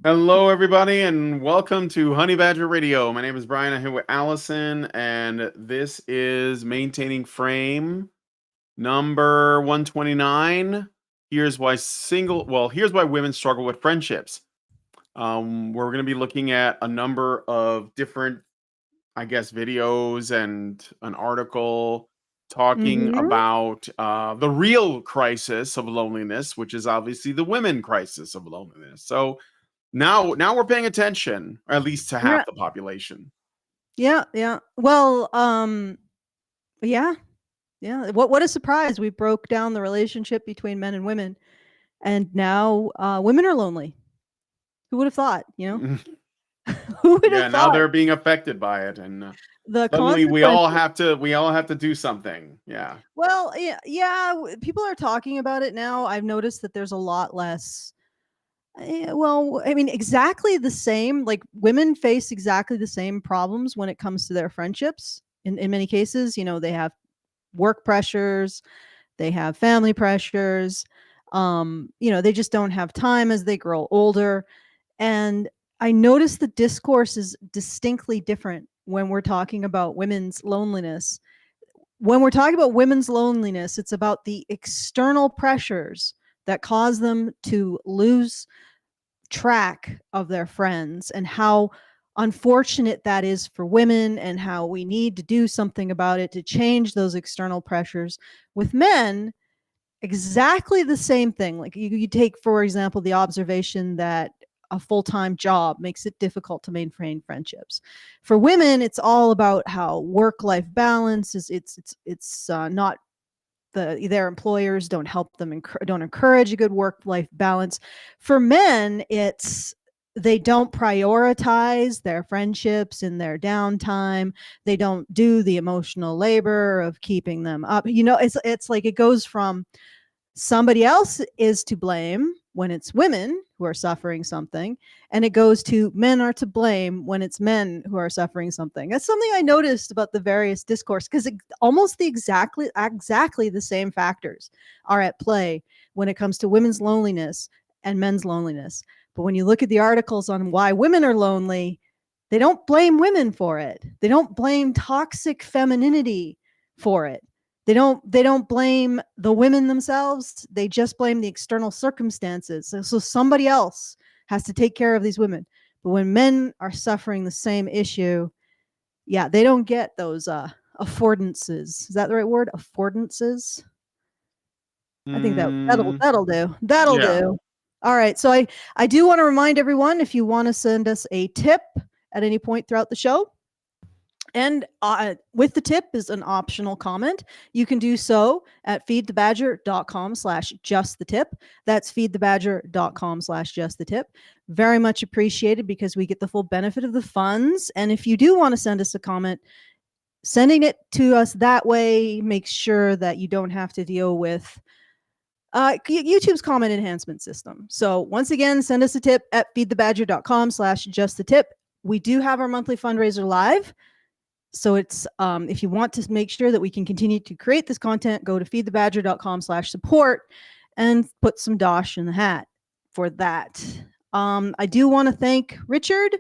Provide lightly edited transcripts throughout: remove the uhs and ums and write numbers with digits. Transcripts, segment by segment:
Hello, everybody, and welcome to Honey Badger Radio. My name is Brian. I'm here with Allison, and this is Maintaining Frame number 129. Here's why women struggle with friendships. We're going to be looking at a number of different, videos and an article talking Mhm. about the real crisis of loneliness, which is obviously the women crisis of loneliness. So, now we're paying attention, or at least to Yeah, half the population. yeah. Well, yeah, yeah. What a surprise! We broke down the relationship between men and women, and now women are lonely. Who would have thought? Who would have Yeah, now thought they're being affected by it, and the suddenly we all consequences? have to do something. Yeah. Well, yeah. People are talking about it now. I've noticed that there's a lot less. Well, I mean, exactly the same. Like women face exactly the same problems when it comes to their friendships. In many cases, they have work pressures, they have family pressures. They just don't have time as they grow older. And I notice the discourse is distinctly different when we're talking about women's loneliness. When we're talking about women's loneliness, it's about the external pressures that cause them to lose track of their friends and how unfortunate that is for women and how we need to do something about it to change those external pressures. With men, exactly the same thing. Like you take, for example, the observation that a full-time job makes it difficult to maintain friendships. For women, it's all about how work-life balance is. It's not their employers don't help them, don't encourage a good work-life balance. For men, it's they don't prioritize their friendships in their downtime. They don't do the emotional labor of keeping them up. It's like it goes from somebody else is to blame when it's women who are suffering something, and it goes to men are to blame when it's men who are suffering something. That's something I noticed about the various discourse, because almost the exactly the same factors are at play when it comes to women's loneliness and men's loneliness. But when you look at the articles on why women are lonely, they don't blame women for it. They don't blame toxic femininity for it. They don't blame the women themselves. They just blame the external circumstances. So somebody else has to take care of these women. But when men are suffering the same issue, yeah, they don't get those affordances. Is that the right word? Affordances? I think that'll Mm, that'll do. That'll yeah. do. All right. So I do want to remind everyone, if you want to send us a tip at any point throughout the show, and with the tip is an optional comment. You can do so at feedthebadger.com/just the tip. That's feedthebadger.com/just the tip. Very much appreciated, because we get the full benefit of the funds. And if you do want to send us a comment, sending it to us that way makes sure that you don't have to deal with YouTube's comment enhancement system. So once again, send us a tip at feedthebadger.com/just the tip. We do have our monthly fundraiser live. So it's if you want to make sure that we can continue to create this content, go to feedthebadger.com/support and put some dosh in the hat for that. I do want to thank Richard,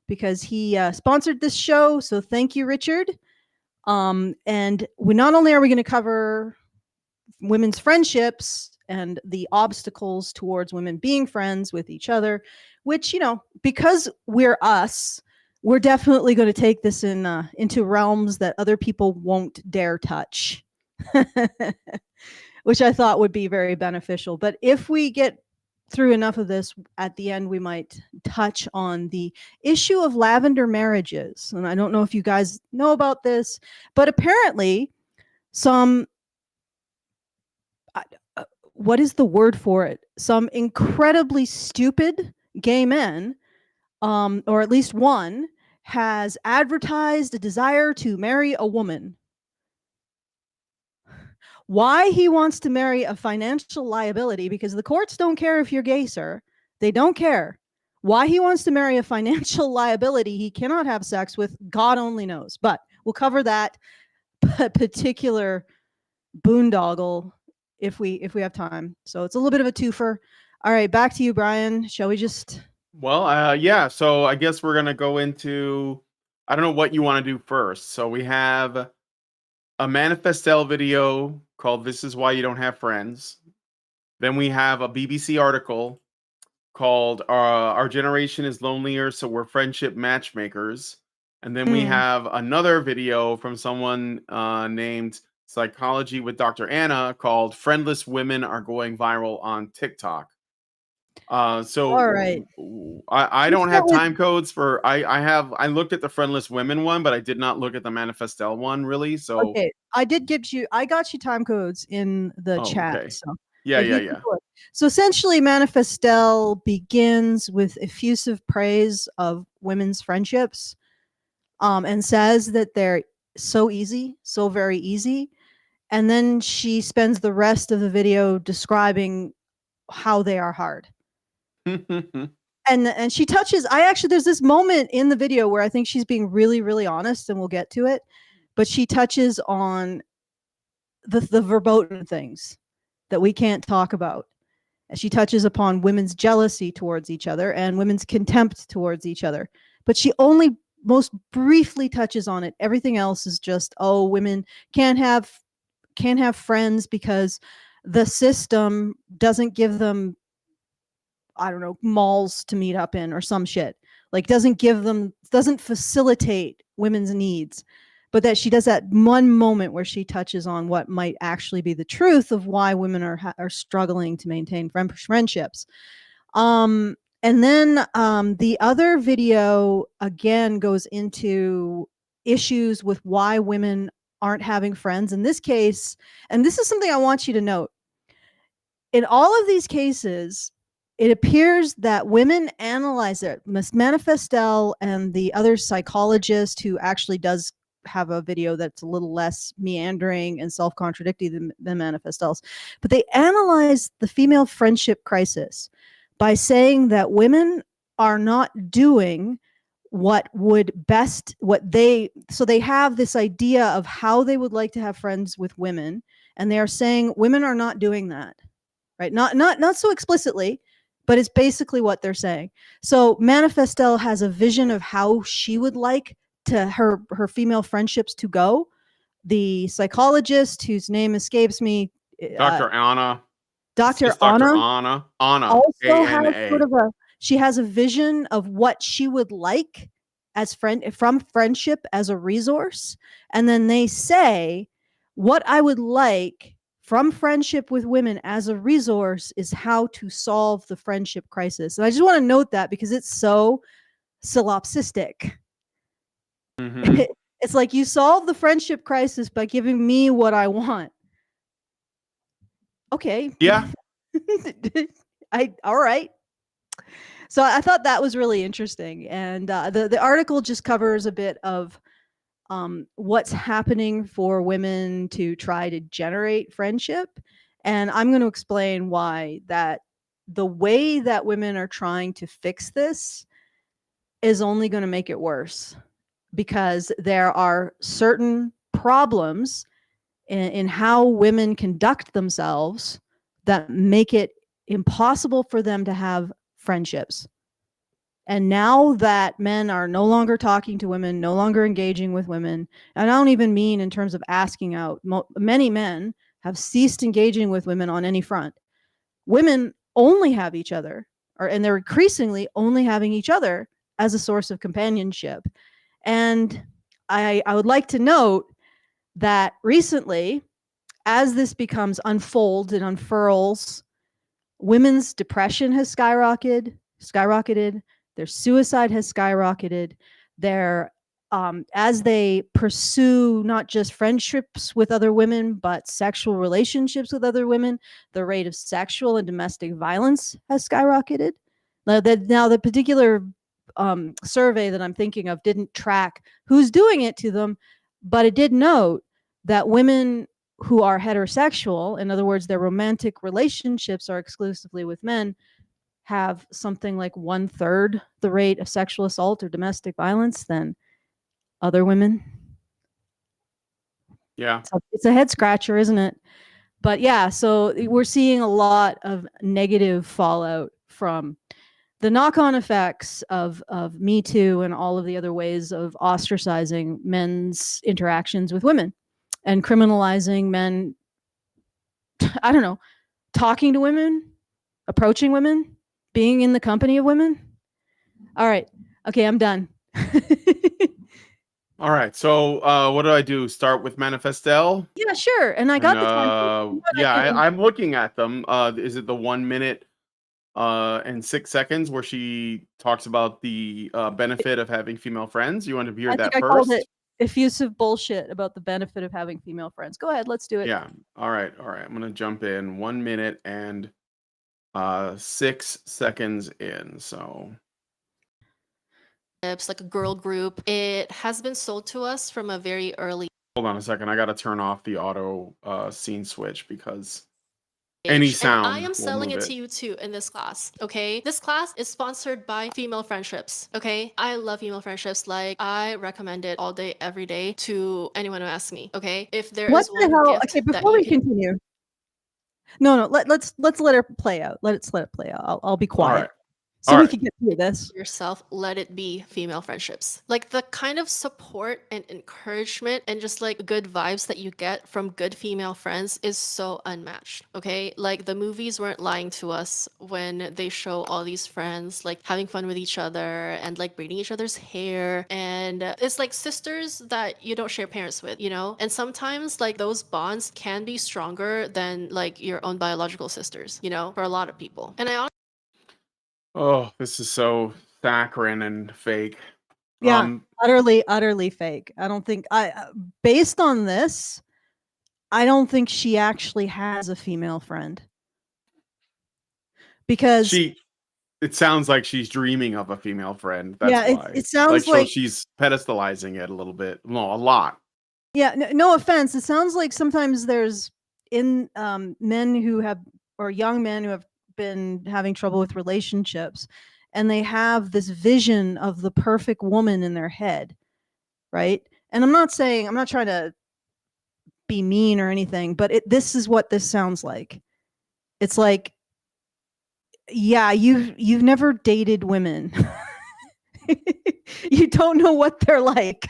because he sponsored this show. So thank you, Richard. And we not only are we going to cover women's friendships and the obstacles towards women being friends with each other, which, because we're us, we're definitely going to take this into realms that other people won't dare touch, which I thought would be very beneficial. But if we get through enough of this, at the end, we might touch on the issue of lavender marriages. And I don't know if you guys know about this, but apparently some what is the word for it? Some incredibly stupid gay men, or at least one, has advertised a desire to marry a woman. Why he wants to marry a financial liability, because the courts don't care if you're gay, sir. They don't care. Why he wants to marry a financial liability he cannot have sex with, God only knows. But we'll cover that particular boondoggle if we have time. So it's a little bit of a twofer. All right, back to you, Brian. Shall we just Well, yeah. So I guess we're gonna go into. I don't know what you want to do first. So we have a Manifestel video called "This Is Why You Don't Have Friends." Then we have a BBC article called "Our Generation is Lonelier, So We're Friendship Matchmakers." And then we Mm. have another video from someone named Psychology with Dr. Anna called "Friendless Women Are Going Viral on TikTok." All right. I Let's don't start have with time codes for I looked at the friendless women one, but I did not look at the Manifestel one really. So okay. I got you time codes in the oh chat. okay. So Yeah, if yeah, you take yeah. a look. So essentially Manifestel begins with effusive praise of women's friendships, and says that they're so easy, so very easy. And then she spends the rest of the video describing how they are hard. And she touches, I actually, there's this moment in the video where I think she's being really, really honest, and we'll get to it. But she touches on the verboten things that we can't talk about. And she touches upon women's jealousy towards each other and women's contempt towards each other. But she only most briefly touches on it. Everything else is just, oh, women can't have friends because the system doesn't give them, I don't know, malls to meet up in or some shit. Like doesn't facilitate women's needs. But that she does that one moment where she touches on what might actually be the truth of why women are struggling to maintain friendships. And then the other video again goes into issues with why women aren't having friends. In this case, and this is something I want you to note, in all of these cases, it appears that women analyze it. Miss Manifestel and the other psychologist who actually does have a video that's a little less meandering and self-contradictory than Manifestel's, but they analyze the female friendship crisis by saying that women are not doing so they have this idea of how they would like to have friends with women, and they are saying women are not doing that, right? Not so explicitly, but it's basically what they're saying. So Manifestel has a vision of how she would like to her female friendships to go. The psychologist whose name escapes me, uh, Dr. Anna. It's Dr. just Dr. Anna, Anna. Anna. also has sort ANA. of a she has a vision of what she would like as from friendship as a resource. And then they say, what I would like from friendship with women as a resource is how to solve the friendship crisis. And I just want to note that because it's so solipsistic. Mm-hmm. It's like, you solve the friendship crisis by giving me what I want. Okay. Yeah. All right. So I thought that was really interesting, and the article just covers a bit of what's happening for women to try to generate friendship, and I'm going to explain why that the way that women are trying to fix this is only going to make it worse, because there are certain problems in how women conduct themselves that make it impossible for them to have friendships. And now that men are no longer talking to women, no longer engaging with women, and I don't even mean in terms of asking out, many men have ceased engaging with women on any front. Women only have each other, and they're increasingly only having each other as a source of companionship. And I would like to note that recently, as this becomes unfolds and unfurls, women's depression has skyrocketed. Their suicide has skyrocketed. Their as they pursue not just friendships with other women, but sexual relationships with other women, the rate of sexual and domestic violence has skyrocketed. Now the particular survey that I'm thinking of didn't track who's doing it to them, but it did note that women who are heterosexual, in other words, their romantic relationships are exclusively with men, have something like 1/3 the rate of sexual assault or domestic violence than other women. Yeah. So it's a head scratcher, isn't it? But yeah, so we're seeing a lot of negative fallout from the knock-on effects of Me Too and all of the other ways of ostracizing men's interactions with women and criminalizing men, I don't know, talking to women, approaching women, being in the company of women. All right. Okay, I'm done. All right. So what do I do? Start with Manifestel? Yeah, sure. And I And got the time. yeah, I'm looking at them. Is it the 1 minute and 6 seconds where she talks about the benefit of having female friends? You want to hear I think that I called it first? effusive bullshit about the benefit of having female friends. Go ahead, let's do it. Yeah. All right. All right. I'm gonna jump in 1 minute and 6 seconds in. So Like a girl group. It has been sold to us from a very early hold on a second. I gotta turn off the auto scene switch because any age. And I sound am will selling move it it. to you too in this class, okay? This class is sponsored by Female Friendships, okay? I love female friendships. Like, I recommend it all day, every day to anyone who asks me, okay? If there What is the one hell? gift Okay, that before you we can continue. No, let's let her play out. Let's let it play out. I'll be All quiet right. so All we right. can get through this. yourself, let it be female friendships. Like the kind of support and encouragement and just like good vibes that you get from good female friends is so unmatched. Okay. Like the movies weren't lying to us when they show all these friends like having fun with each other and like braiding each other's hair. And it's like sisters that you don't share parents with, you know? And sometimes like those bonds can be stronger than like your own biological sisters, you know, for a lot of people. And I Oh, this is so saccharine and fake. Yeah, Um, utterly fake. I don't think based on this, I don't think she actually has a female friend because she it sounds like she's dreaming of a female friend. That's yeah, why. it Like, sounds so like she's pedestalizing it a little bit. No, a lot. yeah, no offense. It sounds like sometimes there's in men who have or young men who have been having trouble with relationships and they have this vision of the perfect woman in their head, right? And I'm not trying to be mean or anything, but this is what this sounds like. It's like, yeah, you've never dated women. You don't know what they're like.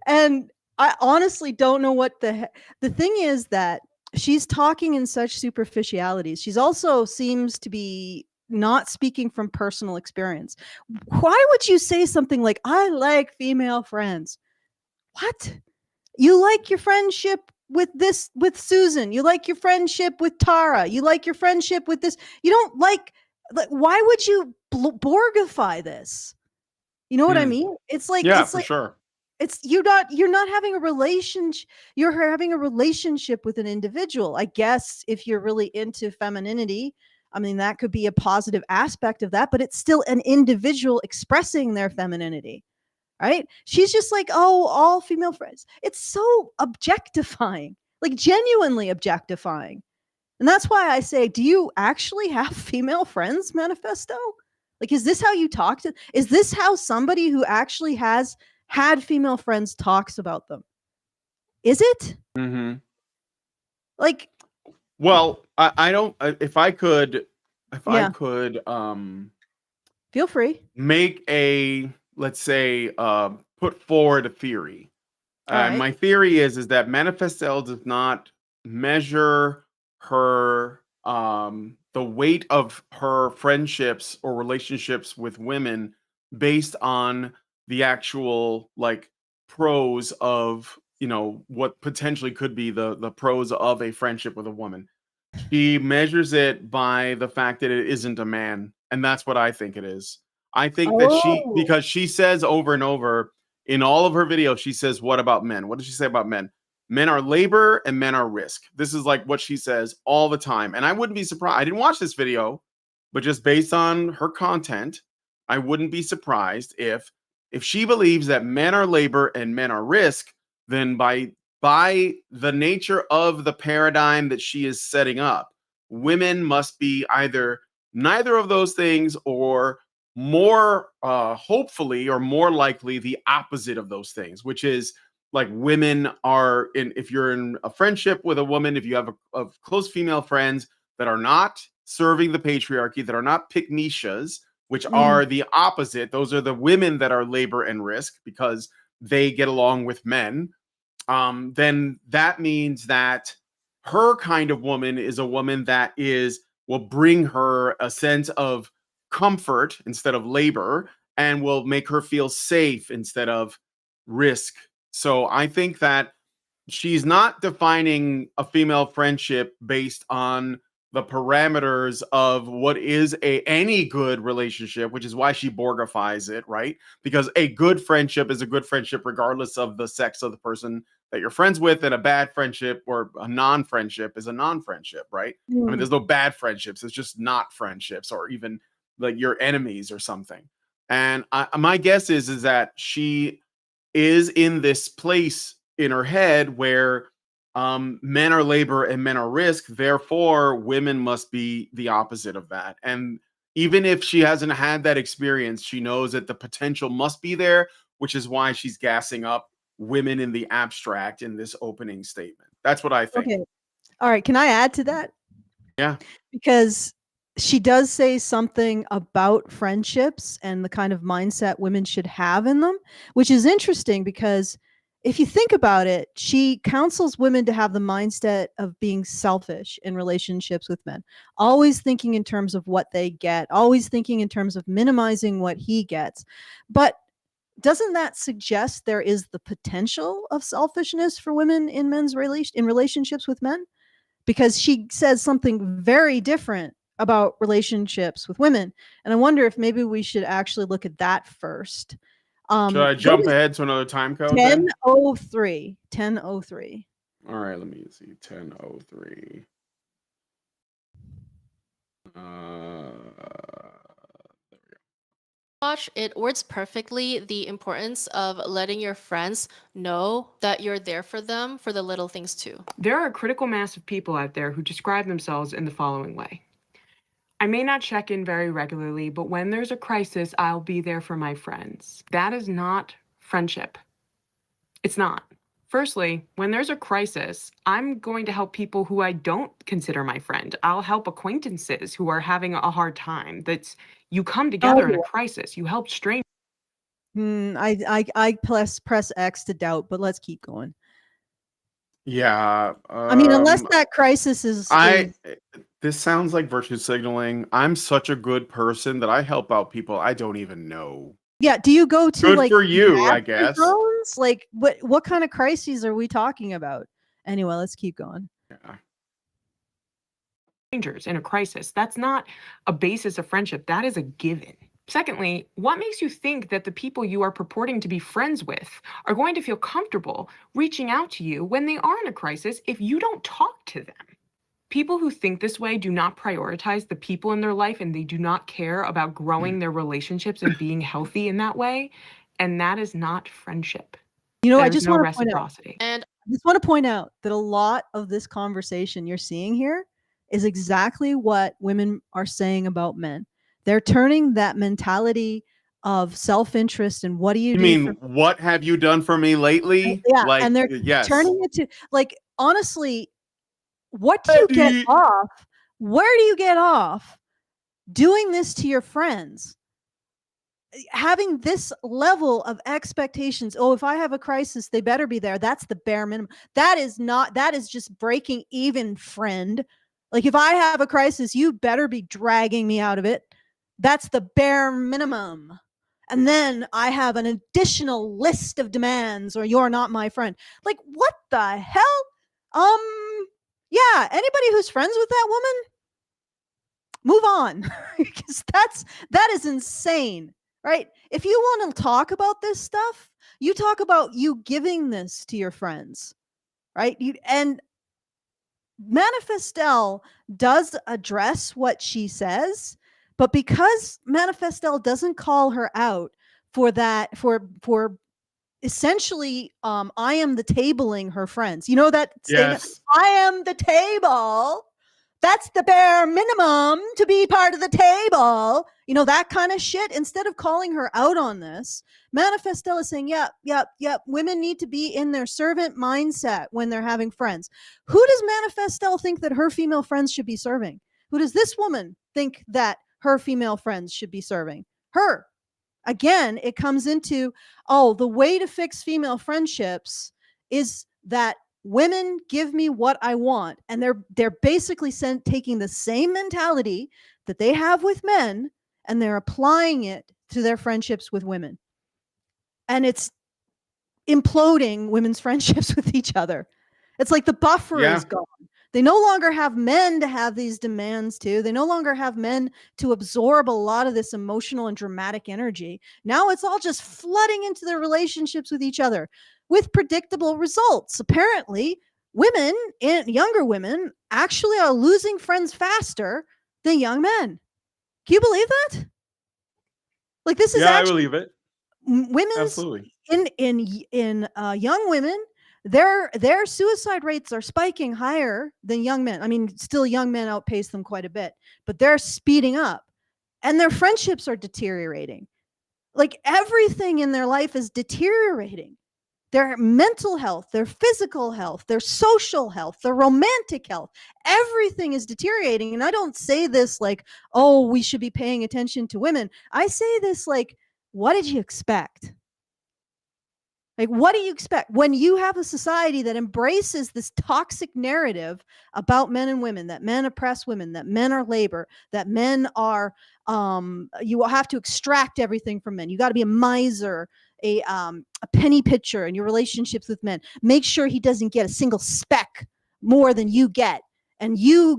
And I honestly don't know what the thing is that she's talking in such superficialities. She's also seems to be not speaking from personal experience. Why would you say something like, I like female friends? What? You like your friendship with Susan. You like your friendship with Tara. You like your friendship with this. You don't like why would you Borgify this? You know what I Hmm. mean? Yeah, for sure. It's you're not having a relationship. You're having a relationship with an individual. I guess if you're really into femininity, I mean that could be a positive aspect of that, but it's still an individual expressing their femininity, right? She's just like, oh, all female friends. It's so objectifying, like genuinely objectifying. And that's why I say, do you actually have female friends, Manifesto? Like, is this how you talk to? Is this how somebody who actually has had female friends talks about them? Is it Hmm. like, Well, I don't. If I could, yeah? Feel free. make a, let's say, put forward a theory. All right. My theory is that Manifestel does not measure her the weight of her friendships or relationships with women based on the actual like pros of, what potentially could be the pros of a friendship with a woman. She measures it by the fact that it isn't a man, and that's what I think it is. I think that Oh, because she says over and over in all of her videos, she says, "What about men? What does she say about men? Men are labor and men are risk." This is like what she says all the time. And I wouldn't be surprised. I didn't watch this video, but just based on her content, I wouldn't be surprised if she believes that men are labor and men are risk, then by the nature of the paradigm that she is setting up, women must be either neither of those things or more hopefully or more likely the opposite of those things, which is like women are in if you're in a friendship with a woman, if you have a close female friends that are not serving the patriarchy, that are not pick-me-shas, which Mm. are the opposite. Those are the women that are labor and risk because they get along with men. Then that means that her kind of woman is a woman that will bring her a sense of comfort instead of labor, and will make her feel safe instead of risk. So I think that she's not defining a female friendship based on the parameters of what is any good relationship, which is why she Borgifies it, right? Because a good friendship is a good friendship regardless of the sex of the person that you're friends with, and a bad friendship or a non-friendship is a non-friendship, right? I mean, Mm. there's no bad friendships, it's just not friendships, or even like your enemies or something. And my guess is that she is in this place in her head where men are labor and men are risk. Therefore, women must be the opposite of that. And even if she hasn't had that experience, she knows that the potential must be there, which is why she's gassing up women in the abstract in this opening statement. That's what I think. Okay. All right. Can I add to that? Yeah. Because she does say something about friendships and the kind of mindset women should have in them, which is interesting because if you think about it, she counsels women to have the mindset of being selfish in relationships with men, always thinking in terms of what they get, always thinking in terms of minimizing what he gets. But doesn't that suggest there is the potential of selfishness for women in relationships with men? Because she says something very different about relationships with women. And I wonder if maybe we should actually look at that first. Should I What jump is ahead to another time code then? 1003? 1003. All right, let me see. 1003. Uh, Watch, it words perfectly the importance of letting your friends know that you're there for them for the little things too. There are a critical mass of people out there who describe themselves in the following way. I may not check in very regularly, but when there's a crisis, I'll be there for my friends. That is not friendship. It's not. Firstly, when there's a crisis, I'm going to help people who I don't consider my friend. I'll help acquaintances who are having a hard time. You come together in a crisis. You help strangers. I press X to doubt, but let's keep going. yeah. I mean, unless that crisis is This sounds like virtue signaling. I'm such a good person that I help out people I don't even know. yeah. Do you go to Good like for you, I disaster guess. zones? Like what kind of crises are we talking about? Anyway, let's keep going. Yeah. Strangers in a crisis. That's not a basis of friendship. That is a given. Secondly, what makes you think that the people you are purporting to be friends with are going to feel comfortable reaching out to you when they are in a crisis if you don't talk to them? People who think this way do not prioritize the people in their life, and they do not care about growing their relationships and being healthy in that way. And that is not friendship. You know, I There's just no want to point out. reciprocity. And I just want to point out that a lot of this conversation you're seeing here is exactly what women are saying about men. They're turning that mentality of self-interest and what do you You do mean, for what have you done for me lately? yeah, Like, and they're yes. turning it to like honestly, what do you get off? Where do you get off doing this to your friends? Having this level of expectations, oh, if I have a crisis, they better be there. That's the bare minimum. That is just breaking even, friend. Like if I have a crisis, you better be dragging me out of it. That's the bare minimum. And then I have an additional list of demands or you're not my friend. Like what the hell? Yeah, anybody who's friends with that woman, move on. Because that is insane. Right? If you want to talk about this stuff, you talk about you giving this to your friends, right? And Manifestel does address what she says, but because Manifestel doesn't call her out for that, for essentially, I am the tabling her friends. You know that statement? Yes. I am the table. That's the bare minimum to be part of the table. You know, that kind of shit. Instead of calling her out on this, Manifestel is saying, yep. Women need to be in their servant mindset when they're having friends. Who does Manifestel think that her female friends should be serving? Who does this woman think that her female friends should be serving? Her. Again, it comes into, oh, the way to fix female friendships is that women give me what I want. And they're basically taking the same mentality that they have with men, and they're applying it to their friendships with women. And it's imploding women's friendships with each other. It's like the buffer is gone. They no longer have men to have these demands to. They no longer have men to absorb a lot of this emotional and dramatic energy. Now it's all just flooding into their relationships with each other with predictable results. Apparently, women, younger women, actually are losing friends faster than young men. Can you believe that? Like, this is I actually believe it. women's Absolutely. in young women, their suicide rates are spiking higher than young men. I mean, still young men outpace them quite a bit, but they're speeding up, and their friendships are deteriorating. Like, everything in their life is deteriorating. Their mental health, their physical health, their social health, their romantic health, everything is deteriorating. And I don't say this like, oh, we should be paying attention to women. I say this like, what did you expect? Like, what do you expect when you have a society that embraces this toxic narrative about men and women, that men oppress women, that men are labor, that men are, you will have to extract everything from men. You got to be a miser, a penny pitcher in your relationships with men. Make sure he doesn't get a single speck more than you get. And he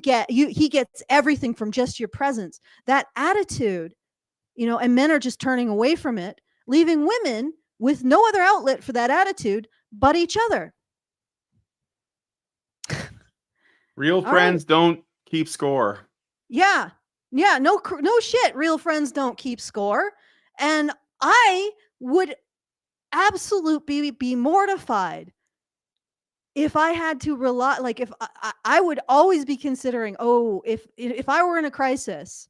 gets everything from just your presence. That attitude, and men are just turning away from it, leaving women with no other outlet for that attitude but each other. Real friends don't keep score. Yeah. No shit. Real friends don't keep score. And I would absolutely be mortified if I had to rely, like, if I would always be considering, if I were in a crisis,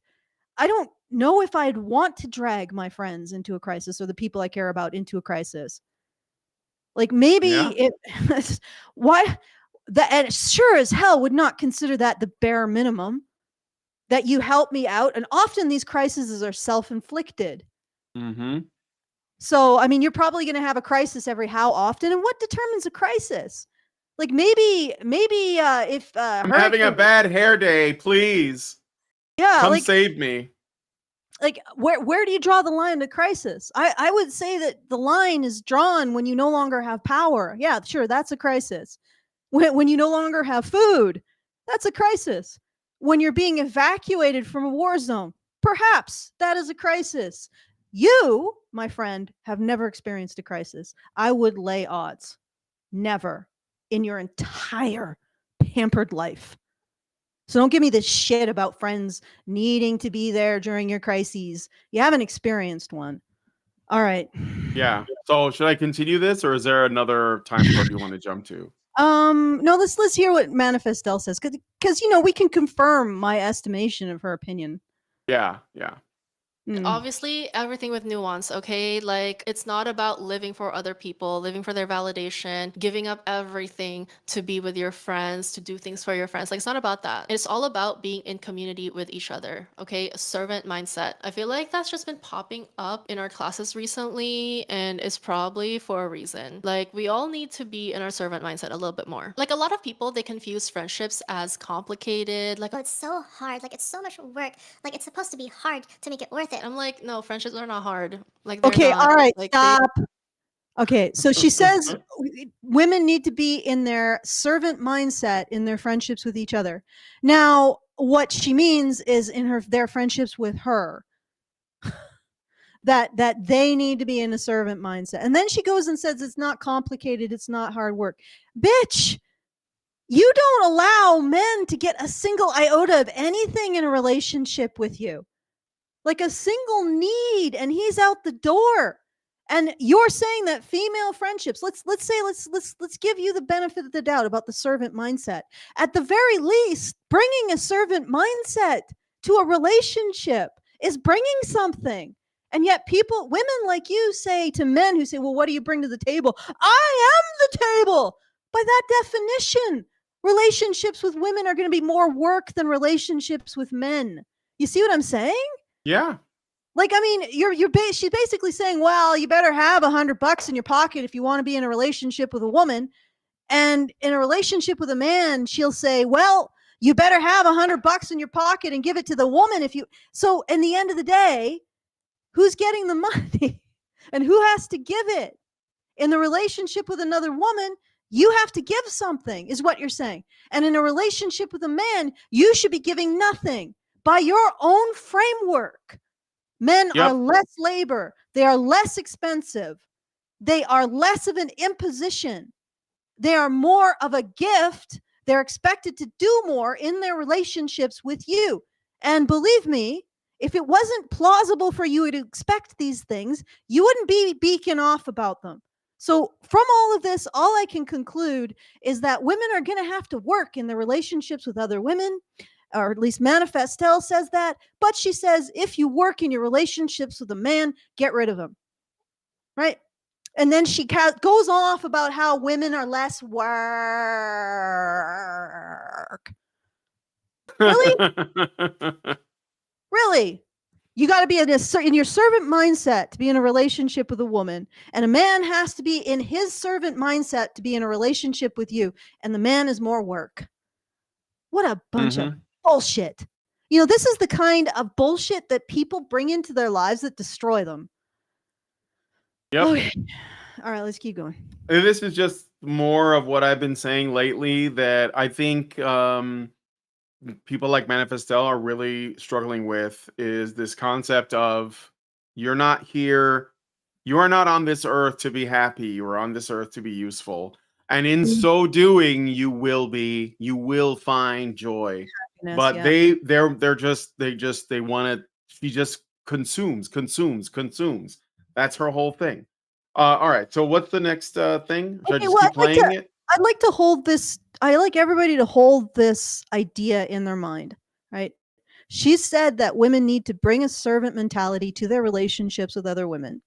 I don't know if I'd want to drag my friends into a crisis or the people I care about into a crisis. Like, maybe why that, and sure as hell would not consider that the bare minimum, that you help me out. And often these crises are self-inflicted. Mm-hmm. So, I mean, you're probably going to have a crisis every how often, and what determines a crisis? Like, maybe if I'm having a bad hair day, please. Yeah, come like, save me. Like, where do you draw the line to crisis? I would say that the line is drawn when you no longer have power. Yeah, sure, that's a crisis. When you no longer have food, that's a crisis. When you're being evacuated from a war zone, perhaps that is a crisis. You, my friend, have never experienced a crisis. I would lay odds. Never in your entire pampered life. So don't give me this shit about friends needing to be there during your crises. You haven't experienced one. All right. Yeah. So should I continue this, or is there another time code you want to jump to? No, let's hear what Manifestel says, because we can confirm my estimation of her opinion. Yeah. Obviously, everything with nuance, okay? Like, it's not about living for other people, living for their validation, giving up everything to be with your friends, to do things for your friends. Like, it's not about that. It's all about being in community with each other, okay? A servant mindset. I feel like that's just been popping up in our classes recently, and it's probably for a reason. Like, we all need to be in our servant mindset a little bit more. Like, a lot of people, they confuse friendships as complicated. Like, Oh, it's so hard. Like, it's so much work. Like, it's supposed to be hard to make it worth it. I'm like, no, friendships are not hard. Like, they're Okay, not. all right, Like, stop. Okay, so she says women need to be in their servant mindset in their friendships with each other. Now, what she means is in their friendships with her, that they need to be in a servant mindset. And then she goes and says it's not complicated, it's not hard work. Bitch, you don't allow men to get a single iota of anything in a relationship with you. Like a single need, and he's out the door. And you're saying that female friendships, let's give you the benefit of the doubt about the servant mindset. At the very least, bringing a servant mindset to a relationship is bringing something. And yet women like you say to men who say, well, what do you bring to the table? I am the table. By that definition, relationships with women are going to be more work than relationships with men. You see what I'm saying? Yeah. Like, I mean, she's basically saying, well, you better have $100 in your pocket if you want to be in a relationship with a woman. And in a relationship with a man, she'll say, well, you better have $100 in your pocket and give it to the woman if you. So, in the end of the day, who's getting the money and who has to give it? In the relationship with another woman, you have to give something, is what you're saying. And in a relationship with a man, you should be giving nothing by your own framework. Men are Yep. less labor, they are less expensive, they are less of an imposition, they are more of a gift. They're expected to do more in their relationships with you. And believe me, if it wasn't plausible for you to expect these things, you wouldn't be beacon off about them. So, from all of this, all I can conclude is that women are going to have to work in their relationships with other women, or at least Manifestel says that. But she says, if you work in your relationships with a man, get rid of him. Right? And then she goes off about how women are less work. Really? Really? You got to be in your servant mindset to be in a relationship with a woman. And a man has to be in his servant mindset to be in a relationship with you. And the man is more work. What a bunch of bullshit. You know, this is the kind of bullshit that people bring into their lives that destroy them. Yep. Okay. All right, let's keep going. And this is just more of what I've been saying lately, that I think people like Manifestel are really struggling with, is this concept of, you're not here, you are not on this earth to be happy, you are on this earth to be useful. And in so doing, you will find joy. But Yeah. they want to, she just consumes. That's her whole thing. All right, so what's the next thing? Should I Okay, just well, keep playing it? I'd like to hold this. I like everybody to hold this idea in their mind, right? She said that women need to bring a servant mentality to their relationships with other women,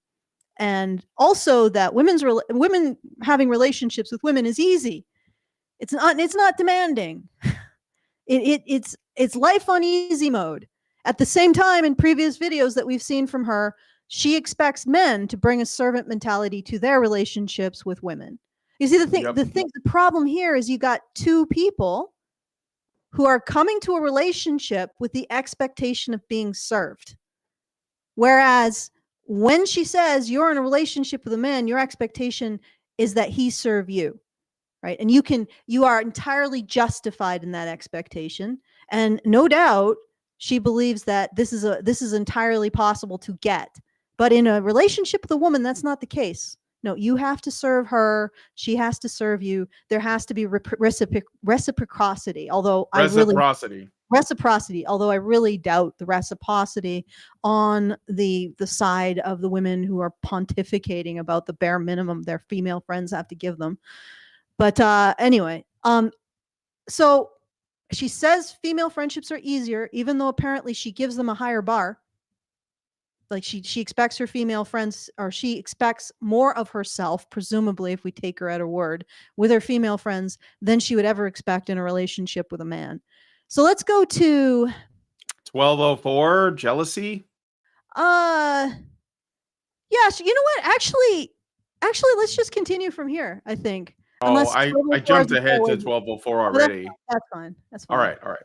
and also that women having relationships with women is easy. It's not. It's not demanding. It's life on easy mode. At the same time, in previous videos that we've seen from her, she expects men to bring a servant mentality to their relationships with women. You see, Yep. the problem here is you got two people who are coming to a relationship with the expectation of being served. Whereas when she says you're in a relationship with a man, your expectation is that he serve you, right? And you are entirely justified in that expectation. And no doubt she believes that this is entirely possible to get. But in a relationship with a woman, that's not the case. No, you have to serve her. She has to serve you. There has to be reciprocity. Although I really doubt the reciprocity on the side of the women who are pontificating about the bare minimum their female friends have to give them. But anyway, so she says female friendships are easier, even though apparently she gives them a higher bar. Like she expects her female friends, or she expects more of herself, presumably, if we take her at her word, with her female friends than she would ever expect in a relationship with a man. So let's go to 1204, jealousy. yes, you know what? Actually, let's just continue from here, I think. Oh, Unless I 1204 jumped is ahead to forward. 1204 Oh, already. that's fine. That's All fine. right, all right.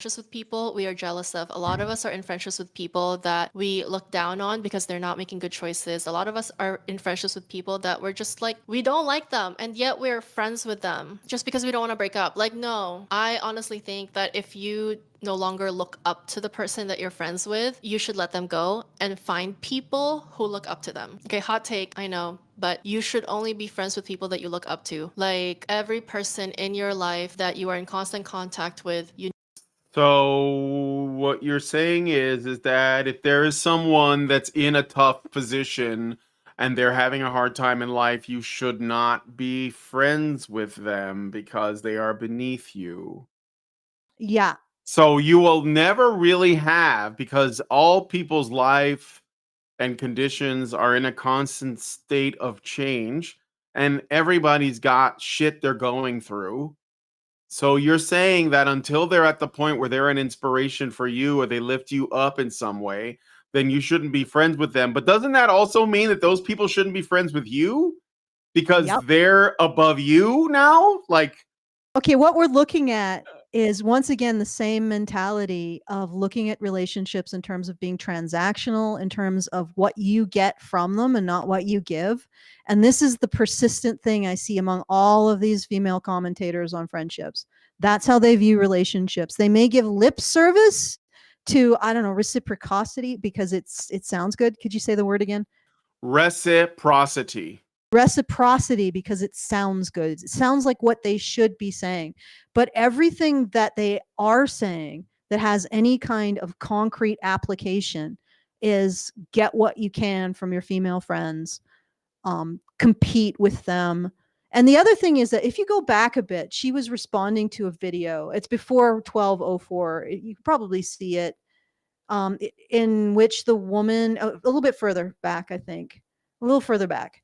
Just with people we are jealous of. A lot of us are in friendships with people that we look down on because they're not making good choices. A lot of us are in friendships with people that we're just like, we don't like them, and yet we're friends with them just because we don't want to break up. Like, no, I honestly think that if you no longer look up to the person that you're friends with, you should let them go and find people who look up to them. Okay, hot take, I know, but you should only be friends with people that you look up to. Like, every person in your life that you are in constant contact with, you So what you're saying is that if there is someone that's in a tough position and they're having a hard time in life, you should not be friends with them because they are beneath you. Yeah. So you will never really have, because all people's life and conditions are in a constant state of change, and everybody's got shit they're going through. So you're saying that until they're at the point where they're an inspiration for you or they lift you up in some way, then you shouldn't be friends with them. But doesn't that also mean that those people shouldn't be friends with you because Yep. they're above you now? Like, Okay, what we're looking at is once again the same mentality of looking at relationships in terms of being transactional, in terms of what you get from them and not what you give. And this is the persistent thing I see among all of these female commentators on friendships. That's how they view relationships. They may give lip service to, I don't know, reciprocity because it sounds good. Could you say the word again? reciprocity. Reciprocity because it sounds good. It sounds like what they should be saying. But everything that they are saying that has any kind of concrete application is get what you can from your female friends, compete with them. And the other thing is that if you go back a bit, she was responding to a video. It's before 1204. You can probably see it, in which the woman, a little bit further back, I think, a little further back.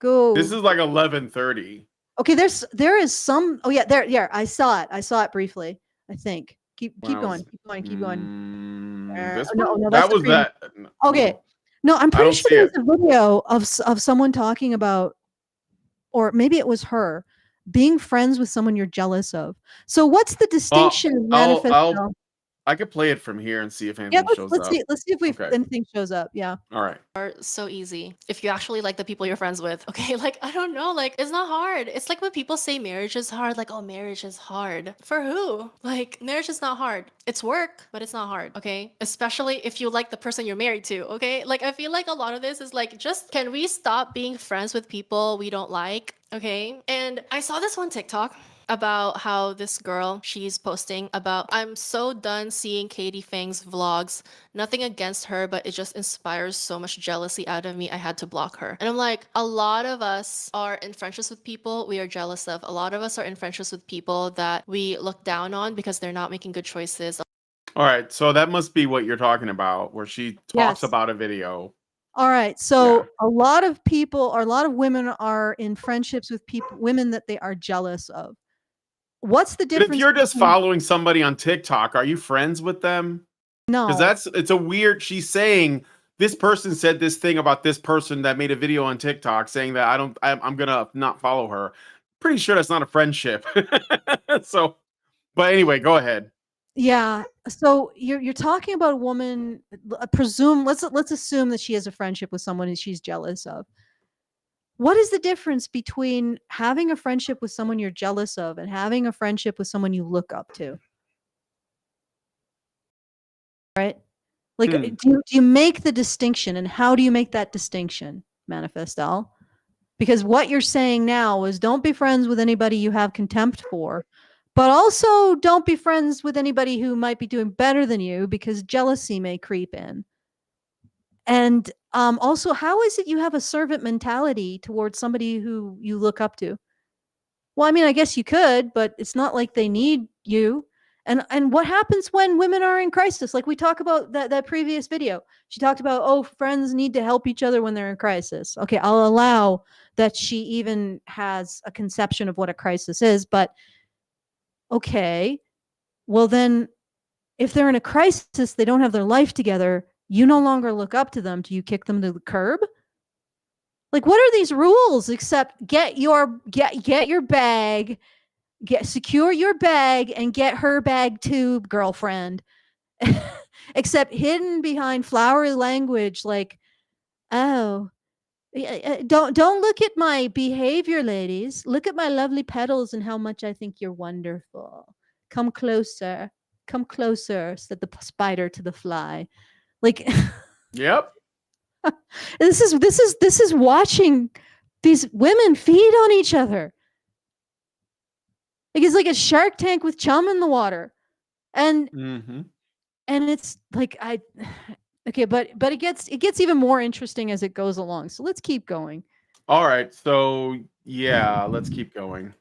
This Go. is like 11:30. Okay, there is some. Oh yeah, there. Yeah, I saw it. I saw it briefly. I think. Keep When I going. was Keep going. Keep going. this No, one? no, that's That the was previous. that. Okay. No, I'm I pretty don't sure see there's it. a video of someone talking about, or maybe it was her being friends with someone you're jealous of. So what's the distinction, manifesto? I could play it from here and see if Yeah, anything shows let's up. see. Let's see if we Okay. anything shows up. Yeah. All right. Are so easy if you actually like the people you're friends with. Okay, like I don't know, like it's not hard. It's like when people say marriage is hard, like, oh, marriage is hard. For who? Like, marriage is not hard. It's work, but it's not hard. Okay, especially if you like the person you're married to. Okay, like I feel like a lot of this is like, just can we stop being friends with people we don't like? Okay, and I saw this one TikTok about how this girl, she's posting about, I'm so done seeing Katie Fang's vlogs. Nothing against her, but it just inspires so much jealousy out of me. I had to block her. And I'm like, a lot of us are in friendships with people we are jealous of. A lot of us are in friendships with people that we look down on because they're not making good choices. All right. So that must be what you're talking about, where she talks Yes. about a video. All right. So a lot of people, or a lot of women are in friendships with women that they are jealous of. What's the But difference? if you're just between- following somebody on TikTok, are you friends with them? Because No. it's a weird. She's saying this person said this thing about this person that made a video on TikTok saying that I'm gonna not follow her. Pretty sure that's not a friendship. So, but anyway, go ahead. Yeah. So you're talking about a woman. Presume let's assume that she has a friendship with someone that she's jealous of. What is the difference between having a friendship with someone you're jealous of and having a friendship with someone you look up to? Right? Like, do you make the distinction, and how do you make that distinction, Manifestal? Because what you're saying now is don't be friends with anybody you have contempt for, but also don't be friends with anybody who might be doing better than you because jealousy may creep in. And also, how is it you have a servant mentality towards somebody who you look up to? Well, I mean, I guess you could, but it's not like they need you. And what happens when women are in crisis? Like we talk about that previous video. She talked about, oh, friends need to help each other when they're in crisis. Okay, I'll allow that she even has a conception of what a crisis is, but okay. Well, then if they're in a crisis, they don't have their life together, you no longer look up to them. Do you kick them to the curb? Like, what are these rules except get your bag, secure your bag and get her bag too, girlfriend. Except hidden behind flowery language like, oh, don't look at my behavior, ladies. Look at my lovely petals and how much I think you're wonderful. Come closer. Come closer, said the spider to the fly. Like, Yep. this is watching these women feed on each other. Like, it's like a Shark Tank with chum in the water. And and it's like okay, but it gets even more interesting as it goes along. So let's keep going. All right. So yeah, let's keep going.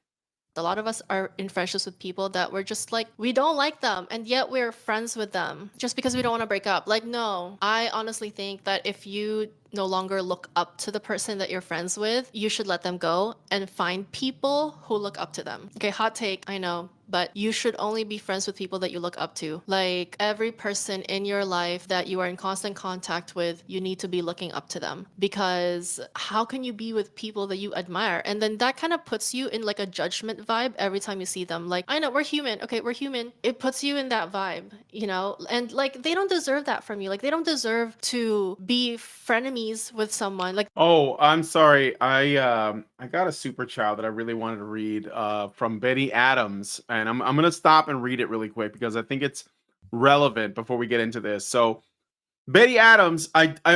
A lot of us are in friendships with people that we're just like, we don't like them, and yet we're friends with them just because we don't want to break up. Like, no, I honestly think that if you no longer look up to the person that you're friends with, you should let them go and find people who look up to them. Okay, hot take, I know, but you should only be friends with people that you look up to. Like every person in your life that you are in constant contact with, you need to be looking up to them, because how can you be with people that you admire? And then that kind of puts you in like a judgment vibe every time you see them. Like, I know we're human. Okay, we're human. It puts you in that vibe, you know? And like they don't deserve that from you. Like they don't deserve to be frenemies with someone. Like, Oh, I'm sorry. I got a super chat that I really wanted to read from Betty Adams, and I'm gonna stop and read it really quick because I think it's relevant before we get into this. So Betty Adams,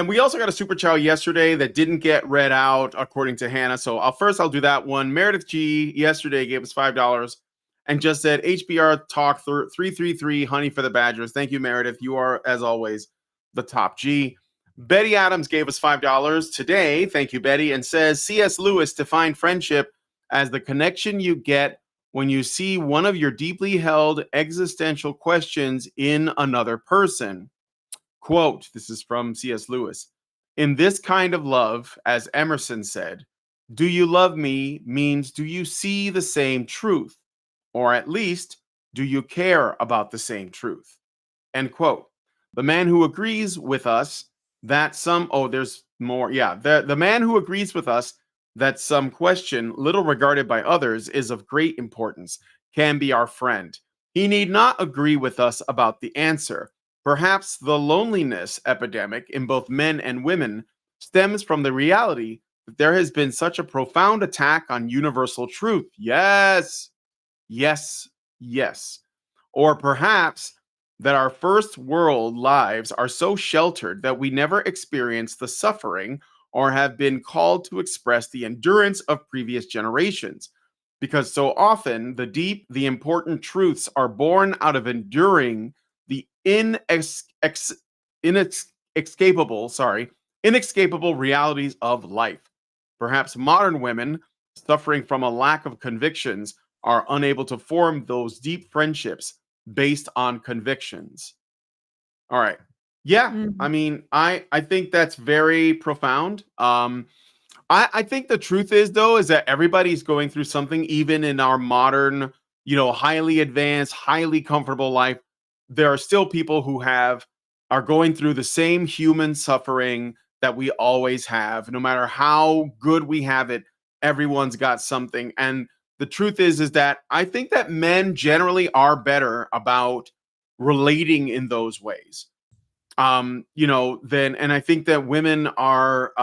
we also got a super chat yesterday that didn't get read out according to Hannah. So I'll do that one. Meredith G yesterday gave us $5 and just said HBR talk 333 honey for the Badgers. Thank you, Meredith. You are, as always, the top G. Betty Adams gave us $5 today. Thank you, Betty, and says C.S. Lewis defined friendship as the connection you get when you see one of your deeply held existential questions in another person. Quote, this is from C.S. Lewis. In this kind of love, as Emerson said, do you love me means do you see the same truth? Or at least, do you care about the same truth? End quote. The man who agrees with us that there's more. Yeah. The man who agrees with us that some question, little regarded by others, is of great importance, can be our friend. He need not agree with us about the answer. Perhaps the loneliness epidemic in both men and women stems from the reality that there has been such a profound attack on universal truth. Yes, yes, yes. Or perhaps that our first world lives are so sheltered that we never experience the suffering or have been called to express the endurance of previous generations. Because so often the deep, the important truths are born out of enduring the inescapable realities of life. Perhaps modern women, suffering from a lack of convictions, are unable to form those deep friendships based on convictions. All right. Yeah, I Mhm. mean, I think that's very profound. I think the truth is though is that everybody's going through something, even in our modern, highly advanced, highly comfortable life. There are still people who are going through the same human suffering that we always have. No matter how good we have it, everyone's got something. And the truth is that I think that men generally are better about relating in those ways. Then, and I think that women are,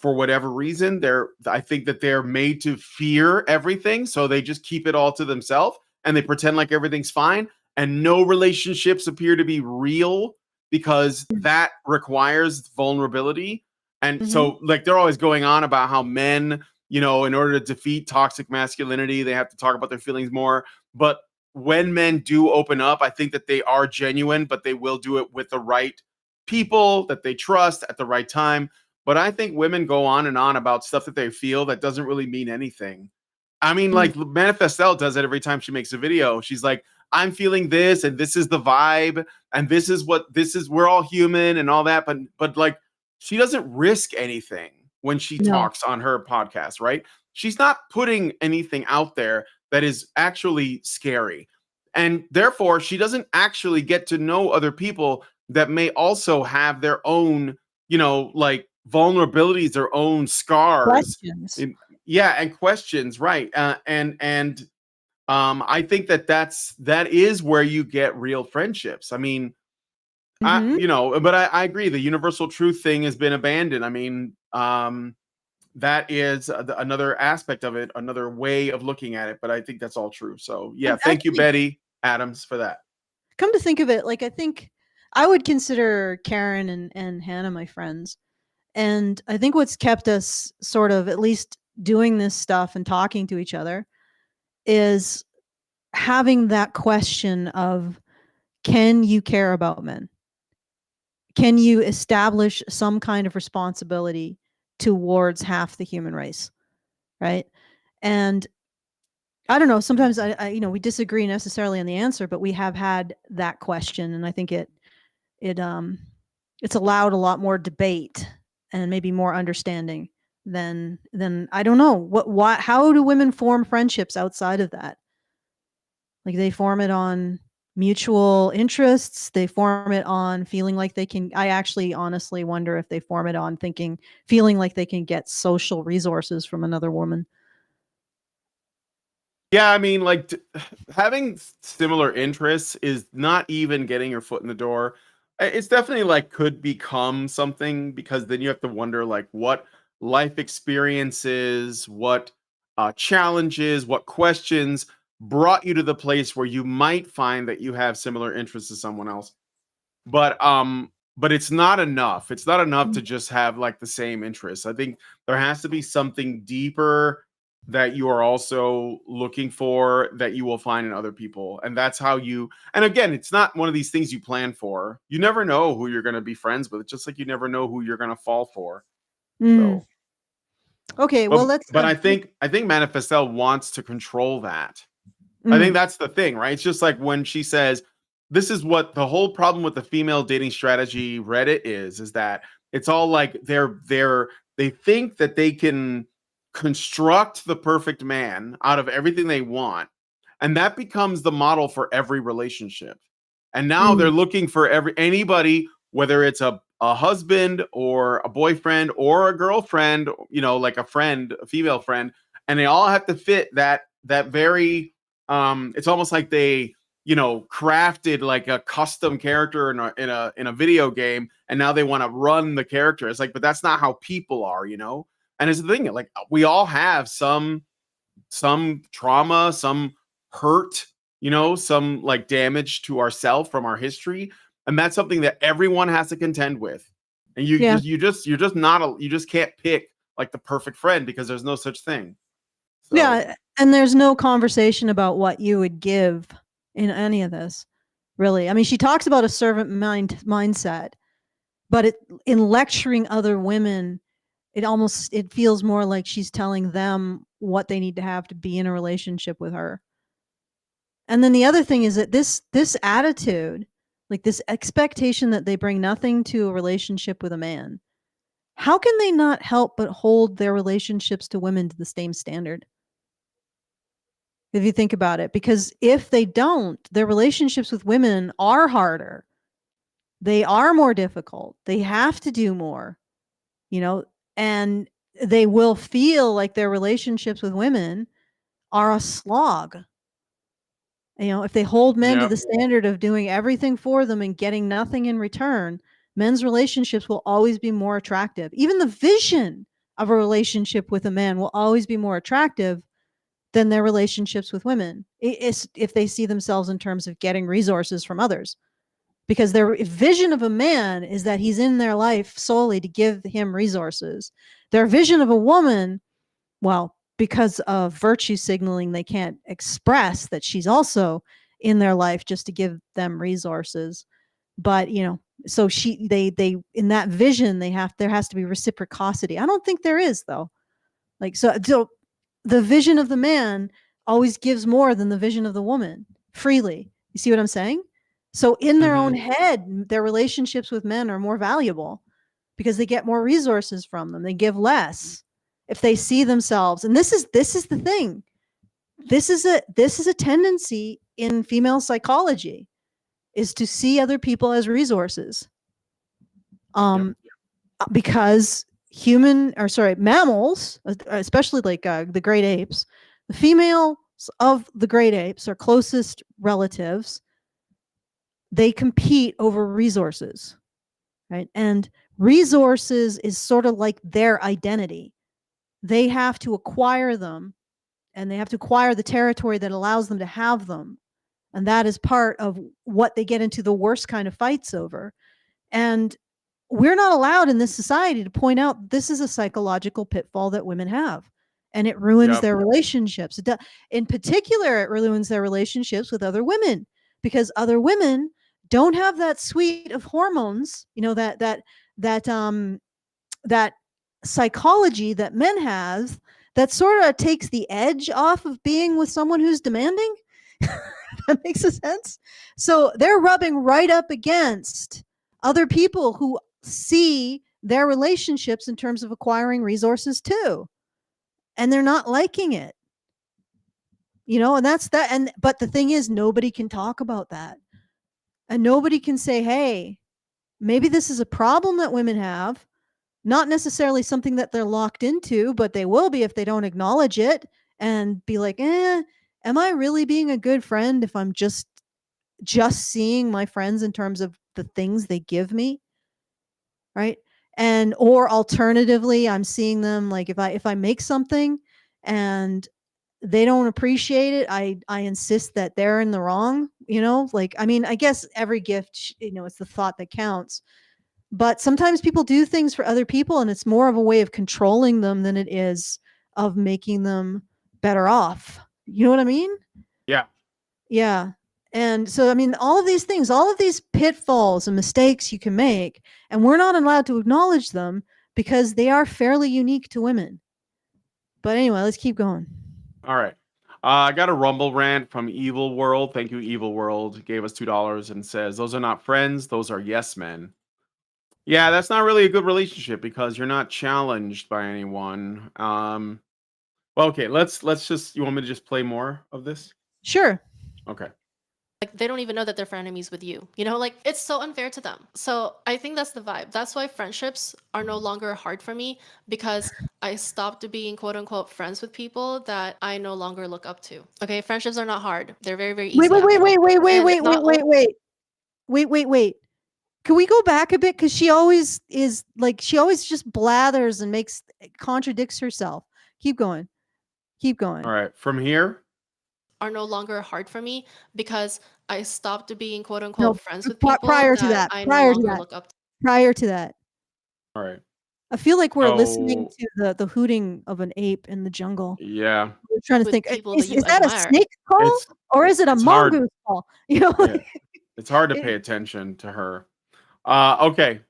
for whatever reason, I think that they're made to fear everything, so they just keep it all to themselves and they pretend like everything's fine, and no relationships appear to be real because that requires vulnerability. And Mhm. so, like, they're always going on about how men, in order to defeat toxic masculinity, they have to talk about their feelings more. But when men do open up, I think that they are genuine, but they will do it with the right people that they trust at the right time. But I think women go on and on about stuff that they feel that doesn't really mean anything. I mean, Mm. like Manifestel does it every time she makes a video. She's like, I'm feeling this, and this is the vibe, and we're all human and all that. But like, she doesn't risk anything when she No. talks on her podcast, right? She's not putting anything out there that is actually scary. And therefore, she doesn't actually get to know other people that may also have their own, like vulnerabilities, their own scars. Questions. And, yeah, and questions, right? I think that is where you get real friendships. I mean, Mhm. but I agree. The universal truth thing has been abandoned. I mean, that is another aspect of it, another way of looking at it. But I think that's all true. So yeah, And thank you, actually, Betty Adams, for that. come to think of it, like I think I would consider Karen and Hannah my friends. And I think what's kept us sort of at least doing this stuff and talking to each other is having that question of, can you care about men? Can you establish some kind of responsibility towards half the human race? Right. And I don't know, sometimes we disagree necessarily on the answer, but we have had that question. And I think it it's allowed a lot more debate and maybe more understanding than I don't know what how do women form friendships outside of that? Like they form it on mutual interests, they form it on feeling like they can. I actually honestly wonder if they form it on feeling like they can get social resources from another woman. Yeah, I mean, like having similar interests is not even getting your foot in the door. It's definitely like could become something, because then you have to wonder like what life experiences, what challenges, what questions brought you to the place where you might find that you have similar interests to someone else. But it's not enough. It's not enough to just have like the same interests. I think there has to be something deeper that you are also looking for that you will find in other people. And that's how you, and again, it's not one of these things you plan for. You never know who you're going to be friends with, just like you never know who you're going to fall for. Mm. So, Okay, well, let's. but I think Manifestel wants to control that. I Mm. think that's the thing, right? It's just like when she says, this is what the whole problem with the female dating strategy Reddit is that it's all like they think that they can construct the perfect man out of everything they want, and that becomes the model for every relationship. And now they're Mm. looking for anybody, whether it's a husband or a boyfriend or a girlfriend, like a friend, a female friend, and they all have to fit that very it's almost like they crafted like a custom character in a video game, and now they want to run the character. It's like, but that's not how people are. And it's the thing, like we all have some trauma, some hurt, some like damage to ourself from our history, and that's something that everyone has to contend with. And Yeah. you're just not you just can't pick like the perfect friend, because there's no such thing. So Yeah, and there's no conversation about what you would give in any of this, really. I mean, she talks about a servant mindset, but in lecturing other women, it feels more like she's telling them what they need to have to be in a relationship with her. And then the other thing is that this attitude, like this expectation that they bring nothing to a relationship with a man, how can they not help but hold their relationships to women to the same standard? If you think about it, because if they don't, their relationships with women are harder. They are more difficult. They have to do more, and they will feel like their relationships with women are a slog. If they hold men to yeah, the standard of doing everything for them and getting nothing in return, men's relationships will always be more attractive. Even the vision of a relationship with a man will always be more attractive than their relationships with women, if they see themselves in terms of getting resources from others. Because their vision of a man is that he's in their life solely to give him resources. Their vision of a woman, well, because of virtue signaling, they can't express that she's also in their life just to give them resources. But so they in that vision there has to be reciprocity. I don't think there is, though. Like, so the vision of the man always gives more than the vision of the woman freely. You see what I'm saying? So in their own head, their relationships with men are more valuable because they get more resources from them. They give less if they see themselves. And this is the thing. This is a tendency in female psychology, is to see other people as resources. Because mammals, especially like the great apes, the females of the great apes, our closest relatives, they compete over resources, right? And resources is sort of like their identity. They have to acquire them, and they have to acquire the territory that allows them to have them. And that is part of what they get into the worst kind of fights over. And we're not allowed in this society to point out this is a psychological pitfall that women have, and it ruins Yep. their relationships. In particular, it ruins their relationships with other women, because other women don't have that suite of hormones, that psychology that men have, that sort of takes the edge off of being with someone who's demanding. That makes sense. So they're rubbing right up against other people who see their relationships in terms of acquiring resources too. And they're not liking it. And that's that. But the thing is, nobody can talk about that. And nobody can say, hey, maybe this is a problem that women have, not necessarily something that they're locked into, but they will be if they don't acknowledge it and be like, am I really being a good friend if I'm just seeing my friends in terms of the things they give me? Right. And or alternatively, I'm seeing them like if I make something and they don't appreciate it, I insist that they're in the wrong, like, I mean, I guess every gift, it's the thought that counts. But sometimes people do things for other people and it's more of a way of controlling them than it is of making them better off. You know what I mean? Yeah. Yeah. And so, I mean, all of these things, all of these pitfalls and mistakes you can make, and we're not allowed to acknowledge them because they are fairly unique to women. But anyway, let's keep going. All right. I got a Rumble rant from Evil World. Thank you, Evil World. Gave us $2 and says, "Those are not friends. Those are yes men." Yeah, that's not really a good relationship because you're not challenged by anyone. Well, okay. Let's just. You want me to just play more of this? Sure. Okay. Like they don't even know that they're frenemies with you. Like it's so unfair to them. So I think that's the vibe. That's why friendships are no longer hard for me, because I stopped being quote unquote friends with people that I no longer look up to. Okay, friendships are not hard. They're very, very easy. Wait. Can we go back a bit? Because she always just blathers and contradicts herself. Keep going. All right. From here. Are no longer hard for me because I stopped being quote No, unquote friends with people prior to that that. I no Prior to longer that. look up to. Prior to that. All right. I feel like we're listening So to the hooting of an ape in the jungle. yeah, We're trying to With think, people is that you that a admire. snake call or is it a it's hard. mongoose call? Yeah, it's hard to pay attention to her. Okay.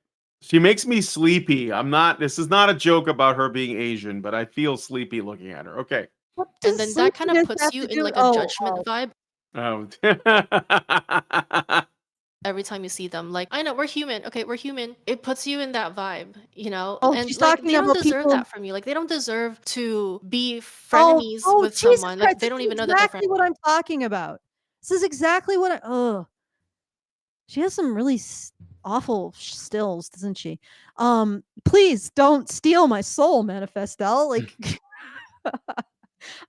She makes me sleepy. This is not a joke about her being Asian, but I feel sleepy looking at her. Okay. What And does then that kind of sleepiness puts have you to in do- like a oh, judgment oh. vibe Oh. every time you see them. Like, I know we're human. Okay, we're human. It puts you in that vibe, Oh, and she's like talking they don't about deserve people. that from you. Like they don't deserve to be Oh, frenemies with Jesus someone. Christ! Like they This don't is even know that they're friends. exactly what I'm talking about. This is exactly what she has some really awful stills, doesn't she? Please don't steal my soul, Manifestel. Like,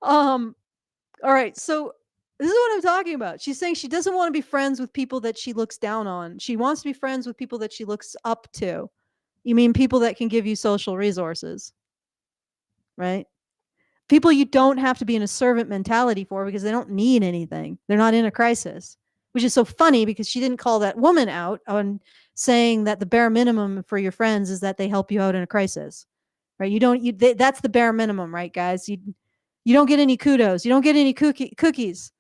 all right. So this is what I'm talking about. She's saying she doesn't want to be friends with people that she looks down on. She wants to be friends with people that she looks up to. You mean people that can give you social resources, right? People you don't have to be in a servant mentality for because they don't need anything. They're not in a crisis, which is so funny because she didn't call that woman out on saying that the bare minimum for your friends is that they help you out in a crisis, right? That's the bare minimum, right, guys? You don't get any kudos. You don't get any cookies.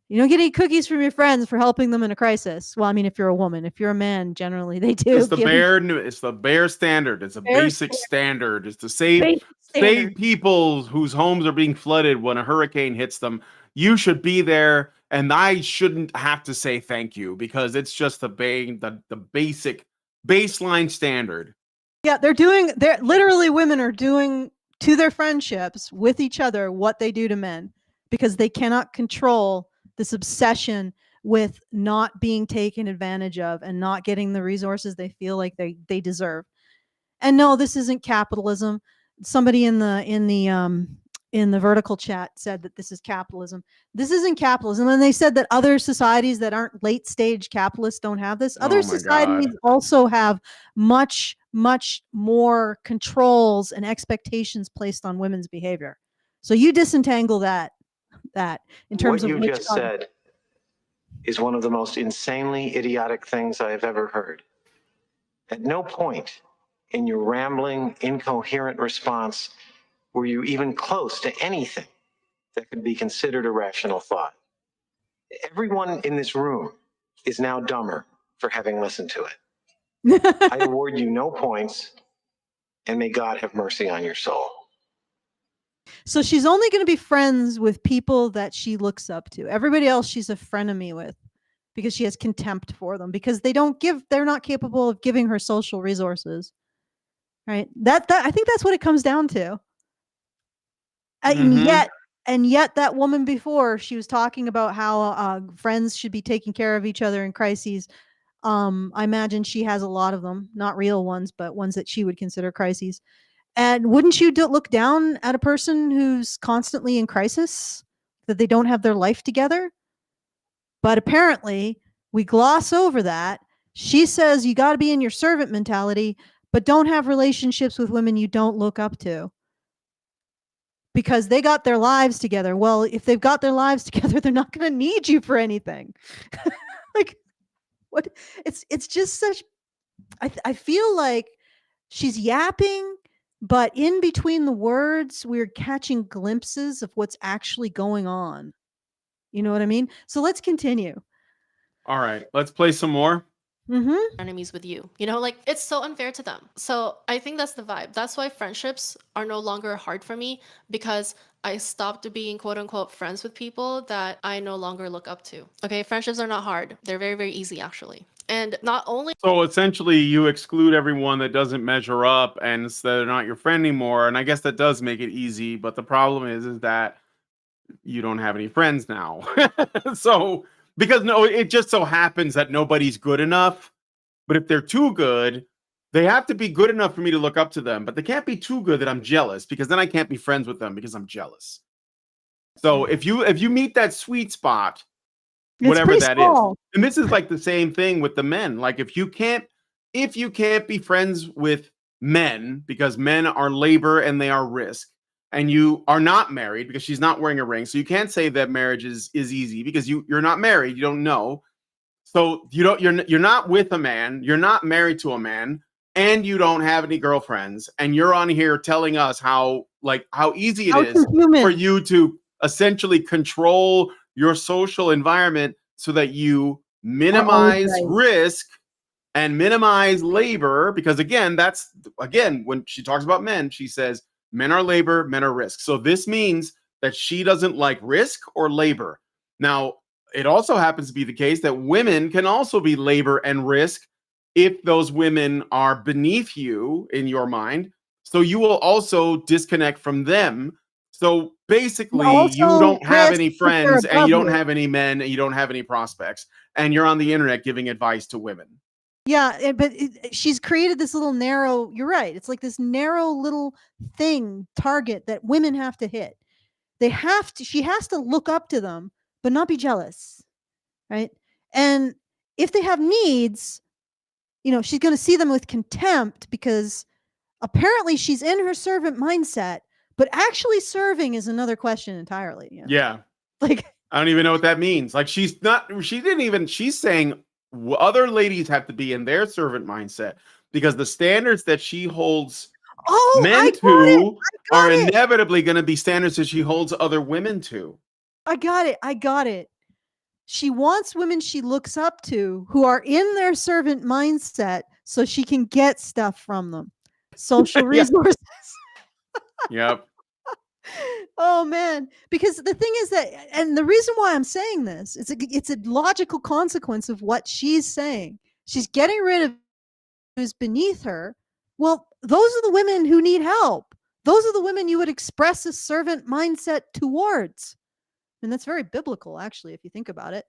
You don't get any cookies from your friends for helping them in a crisis. Well, I mean, if you're a woman, if you're a man, generally they do. It's the bare standard. It's a basic standard. It's to save people whose homes are being flooded when a hurricane hits them. You should be there, and I shouldn't have to say thank you because it's just the basic baseline standard. Yeah, literally women are doing to their friendships with each other what they do to men because they cannot control this obsession with not being taken advantage of and not getting the resources they feel like they deserve. And no, this isn't capitalism. Somebody in the vertical chat said that this is capitalism. This isn't capitalism. And they said that other societies that aren't late stage capitalists don't have this. Other societies also have much, much more controls and expectations placed on women's behavior. So you disentangle that in terms what of you just said is one of the most insanely idiotic things I have ever heard. At no point in your rambling, incoherent response were you even close to anything that could be considered a rational thought. Everyone in this room is now dumber for having listened to it. I award you no points, and may God have mercy on your soul. So she's only going to be friends with people that she looks up to. Everybody else she's a frenemy with because she has contempt for them because they're not capable of giving her social resources. right? That I think that's what it comes down to. And Mhm. yet that woman before, she was talking about how friends should be taking care of each other in crises. I imagine she has a lot of them, not real ones, but ones that she would consider crises. And wouldn't you look down at a person who's constantly in crisis, that they don't have their life together? But apparently, we gloss over that. She says you got to be in your servant mentality, but don't have relationships with women you don't look up to because they got their lives together. Well, if they've got their lives together, they're not going to need you for anything. Like, what? It's just such. I feel like she's yapping, but in between the words, we're catching glimpses of what's actually going on. You know what I mean? So let's continue. All right, let's play some more. Mm-hmm. enemies with you. You know, like it's so unfair to them. So I think that's the vibe. That's why friendships are no longer hard for me, because I stopped being quote unquote friends with people that I no longer look up to. Okay, friendships are not hard. They're very, very easy actually. And not only So essentially, you exclude everyone that doesn't measure up, and they're not your friend anymore. And I guess that does make it easy. But the problem is that you don't have any friends now. So because no, it just so happens that nobody's good enough. But if they're too good, they have to be good enough for me to look up to them. But they can't be too good that I'm jealous, because then I can't be friends with them because I'm jealous. So if you meet that sweet spot, It's whatever pretty that is. small. And this is like the same thing with the men. Like if you can't be friends with men because men are labor and they are risk, and you are not married because she's not wearing a ring. So you can't say that marriage is easy because you're not married, you don't know. So you're not with a man, you're not married to a man, and you don't have any girlfriends, and you're on here telling us how easy it How is human. for you to essentially control your social environment so that you minimize right. risk and minimize labor. Because again, when she talks about men, she says men are labor, men are risk. So this means that she doesn't like risk or labor. Now, it also happens to be the case that women can also be labor and risk if those women are beneath you in your mind. So you will also disconnect from them. So basically, you Also, don't have risk any if they're friends, and above you don't you. have any men, and you don't have any prospects, and you're on the internet giving advice to women. Yeah, but she's created this little narrow. You're right. It's like this narrow little target that women have to hit. They have to. She has to look up to them, but not be jealous, right? And if they have needs, she's going to see them with contempt because apparently she's in her servant mindset. But actually serving is another question entirely. Yeah. Like, I don't even know what that means. Like she's saying other ladies have to be in their servant mindset because the standards that she holds oh, I men got it. to I are got it. inevitably going to be standards that she holds other women to. I got it. She wants women she looks up to who are in their servant mindset so she can get stuff from them. Social Yeah. resources. Yep. Oh man, because the thing is that, and the reason why I'm saying this, it's a logical consequence of what she's saying. She's getting rid of who's beneath her. Well, those are the women who need help. Those are the women you would express a servant mindset towards. And that's very biblical, actually, if you think about it.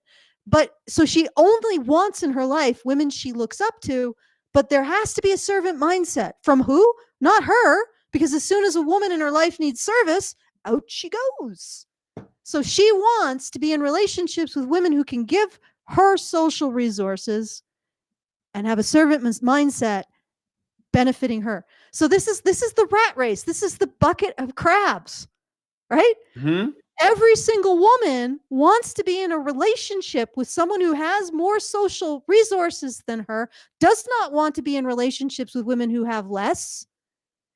But so she only wants in her life women she looks up to, but there has to be a servant mindset. From who? Not her, because as soon as a woman in her life needs service, out she goes. So she wants to be in relationships with women who can give her social resources and have a servant mindset benefiting her. So this is the rat race. This is the bucket of crabs, right? Mm-hmm. Every single woman wants to be in a relationship with someone who has more social resources than her, does not want to be in relationships with women who have less,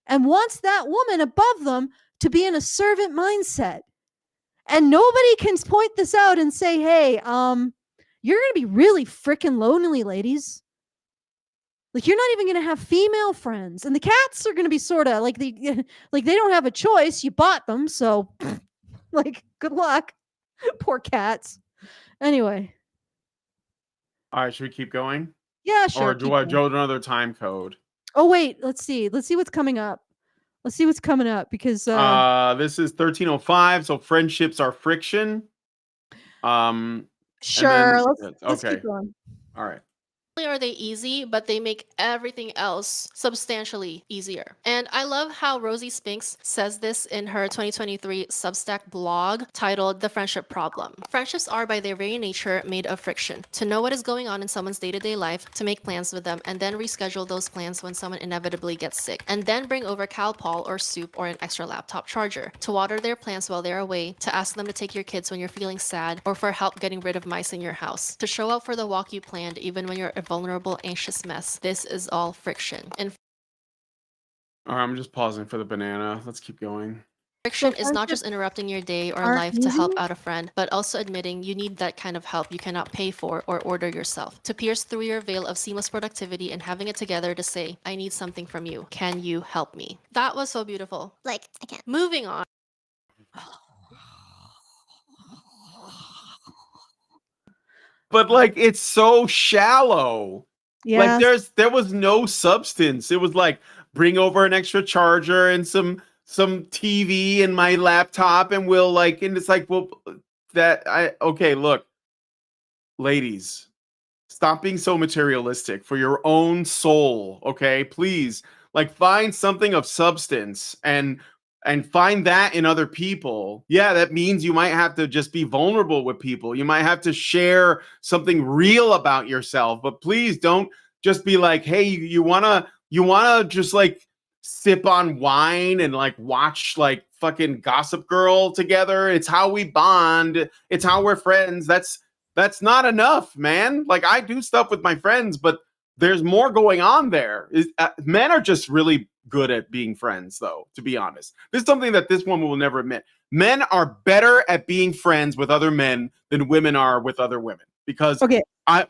and wants that woman above them to be in a servant mindset. And nobody can point this out and say, hey, you're going to be really freaking lonely, ladies. Like, you're not even going to have female friends. And the cats are going to be sort of like they don't have a choice. You bought them. So like, good luck. Poor cats. Anyway. All right, should we keep going? Yeah, sure. Or do I do another time code? Oh wait, let's see. Let's see what's coming up. Let's see what's coming up because This is 1305. So friendships are friction. And sure, then let's keep okay, going. all right. Not only are they easy, but they make everything else substantially easier. And I love how Rosie Spinks says this in her 2023 Substack blog titled The Friendship Problem. Friendships are by their very nature made of friction. To know what is going on in someone's day-to-day life, to make plans with them, and then reschedule those plans when someone inevitably gets sick, and then bring over Calpol or soup or an extra laptop charger. To water their plants while they're away, to ask them to take your kids when you're feeling sad, or for help getting rid of mice in your house. To show up for the walk you planned even when you're a vulnerable, anxious mess. This is all friction. And All right, I'm just pausing for the banana. Let's keep going. friction is not friendships just interrupting your day or aren't life to help easy? out a friend, but also admitting you need that kind of help you cannot pay for or order yourself. To pierce through your veil of seamless productivity and having it together to say, I need something from you. Can you help me? That was so beautiful. Like, I can't. Moving on. But like it's so shallow. Like Yes. there was no substance. It was like bring over an extra charger and some TV and my laptop and we'll like and it's like well that I okay, look. Ladies, stop being so materialistic for your own soul, okay? Please, like find something of substance and find that in other people. Yeah, that means you might have to just be vulnerable with people. You might have to share something real about yourself, but please don't just be like, "Hey, you want to just like sip on wine and like watch like fucking Gossip Girl together. It's how we bond. It's how we're friends." That's not enough, man. Like I do stuff with my friends, but there's more going on there. Men are just really good at being friends, though, to be honest. This is something that this woman will never admit. Men are better at being friends with other men than women are with other women because Okay.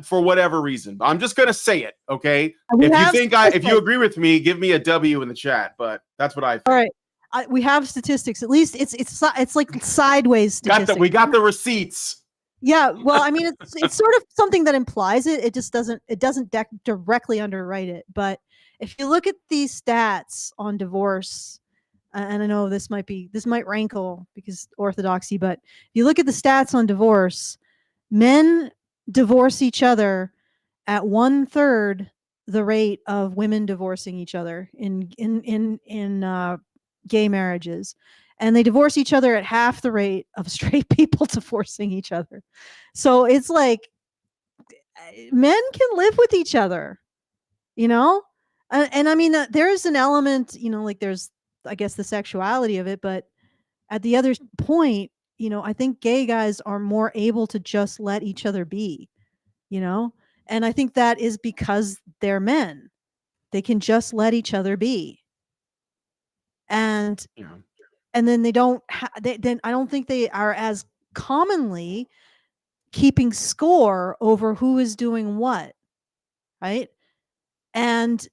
for whatever reason. I'm just gonna say it, okay? We If you have think if you statistics. agree with me, give me a W in the chat. But that's what I think. All right. We have statistics. At least it's like sideways statistics. We got the receipts. Yeah, well, I mean, it's sort of something that implies it. It just doesn't directly underwrite it. But if you look at these stats on divorce, and I know this might rankle because orthodoxy, but if you look at the stats on divorce, men divorce each other at 1/3 the rate of women divorcing each other in gay marriages, and they divorce each other at half the rate of straight people divorcing each other. So it's like men can live with each other, you know? And I mean, there is an element, like there's, I guess, the sexuality of it, but at the other point, I think gay guys are more able to just let each other be, you know? And I think that is because they're men. They can just let each other be. And Yeah. and then they don't then I don't think they are as commonly keeping score over who is doing what, right? And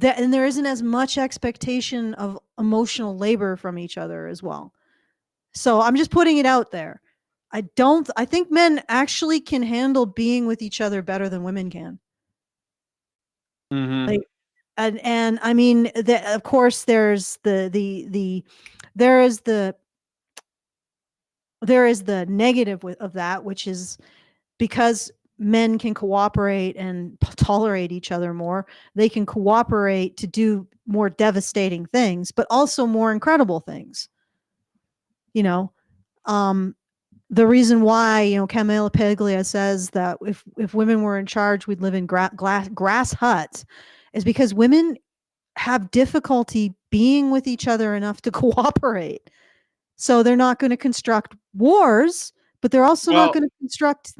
and there isn't as much expectation of emotional labor from each other as well. So I'm just putting it out there. I think men actually can handle being with each other better than women can. Mm-hmm. Like, and I mean, of course there's there is the negative of that, which is because men can cooperate and tolerate each other more, they can cooperate to do more devastating things, but also more incredible things. You know, the reason why Camila Paglia says that if women were in charge, we'd live in grass huts, is because women have difficulty being with each other enough to cooperate. So they're not going to construct wars, but they're also not going to construct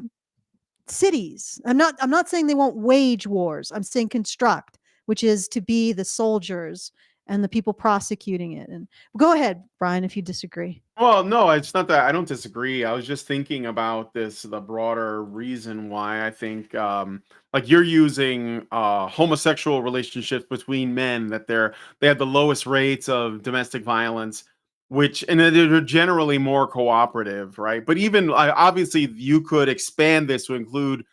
cities. I'm not saying they won't wage wars. I'm saying construct, which is to be the soldiers and the people prosecuting it. And go ahead, Brian, if you disagree. Well, no, it's not that I don't disagree. I was just thinking about the broader reason why I think like you're using homosexual relationships between men that they have the lowest rates of domestic violence, which and they're generally more cooperative, right? But even obviously you could expand this to include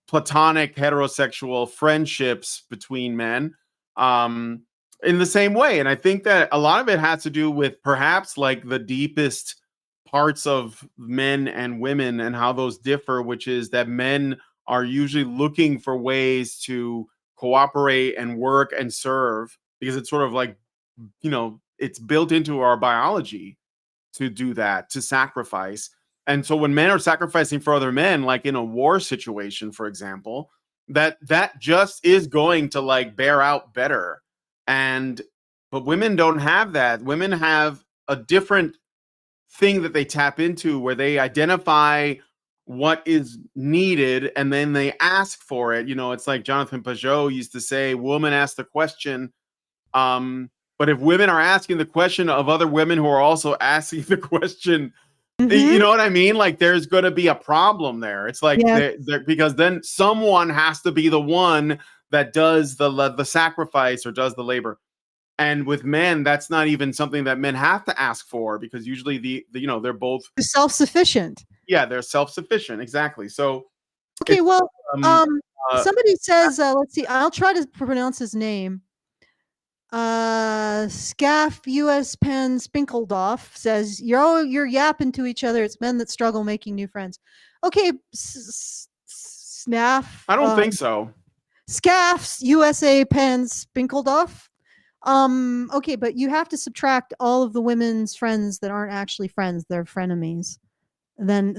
platonic heterosexual friendships between men. um, in the same way. And I think that a lot of it has to do with perhaps like the deepest parts of men and women and how those differ, which is that men are usually looking for ways to cooperate and work and serve because it's sort of like, it's built into our biology to do that, to sacrifice. And so when men are sacrificing for other men, like in a war situation, for example, that just is going to like bear out better. And but women don't have that. Women have a different thing that they tap into where they identify what is needed and then they ask for it. It's like Jonathan Pajot used to say, woman asked the question. But if women are asking the question of other women who are also asking the question, you Mhm. know what I mean? Like there's going to be a problem there. It's like Yes. because then someone has to be the one that does the sacrifice or does the labor. And with men, that's not even something that men have to ask for because usually they're both Self-sufficient. they're self-sufficient. Exactly. So Okay, it's well, um uh somebody says, let's see, I'll try to pronounce his name. Scaff US Penn Spinkledorf says, you're yapping to each other. It's men that struggle making new friends. Okay, Snaff, I don't think so. Scaffs USA Penn Spinkledorf. Okay, but you have to subtract all of the women's friends that aren't actually friends, they're frenemies. Then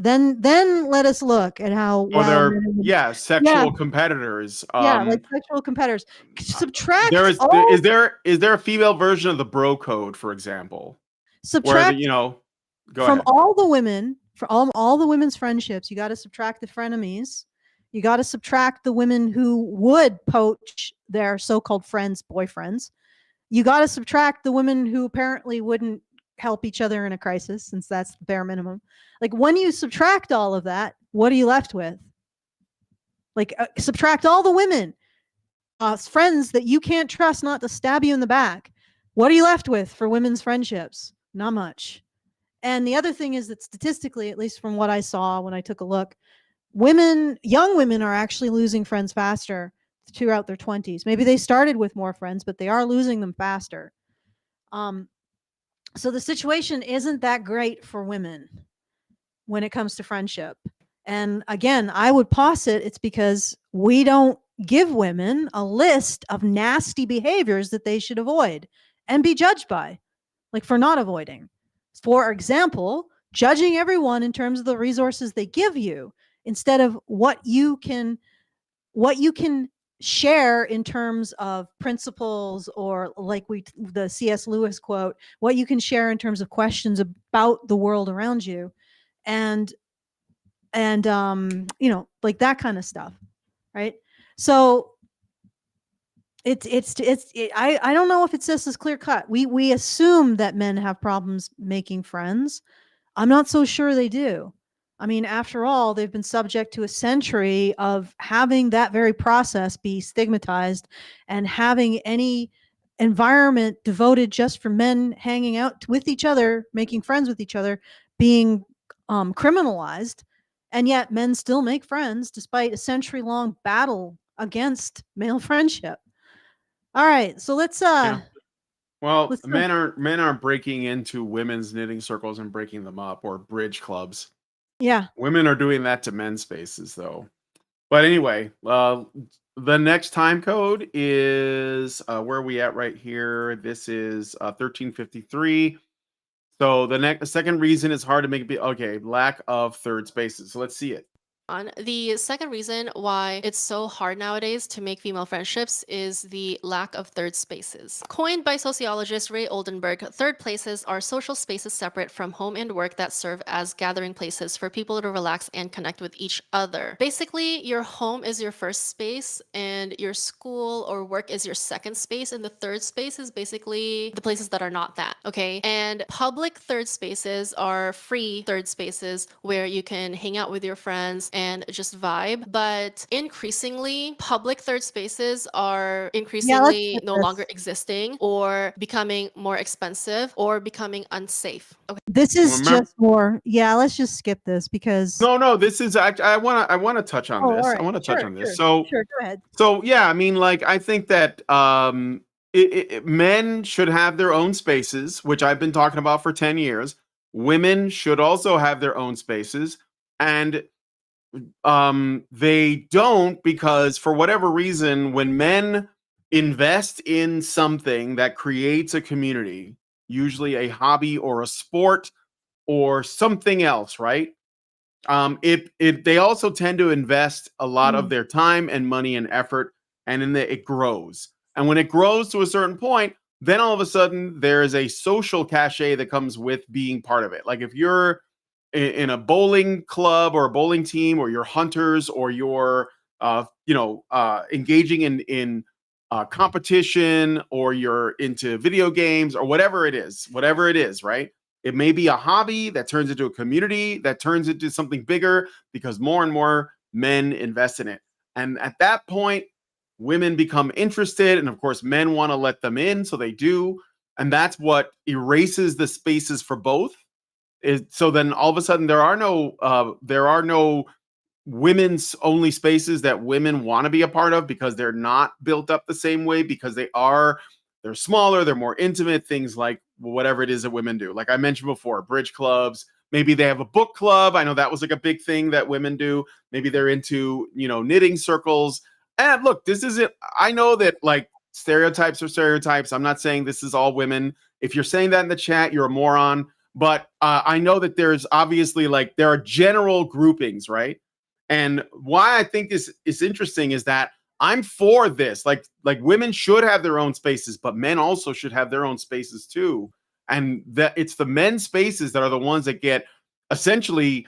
let us look at how Or well they're men and women. yeah, Yeah, sexual competitors. yeah, like sexual competitors. There Subtract is all is there a female version of the bro code, for example, where subtract go from ahead. all the women, for all the women's friendships, you got to subtract the frenemies. You got to subtract the women who would poach their so-called friends' boyfriends. You got to subtract the women who apparently wouldn't help each other in a crisis, since that's the bare minimum. Like when you subtract all of that, what are you left with? Like subtract all the women, friends that you can't trust not to stab you in the back. What are you left with for women's friendships? Not much. And the other thing is that statistically, at least from what I saw when I took a look, young women are actually losing friends faster throughout their 20s. Maybe they started with more friends, but they are losing them faster. Um, so the situation isn't that great for women when it comes to friendship. And again, I would posit it's because we don't give women a list of nasty behaviors that they should avoid and be judged by, like for not avoiding. For example, judging everyone in terms of the resources they give you instead of what you can share in terms of principles, or like the C.S. Lewis quote, what you can share in terms of questions about the world around you, and like that kind of stuff, right? So I don't know if it's just as clear cut. We assume that men have problems making friends. I'm not so sure they do. I mean, after all, they've been subject to a century of having that very process be stigmatized, and having any environment devoted just for men hanging out with each other, making friends with each other, being criminalized. And yet men still make friends despite a century long battle against male friendship. All right, so Yeah. Well, let's men aren't breaking into women's knitting circles and breaking them up or bridge clubs. yeah. Women are doing that to men's spaces though. But anyway, the next time code is where are we at right here? This is 1353. So the second reason it's hard to make it okay, lack of third spaces. So let's see it. The second reason why it's so hard nowadays to make female friendships is the lack of third spaces. Coined by sociologist Ray Oldenburg, third places are social spaces separate from home and work that serve as gathering places for people to relax and connect with each other. Basically, your home is your first space, and your school or work is your second space, and the third space is basically the places that are not that, okay? And public third spaces are free third spaces where you can hang out with your friends and just vibe. But increasingly, public third spaces are Yeah, let's increasingly skip no this. longer existing or becoming more expensive or becoming unsafe. Okay. This is Remember? just more. Yeah, let's just skip this because. No. This is actually I want to touch on Oh, all this. I right. want to touch Sure, on this. sure, sure. Go ahead. So yeah, I mean, like I think that men should have their own spaces, which I've been talking about for 10 years. Women should also have their own spaces, and they don't, because for whatever reason, when men invest in something that creates a community, usually a hobby or a sport or something else, right? It they also tend to invest a lot of their time and money and effort, and it grows. And when it grows to a certain point, then all of a sudden there is a social cachet that comes with being part of it. Like if you're in a bowling club or a bowling team, or you're hunters, or you're engaging in competition, or you're into video games, or whatever it is, right? It may be a hobby that turns into a community that turns into something bigger because more and more men invest in it. And at that point, women become interested. And of course, men want to let them in. So they do. And that's what erases the spaces for both. So then all of a sudden there are no women's only spaces that women want to be a part of, because they're not built up the same way, because they're smaller, they're more intimate, things like whatever it is that women do. Like I mentioned before, bridge clubs, maybe they have a book club. I know that was like a big thing that women do. Maybe they're into, knitting circles. And look, this isn't, I know that like stereotypes are stereotypes. I'm not saying this is all women. If you're saying that in the chat, you're a moron. But I know that there's obviously, like, there are general groupings, right? And why I think this is interesting is that I'm for this. Like women should have their own spaces, but men also should have their own spaces too. And that it's the men's spaces that are the ones that get essentially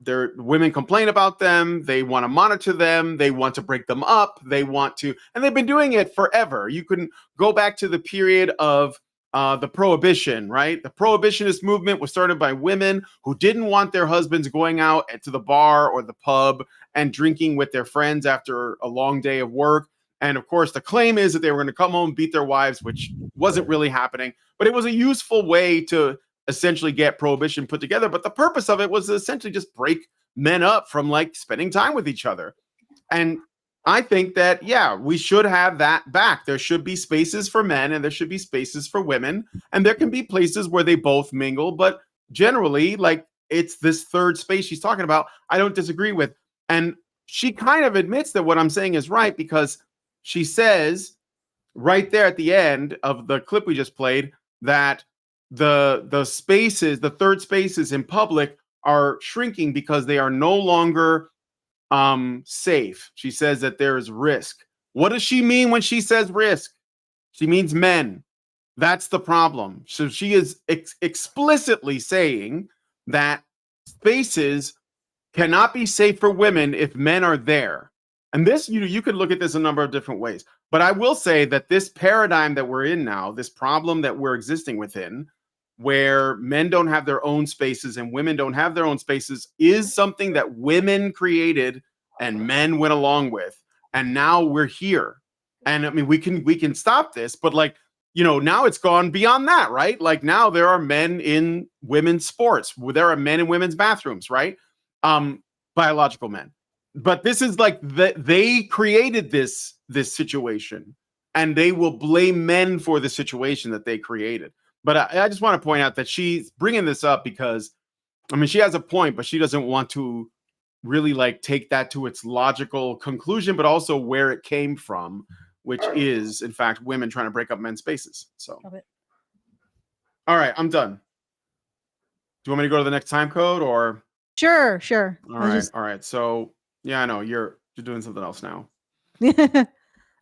their women complain about them, they want to monitor them, they want to break them up, and they've been doing it forever. You can go back to the period of the prohibition, right? The prohibitionist movement was started by women who didn't want their husbands going out to the bar or the pub and drinking with their friends after a long day of work. And of course, the claim is that they were going to come home and beat their wives, which wasn't really happening. But it was a useful way to essentially get prohibition put together. But the purpose of it was to essentially just break men up from like spending time with each other. And I think that, yeah, we should have that back. There should be spaces for men and there should be spaces for women. And there can be places where they both mingle. But generally, like, it's this third space she's talking about, I don't disagree with. And she kind of admits that what I'm saying is right, because she says right there at the end of the clip we just played that the third spaces in public are shrinking because they are no longer safe. She says that there is risk. What does she mean when she says risk? She means men. That's the problem. So she is explicitly saying that spaces cannot be safe for women if men are there. And this, you could look at this a number of different ways. But I will say that this paradigm that we're in now, this problem that we're existing within, where men don't have their own spaces and women don't have their own spaces, is something that women created and men went along with. And now we're here. And I mean, we can stop this, but like, now it's gone beyond that, right? Like now there are men in women's sports. There are men in women's bathrooms, right? Biological men. But this is like they created this situation, and they will blame men for the situation that they created. But I just want to point out that she's bringing this up because, I mean, she has a point, but she doesn't want to really like take that to its logical conclusion, but also where it came from, which is in fact women trying to break up men's spaces. So, all right, I'm done. Do you want me to go to the next time code or? Sure. All right. So yeah, I know you're doing something else now.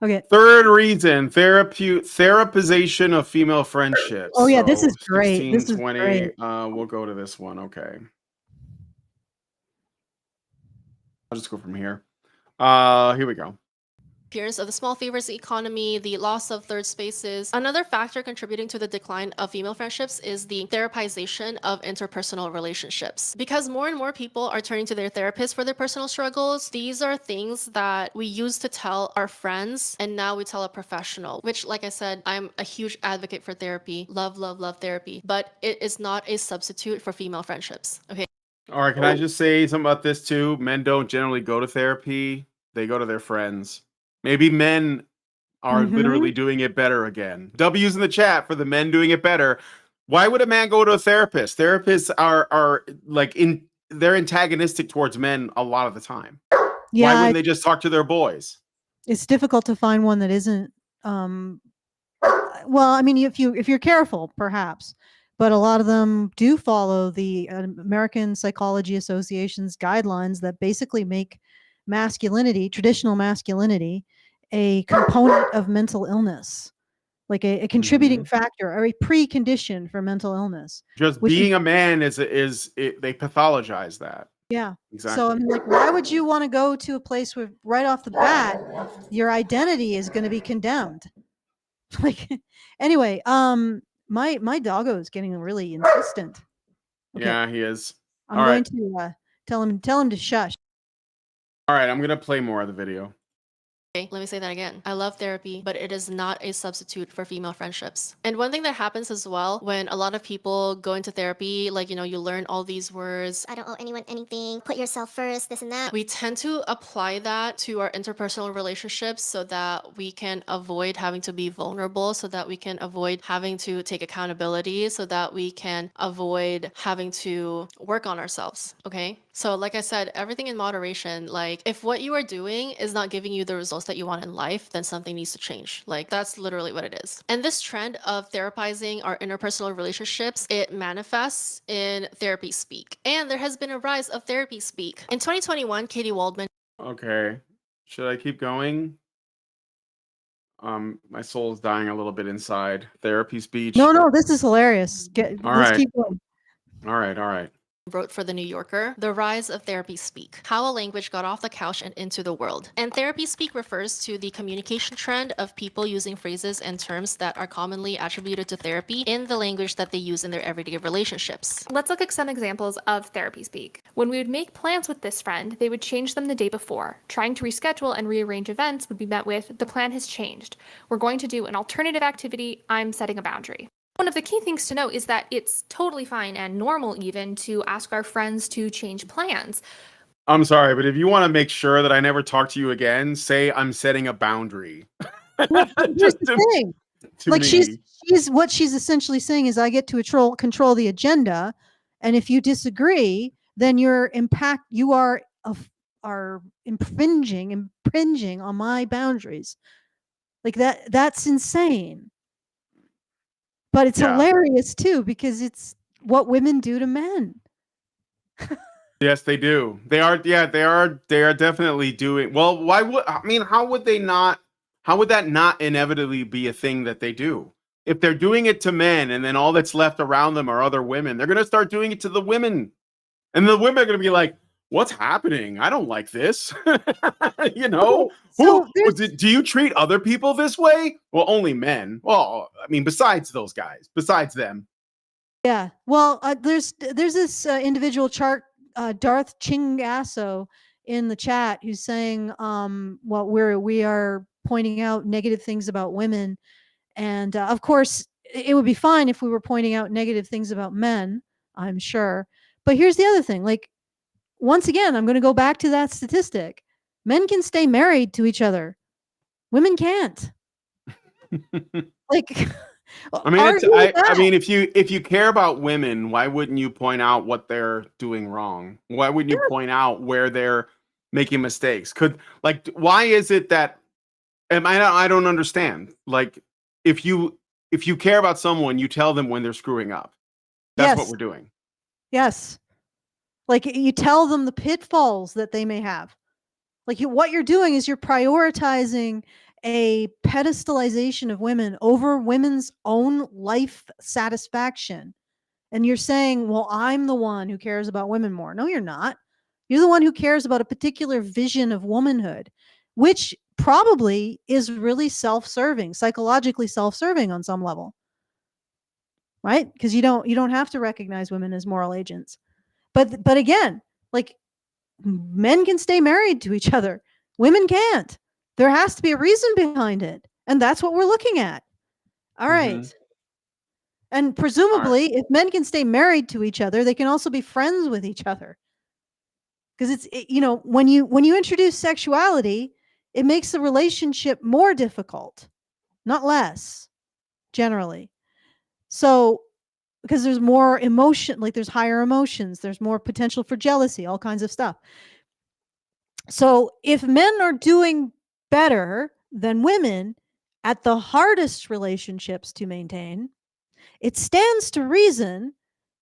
Okay. Third reason, therapization of female friendships. Oh yeah, this So is great. 16, This is 20, great. we'll go to this one. Okay. I'll just go from here. Here we go. appearance of the small favors economy, the loss of third spaces. Another factor contributing to the decline of female friendships is the therapization of interpersonal relationships. Because more and more people are turning to their therapist for their personal struggles, these are things that we used to tell our friends, and now we tell a professional, which, like I said, I'm a huge advocate for therapy. Love, love, love therapy. But it is not a substitute for female friendships. Okay. All right, can I just say something about this too? Men don't generally go to therapy. They go to their friends. Maybe men are literally doing it better again. W's in the chat for the men doing it better. Why would a man go to a therapist? Therapists are like they're antagonistic towards men a lot of the time. Why wouldn't they just talk to their boys? It's difficult to find one that isn't well, I mean, if you're careful, perhaps, but a lot of them do follow the American Psychology Association's guidelines that basically make masculinity, traditional masculinity, a component of mental illness, like a contributing factor or a precondition for mental illness. Just being a man they pathologize that. Yeah. Exactly. So I'm like, why would you want to go to a place where right off the bat your identity is going to be condemned? Like, anyway, my doggo is getting really insistent. Okay. Yeah, he is. I'm going to tell him to shush. All right, I'm gonna play more of the video. Okay, let me say that again. I love therapy, but it is not a substitute for female friendships. And one thing that happens as well when a lot of people go into therapy, like, you know, you learn all these words. I don't owe anyone anything. Put yourself first, this and that. We tend to apply that to our interpersonal relationships so that we can avoid having to be vulnerable, so that we can avoid having to take accountability, so that we can avoid having to work on ourselves. Okay. So like I said, everything in moderation. Like, if what you are doing is not giving you the results that you want in life, then something needs to change. Like, that's literally what it is. And this trend of therapizing our interpersonal relationships, it manifests in therapy speak. And there has been a rise of therapy speak. In 2021, Katie Waldman. Okay. Should I keep going? My soul is dying a little bit inside. Therapy speech. No, this is hilarious. Let's keep going. All right. Wrote for The New Yorker, The Rise of Therapy Speak, How a Language Got Off the Couch and Into the World. And therapy speak refers to the communication trend of people using phrases and terms that are commonly attributed to therapy in the language that they use in their everyday relationships. Let's look at some examples of therapy speak. When we would make plans with this friend, they would change them the day before. Trying to reschedule and rearrange events would be met with, the plan has changed. We're going to do an alternative activity. I'm setting a boundary. One of the key things to note is that it's totally fine and normal even to ask our friends to change plans. I'm sorry, but if you want to make sure that I never talk to you again, say I'm setting a boundary. Here's the thing. Like, she's what she's essentially saying is I get to control the agenda, and if you disagree, then you are impinging on my boundaries. Like that's insane. But it's hilarious too, because it's what women do to men. Yes, they do. They are definitely doing. Well, how would that not inevitably be a thing that they do? If they're doing it to men and then all that's left around them are other women, they're going to start doing it to the women. And the women are going to be like, what's happening? I don't like this. You know, do you treat other people this way? Well, only men. Well, I mean, besides those guys, besides them. Yeah. Well, there's this individual Darth Chingasso in the chat who's saying, we are pointing out negative things about women. And of course, it would be fine if we were pointing out negative things about men, I'm sure. But here's the other thing. Like, once again, I'm going to go back to that statistic. Men can stay married to each other. Women can't. Like, I mean, if you care about women, why wouldn't you point out what they're doing wrong? Why wouldn't you point out where they're making mistakes? Why is it that? I don't understand. Like, if you care about someone, you tell them when they're screwing up. That's what we're doing. Yes. Like, you tell them the pitfalls that they may have. Like, what you're doing is you're prioritizing a pedestalization of women over women's own life satisfaction. And you're saying, well, I'm the one who cares about women more. No, you're not. You're the one who cares about a particular vision of womanhood. which probably is really self-serving, psychologically self-serving on some level, right? Because you don't have to recognize women as moral agents. But again, like, men can stay married to each other, women can't. There has to be a reason behind it, and that's what we're looking at. All right. Mhm. And presumably, if men can stay married to each other, they can also be friends with each other. Because when you introduce sexuality, it makes the relationship more difficult, not less, generally. So, because there's more emotion, like there's higher emotions, there's more potential for jealousy, all kinds of stuff. So, if men are doing better than women at the hardest relationships to maintain, it stands to reason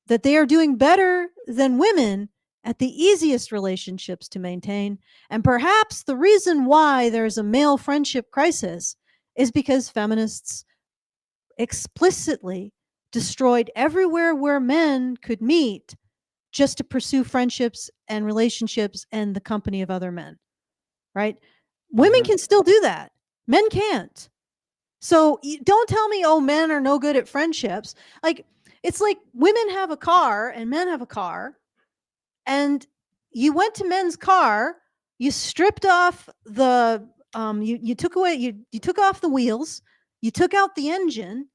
that they are doing better than women at the easiest relationships to maintain. And perhaps the reason why there's a male friendship crisis is because feminists explicitly destroyed everywhere where men could meet just to pursue friendships and relationships and the company of other men, right? Women Mhm. can still do that. Men can't. So don't tell me, oh, men are no good at friendships. Like, it's like women have a car and men have a car, and you went to men's car, you stripped off the you took away you took off the wheels, you took out the engine,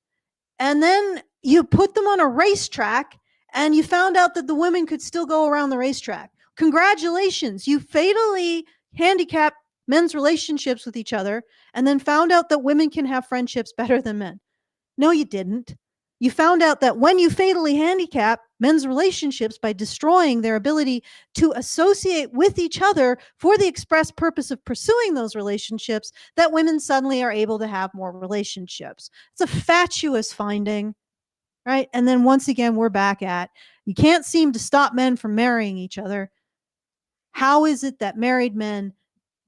and then you put them on a racetrack, and you found out that the women could still go around the racetrack. Congratulations, you fatally handicapped men's relationships with each other, and then found out that women can have friendships better than men. No, you didn't. You found out that when you fatally handicap men's relationships by destroying their ability to associate with each other for the express purpose of pursuing those relationships, that women suddenly are able to have more relationships. It's a fatuous finding, right? And then once again, we're back at, you can't seem to stop men from marrying each other. How is it that married men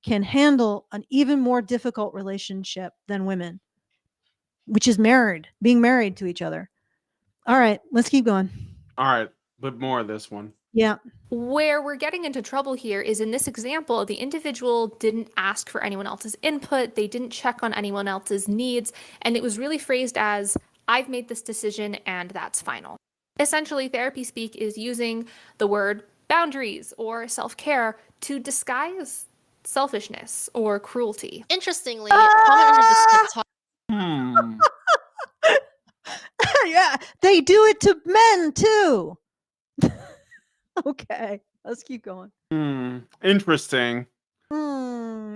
can handle an even more difficult relationship than women, which is being married to each other? All right, let's keep going. All right, but more of this one. Yeah. Where we're getting into trouble here is in this example, the individual didn't ask for anyone else's input, they didn't check on anyone else's needs, and it was really phrased as, I've made this decision and that's final. Essentially, therapy speak is using the word boundaries or self-care to disguise selfishness or cruelty. Interestingly, comment under this TikTok Hmm. Yeah, they do it to men too. Okay, let's keep going. Interesting.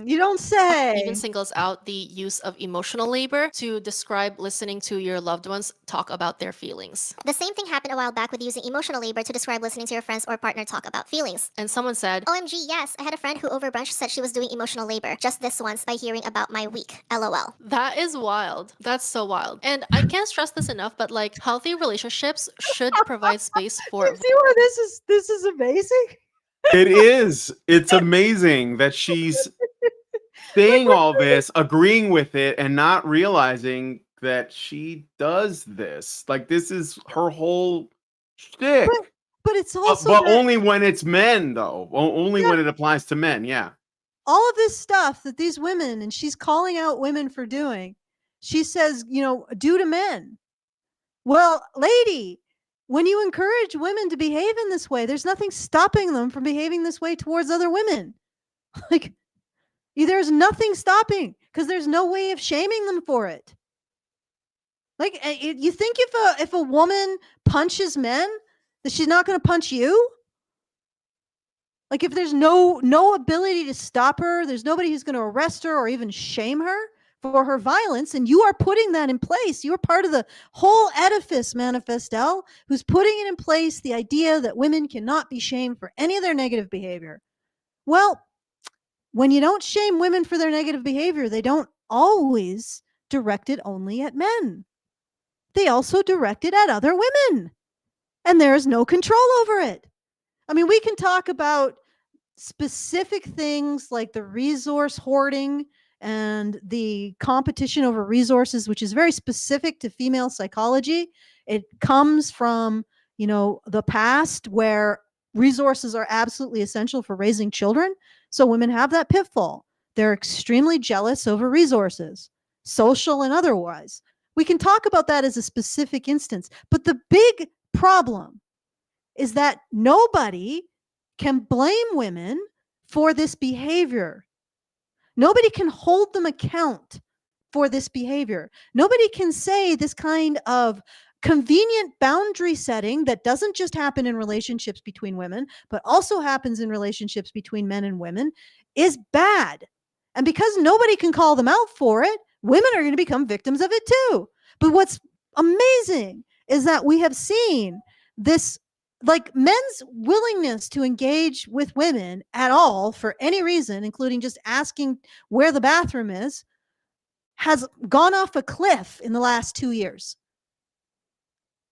You don't say. even singles out the use of emotional labor to describe listening to your loved ones talk about their feelings. The same thing happened a while back with using emotional labor to describe listening to your friends or partner talk about feelings. And someone said, OMG, yes, I had a friend who over brunch said she was doing emotional labor just this once by hearing about my week. LOL. that is wild. That's so wild. And I can't stress this enough, but like healthy relationships should provide space You for see where this is amazing? It is. It's amazing that she's saying all this, agreeing with it, and not realizing that she does this. Like, this is her whole shtick. But it's also But that only when it's men, though. Only Yeah. when it applies to men. Yeah. all of this stuff that these women, and she's calling out women for doing, she says, do to men. Well, lady, when you encourage women to behave in this way, there's nothing stopping them from behaving this way towards other women. Like, there's nothing stopping, because there's no way of shaming them for it. Like, you think if a woman punches men, that she's not going to punch you? Like, if there's no ability to stop her, there's nobody who's going to arrest her or even shame her for her violence, and you are putting that in place. You're part of the whole edifice, Manifestel, who's putting it in place, the idea that women cannot be shamed for any of their negative behavior. Well, when you don't shame women for their negative behavior, they don't always direct it only at men. They also direct it at other women, and there is no control over it. I mean, we can talk about specific things like the resource hoarding and the competition over resources, which is very specific to female psychology. It comes from, the past, where resources are absolutely essential for raising children. So women have that pitfall. They're extremely jealous over resources, social and otherwise. We can talk about that as a specific instance, but the big problem is that nobody can blame women for this behavior. Nobody can hold them account for this behavior. Nobody can say this kind of convenient boundary setting that doesn't just happen in relationships between women, but also happens in relationships between men and women is bad. And because nobody can call them out for it, women are going to become victims of it too. But what's amazing is that we have seen this, like, men's willingness to engage with women at all for any reason, including just asking where the bathroom is, has gone off a cliff in the last 2 years.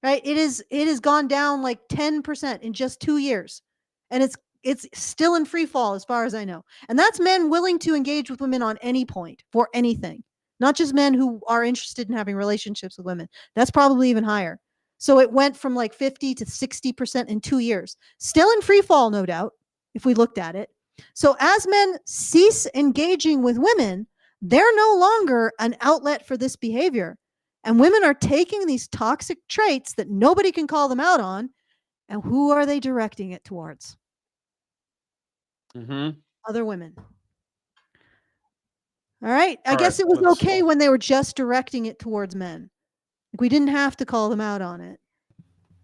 Right? It has gone down like 10% in just 2 years. And it's still in free fall as far as I know. And that's men willing to engage with women on any point for anything. Not just men who are interested in having relationships with women. That's probably even higher. So it went from like 50 to 60% in 2 years. Still in free fall, no doubt, if we looked at it. So as men cease engaging with women, they're no longer an outlet for this behavior. And women are taking these toxic traits that nobody can call them out on, and who are they directing it towards? Other women. All right. I guess it was okay when they were just directing it towards men. Like, we didn't have to call them out on it.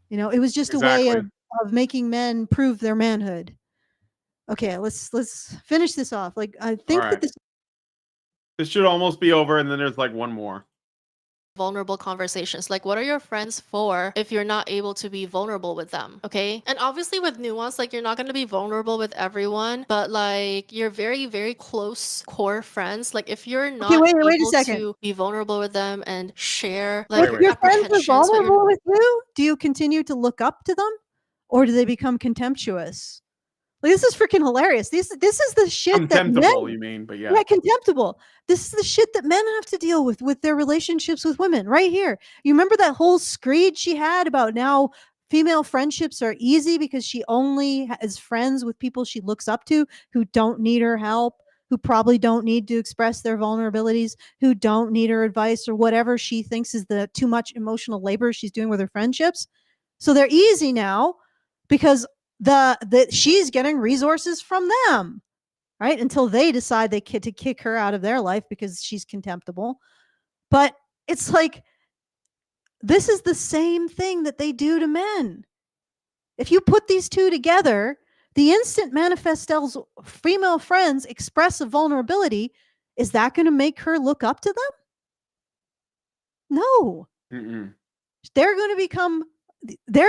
You know, it was just a way of making men prove their manhood. Okay, let's finish this off. Like, I think that this should almost be over, and then there's like one more. Vulnerable conversations. Like, what are your friends for if you're not able to be vulnerable with them? Okay. And obviously with nuance, like, you're not going to be vulnerable with everyone, but like your very, very close core friends, like if you're not able to be vulnerable with them and share like if your friends are vulnerable with you, do you continue to look up to them, or do they become contemptuous? Like, this is freaking hilarious. This is the shit contemptible, that men, you mean, but yeah. Yeah, contemptible. This is the shit that men have to deal with their relationships with women right here. You remember that whole screed she had about now female friendships are easy because she only is friends with people she looks up to who don't need her help, who probably don't need to express their vulnerabilities, who don't need her advice or whatever she thinks is the too much emotional labor she's doing with her friendships. So they're easy now because she's getting resources from them, right? Until they decide to kick her out of their life because she's contemptible. But it's like, this is the same thing that they do to men. If you put these two together, the instant Manifestel's female friends express a vulnerability, is that going to make her look up to them? No. They're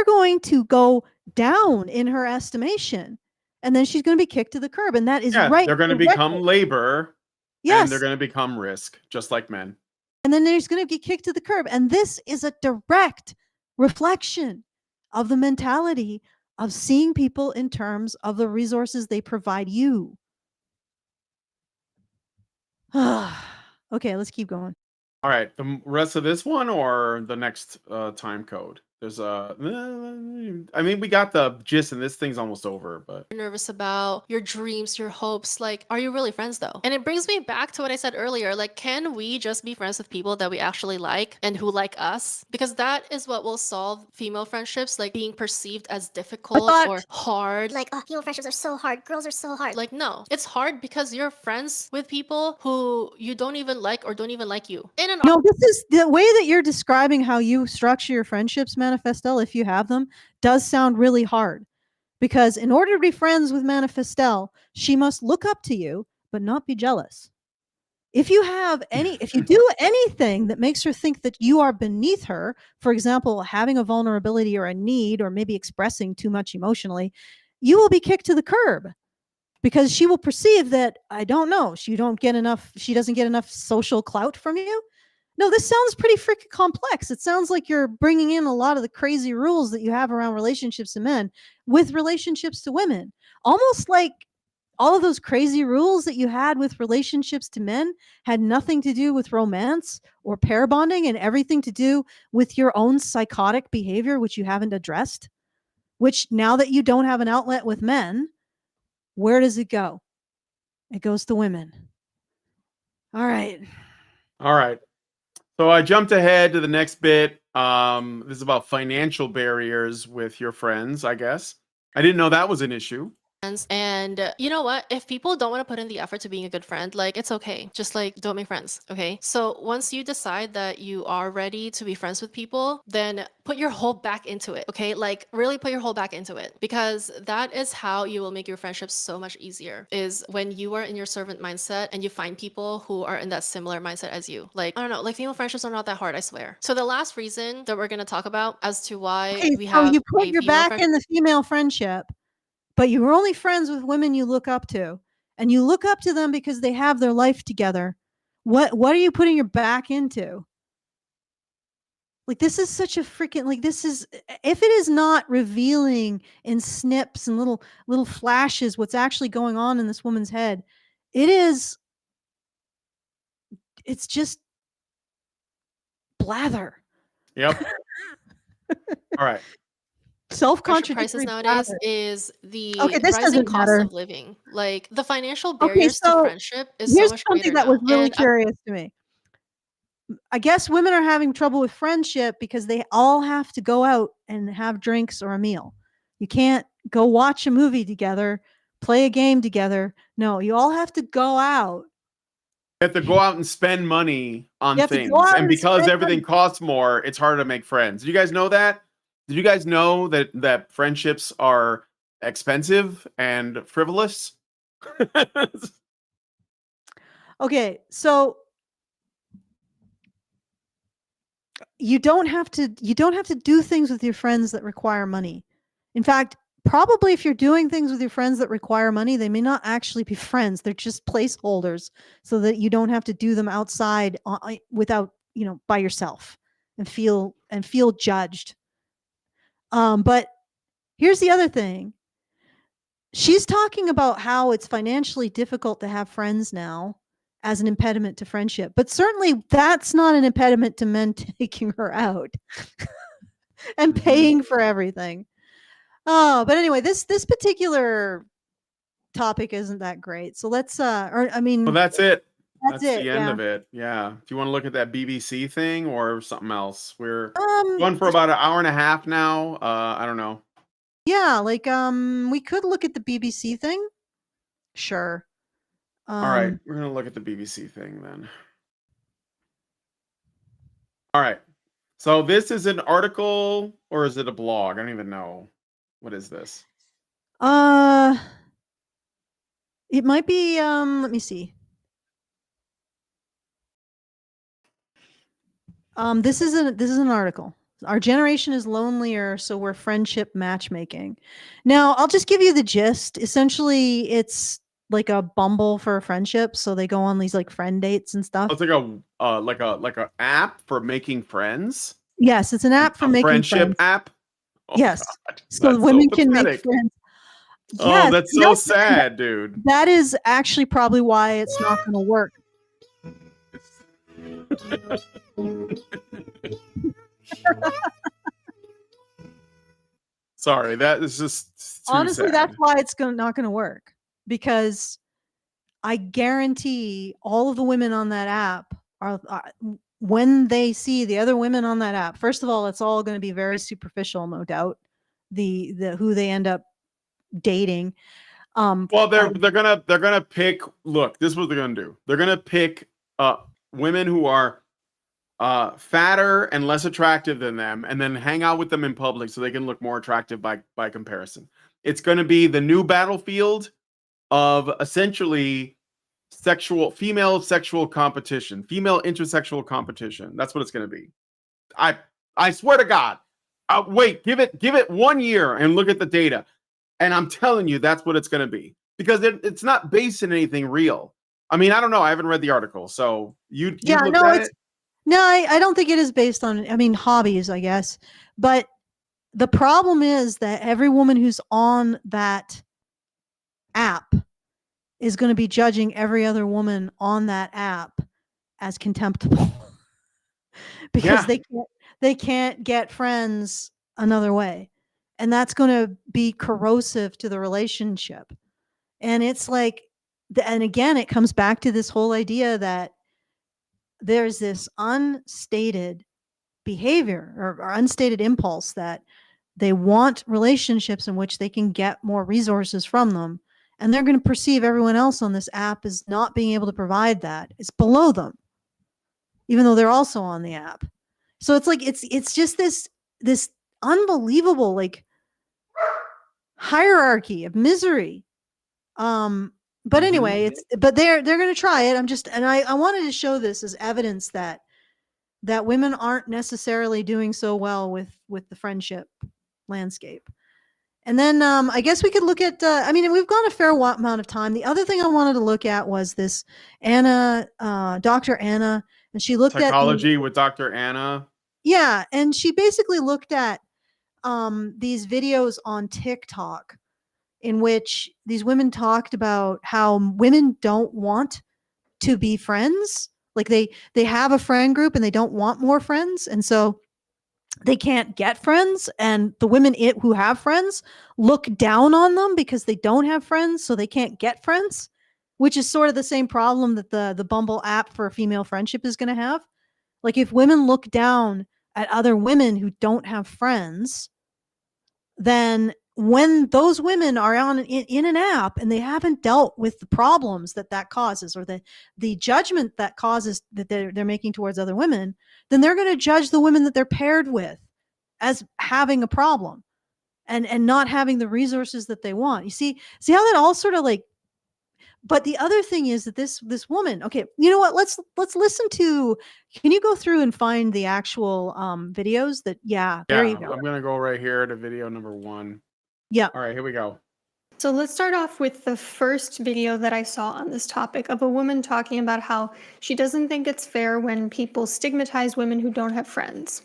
going to go down in her estimation, and then she's going to be kicked to the curb, and that is right. They're going to become labor. Yes. And they're going to become risk, just like men. And then there's going to be kicked to the curb. And this is a direct reflection of the mentality of seeing people in terms of the resources they provide you. Okay, let's keep going. All right, the rest of this one or the next time code? There's I mean, we got the gist, and this thing's almost over, but you're nervous about your dreams, your hopes. Like, are you really friends though? And it brings me back to what I said earlier. Like, can we just be friends with people that we actually like and who like us? Because that is what will solve female friendships, like being perceived as difficult or hard. Like, oh, female friendships are so hard. Girls are so hard. Like, no, it's hard because you're friends with people who you don't even like or don't even like you. No, this is the way that you're describing how you structure your friendships, Manifestel, if you have them, does sound really hard. Because in order to be friends with Manifestel, she must look up to you, but not be jealous. If you do anything that makes her think that you are beneath her, for example, having a vulnerability or a need, or maybe expressing too much emotionally, you will be kicked to the curb. Because she will perceive that, I don't know, she doesn't get enough social clout from you. No, this sounds pretty freaking complex. It sounds like you're bringing in a lot of the crazy rules that you have around relationships to men with relationships to women. Almost like all of those crazy rules that you had with relationships to men had nothing to do with romance or pair bonding and everything to do with your own psychotic behavior, which you haven't addressed, which now that you don't have an outlet with men, where does it go? It goes to women. All right. All right. So I jumped ahead to the next bit. This is about financial barriers with your friends, I guess. I didn't know that was an issue. And you know what? If people don't want to put in the effort to being a good friend, like it's okay. Just like don't make friends, okay? So once you decide that you are ready to be friends with people, then put your whole back into it, okay? Like really put your whole back into it, because that is how you will make your friendships so much easier, is when you are in your servant mindset and you find people who are in that similar mindset as you. Like, I don't know, like female friendships are not that hard, I swear. So the last reason that we're going to talk about as to why Okay, we so have you put a your female back friend. in the female friendship, but you were only friends with women you look up to, and you look up to them because they have their life together. What are you putting your back into? Like, this is such a freaking, like, this is, if it is not revealing in snips and little flashes what's actually going on in this woman's head, it's just blather. Yep. All right. Friendship crisis Self-contradictory nowadays blather. is Okay, the this rising doesn't cost matter. of living. Like the financial Okay, barriers to so friendship is so here's much something greater that was now. really curious to me. I guess women are having trouble with friendship because they all have to go out and have drinks or a meal. You can't go watch a movie together, play a game together. No, you all have to go out. You have to go out and spend money on You have to go things. out And and because spend everything money. costs more, it's harder to make friends. Did you guys know that? Did you guys know that friendships are expensive and frivolous? Okay, so you don't have to do things with your friends that require money. In fact, probably if you're doing things with your friends that require money, they may not actually be friends. They're just placeholders so that you don't have to do them outside without, by yourself and feel judged. But here's the other thing. She's talking about how it's financially difficult to have friends now as an impediment to friendship. But certainly that's not an impediment to men taking her out and Mhm. paying for everything. Oh, but anyway, this particular topic isn't that great. So let's Well, that's it. that's That's it. the end Yeah. of it. Yeah. Do you want to look at that BBC thing or something else? We're Um going for about an hour and a half now. I don't know. yeah, like we could look at the BBC thing. Sure. All right, Um we're gonna look at the BBC thing then. All right. So this is an article or is it a blog? I don't even know. What is this? uh it might be let me see. This is an article. Our generation is lonelier, so we're friendship matchmaking. Now, I'll just give you the gist. Essentially, it's like a Bumble for friendship. So they go on these like friend dates and Oh, stuff. it's like a app for making friends? Yes, it's an app for A making friendship friends. app? Oh Yes, god. so That's so women can make pathetic. friends. Oh, Yes, that's you so know, sad, dude. that is actually probably why it's not going to work. Sorry, that is just too Honestly, that's sad. why it's not going to work, because I guarantee all of the women on that app are when they see the other women on that app. First of all, it's all going to be very superficial, no doubt. The who they end up dating. Well, I- they're gonna pick. Look, this is what they're gonna do. They're gonna pick women who are fatter and less attractive than them, and then hang out with them in public so they can look more attractive by comparison. It's gonna be the new battlefield of essentially female sexual competition, female intersexual competition. That's what it's gonna be. I swear to God. Wait, give it 1 year and look at the data. And I'm telling you, that's what it's going to be, because it's not based in anything real. I mean, I don't know. I haven't read the article, so you yeah, looked no, at it's it. no, I don't think it is based on. I mean, hobbies, I guess. But the problem is that every woman who's on that app is going to be judging every other woman on that app as contemptible because Yeah, they can't get friends another way, and that's going to be corrosive to the relationship. And it's like, and again, it comes back to this whole idea that there's this unstated behavior or unstated impulse that they want relationships in which they can get more resources from them. And they're going to perceive everyone else on this app as not being able to provide that. It's below them, even though they're also on the app. So it's like it's just this unbelievable like hierarchy of misery. But anyway, it's but they're going to try it. I wanted to show this as evidence that women aren't necessarily doing so well with the friendship landscape. And then I guess we could look at I mean, we've gone a fair amount of time. The other thing I wanted to look at was this Anna, Dr. Anna, and she looked Psychology with Dr. Anna. Yeah, and she basically looked at these videos on TikTok in which these women talked about how women don't want to be friends. Like they have a friend group and they don't want more friends, and so they can't get friends, and the women who have friends look down on them because they don't have friends, so they can't get friends, which is sort of the same problem that the Bumble app for female friendship is going to have. Like if women look down at other women who don't have friends, then when those women are in an app and they haven't dealt with the problems that causes, or the judgment that causes that they're making towards other women, then they're going to judge the women that they're paired with as having a problem and not having the resources that they want. You see how that all sort of like. But the other thing is that this woman, okay, you know what? Let's listen to. Can you go through and find the actual videos that? Yeah, there you go. I'm gonna go right here to video number 1. Yeah. All right, here we go. So let's start off with the first video that I saw on this topic of a woman talking about how she doesn't think it's fair when people stigmatize women who don't have friends.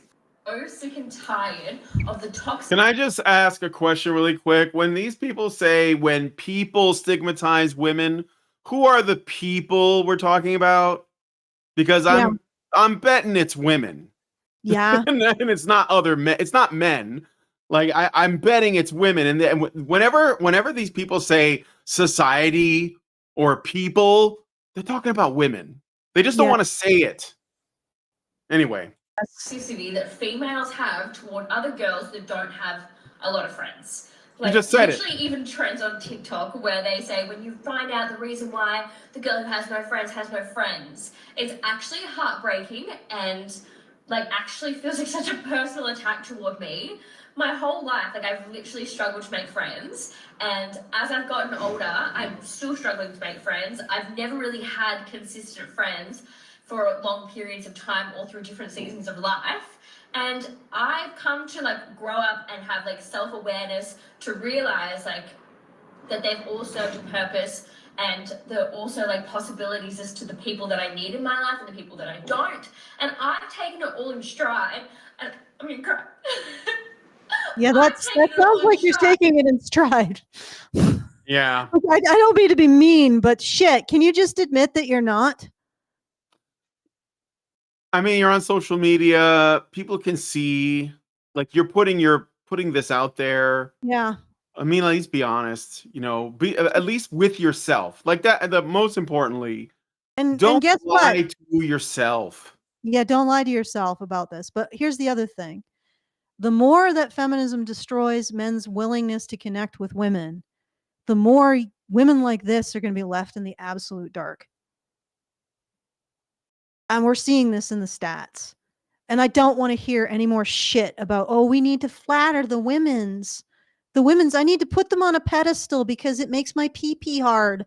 So sick and tired of the toxic. Can I just ask a question really quick? When these people say when people stigmatize women, who are the people we're talking about? Because I'm betting it's women. Yeah. and it's not other men. It's not men. Like I'm betting it's women. And whenever these people say society or people, they're talking about women. They just don't want to say it. Anyway. Toxicity that females have toward other girls that don't have a lot of friends. Like, you just said literally even trends on TikTok where they say when you find out the reason why the girl who has no friends has no friends, it's actually heartbreaking and like actually feels like such a personal attack toward me. My whole life, like I've literally struggled to make friends, and as I've gotten older, I'm still struggling to make friends. I've never really had consistent friends for long periods of time or through different seasons of life. And I've come to like grow up and have like self-awareness to realize like that they've all served a purpose, and there are also like possibilities as to the people that I need in my life and the people that I don't. And I've taken it all in stride, and I mean, yeah, that sounds like you're taking it in stride. Yeah. I don't mean to be mean, but shit, can you just admit that you're not? I mean, you're on social media. People can see, like, you're putting this out there. Yeah. I mean, at least be honest. You know, be at least with yourself. Like that. The most importantly, don't guess lie what? to yourself. Yeah, don't lie to yourself about this. But here's the other thing: the more that feminism destroys men's willingness to connect with women, the more women like this are going to be left in the absolute dark. And we're seeing this in the stats. And I don't want to hear any more shit about, oh, we need to flatter the women's. I need to put them on a pedestal because it makes my pee-pee hard.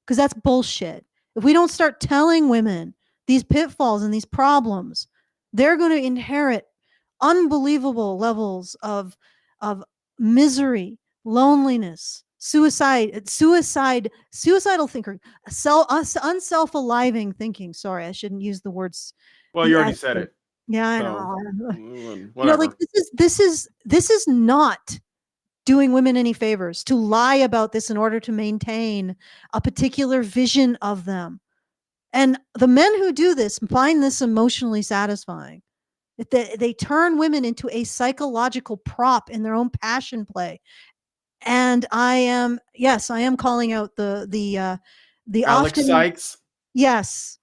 Because that's bullshit. If we don't start telling women these pitfalls and these problems, they're going to inherit unbelievable levels of misery, loneliness, suicidal thinking, unself-aliving thinking. Sorry, I shouldn't use the words. Well, you already said it. Yeah, I So, know. whatever. You know, like this is not doing women any favors to lie about this in order to maintain a particular vision of them. And the men who do this find this emotionally satisfying. They turn women into a psychological prop in their own passion play. And I am calling out the Alex often. Sykes. Yes.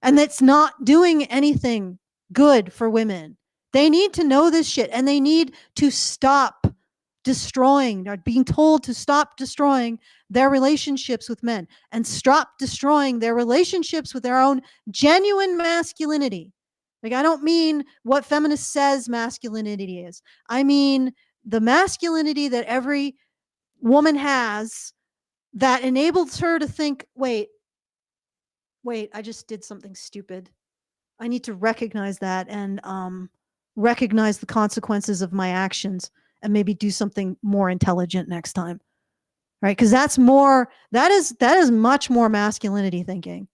and that's not doing anything good for women. They need to know this shit, and they need to stop destroying, or being told to stop destroying their relationships with men and stop destroying their relationships with their own genuine masculinity. Like, I don't mean what feminist says masculinity is. I mean the masculinity that every woman has that enables her to think, wait, I just did something stupid. I need to recognize that and recognize the consequences of my actions and maybe do something more intelligent next time. Right? Because that is much more masculinity thinking.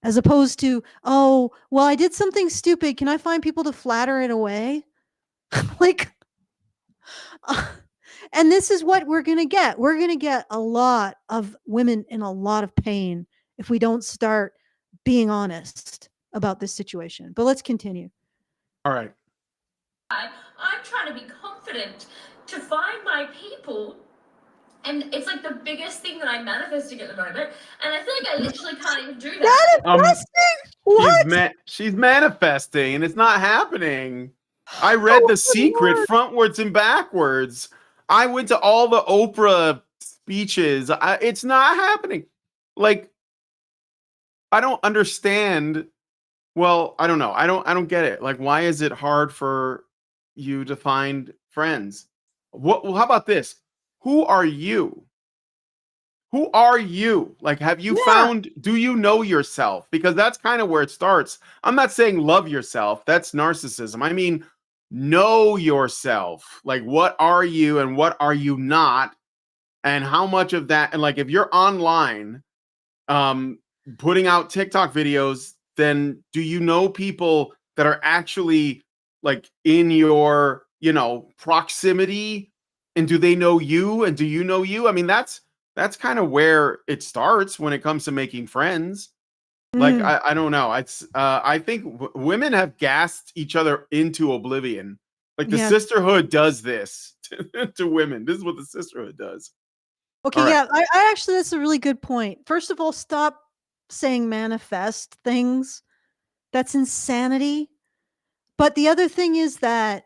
As opposed to, oh, well, I did something stupid. Can I find people to flatter it away? Like, and this is what we're going to get. We're going to get a lot of women in a lot of pain if we don't start being honest about this situation. But let's continue. All right. I'm trying to be confident to find my people, and it's like the biggest thing that I'm manifesting at the moment, and I feel like I literally can't even do that. What? She's manifesting, and it's not happening. I read The Secret frontwards and backwards. I went to all the Oprah speeches. It's not happening. Like, I don't understand. Well, I don't know. I don't get it. Like, why is it hard for you to find friends? Well, how about this? Who are you? Who are you? Like, have you found, do you know yourself? Because that's kind of where it starts. I'm not saying love yourself. That's narcissism. I mean, know yourself. Like, what are you and what are you not? And how much of that, and like, if you're online, putting out TikTok videos, then do you know people that are actually like in your, proximity? And do they know you? And do you know you? I mean, that's kind of where it starts when it comes to making friends. Like, I don't know. It's I think women have gassed each other into oblivion. Like, the sisterhood does this to women. This is what the sisterhood does. Okay, All right. yeah, I actually, that's a really good point. First of all, stop saying manifest things. That's insanity. But the other thing is that,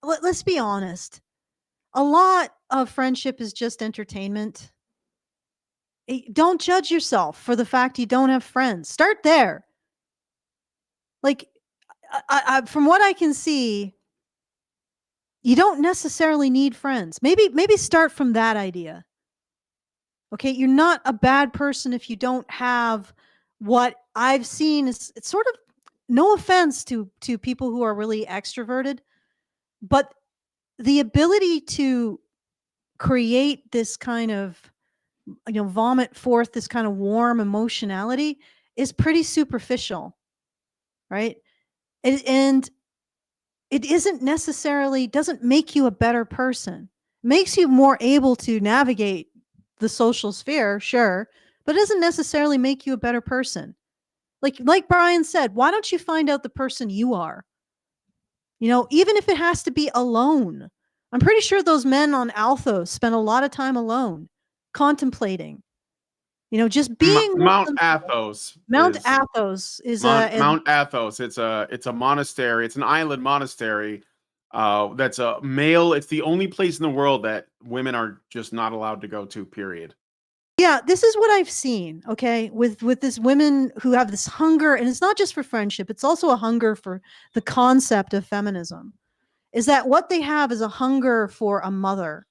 let's be honest, a lot of friendship is just entertainment. Don't judge yourself for the fact you don't have friends. Start there. Like, from what I can see, you don't necessarily need friends. Maybe start from that idea. Okay, you're not a bad person if you don't have what I've seen is, it's sort of, no offense to people who are really extroverted, but the ability to create this kind of, vomit forth this kind of warm emotionality is pretty superficial, right? And it isn't necessarily, doesn't make you a better person. It makes you more able to navigate the social sphere, sure, but it doesn't necessarily make you a better person. Like Brian said, why don't you find out the person you are? Even if it has to be alone. I'm pretty sure those men on Althos spent a lot of time alone, contemplating. Just being Mount Athos. Mount Athos is Mount Athos. It's a monastery. It's an island monastery. That's a male. It's the only place in the world that women are just not allowed to go to. Period. Yeah, this is what I've seen, okay, with this women who have this hunger, and it's not just for friendship, it's also a hunger for the concept of feminism. Is that what they have is a hunger for a mother.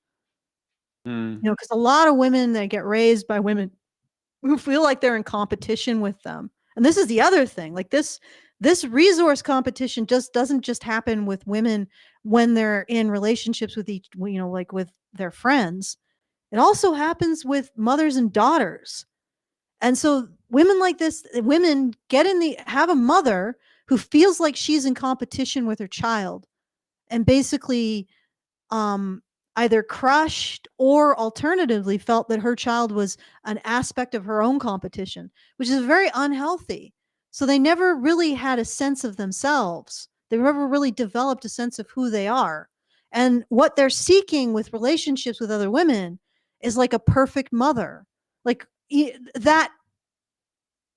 Because a lot of women that get raised by women who feel like they're in competition with them. And this is the other thing. Like, this resource competition just doesn't just happen with women when they're in relationships with each, like with their friends. It also happens with mothers and daughters. And so women like this, women have a mother who feels like she's in competition with her child, and basically either crushed or alternatively felt that her child was an aspect of her own competition, which is very unhealthy. So they never really had a sense of themselves. They never really developed a sense of who they are. And what they're seeking with relationships with other women is like a perfect mother. Like, that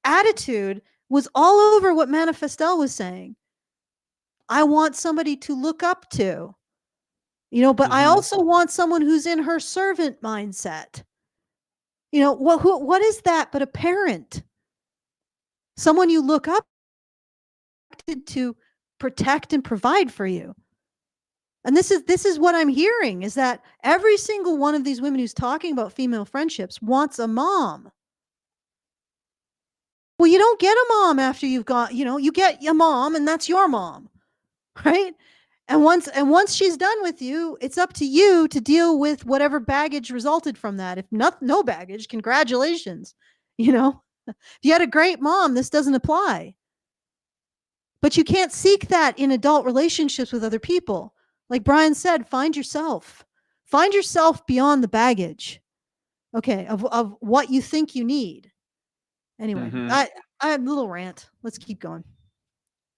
attitude was all over what Manifestel was saying. I want somebody to look up to, but I also want someone who's in her servant mindset. What is that but a parent? Someone you look up to protect and provide for you. And this is what I'm hearing, is that every single one of these women who's talking about female friendships wants a mom. Well, you don't get a mom after you've got, you get a mom and that's your mom, right? And once she's done with you, it's up to you to deal with whatever baggage resulted from that. If no baggage, congratulations. If you had a great mom, this doesn't apply. But you can't seek that in adult relationships with other people. Like Brian said, find yourself. Find yourself beyond the baggage, okay, of what you think you need. Anyway, I had a little rant. Let's keep going.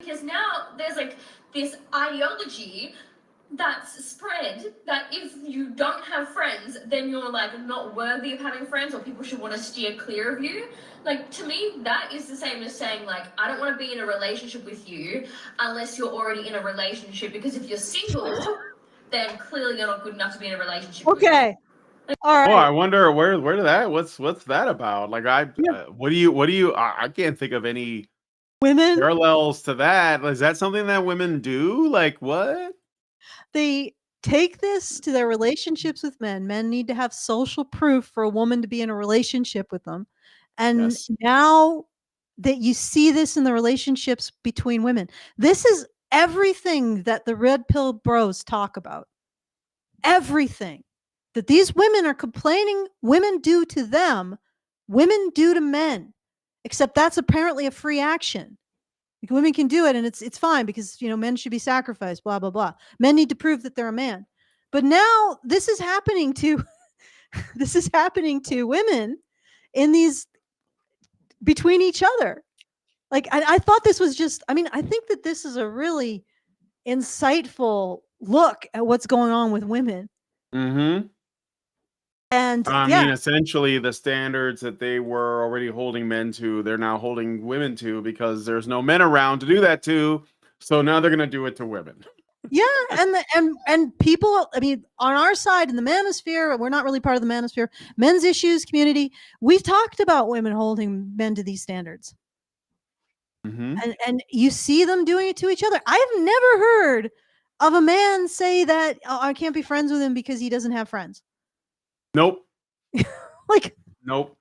Because now there's like this ideology that's spread that if you don't have friends, then you're like not worthy of having friends, or people should want to steer clear of you. Like, to me, that is the same as saying, like, I don't want to be in a relationship with you unless you're already in a relationship, because if you're single, then clearly you're not good enough to be in a relationship with me. Okay. All right. Oh, I wonder where did that? What's that about? Like, what do you? I can't think of any Women, parallels to that. Is that something that women do? Like, what? they take this to their relationships with men. Men need to have social proof for a woman to be in a relationship with them. And Yes. now that you see this in the relationships between women, this is everything that the red pill bros talk about. Everything that these women are complaining women do to them, women do to men, except that's apparently a free action. Like, women can do it and it's fine because men should be sacrificed, blah blah blah. Men need to prove that they're a man. But now this is happening to women in these between each other. Like, I thought this was just, I think that this is a really insightful look at what's going on with women. Mm-hmm. And I yeah, mean, essentially, the standards that they were already holding men to, they're now holding women to, because there's no men around to do that to. So now they're going to do it to women. yeah, and people, on our side in the manosphere, we're not really part of the manosphere, men's issues community, we've talked about women holding men to these standards. Mm-hmm. And you see them doing it to each other. I've never heard of a man say that, oh, I can't be friends with him because he doesn't have friends. Nope. Like, Nope.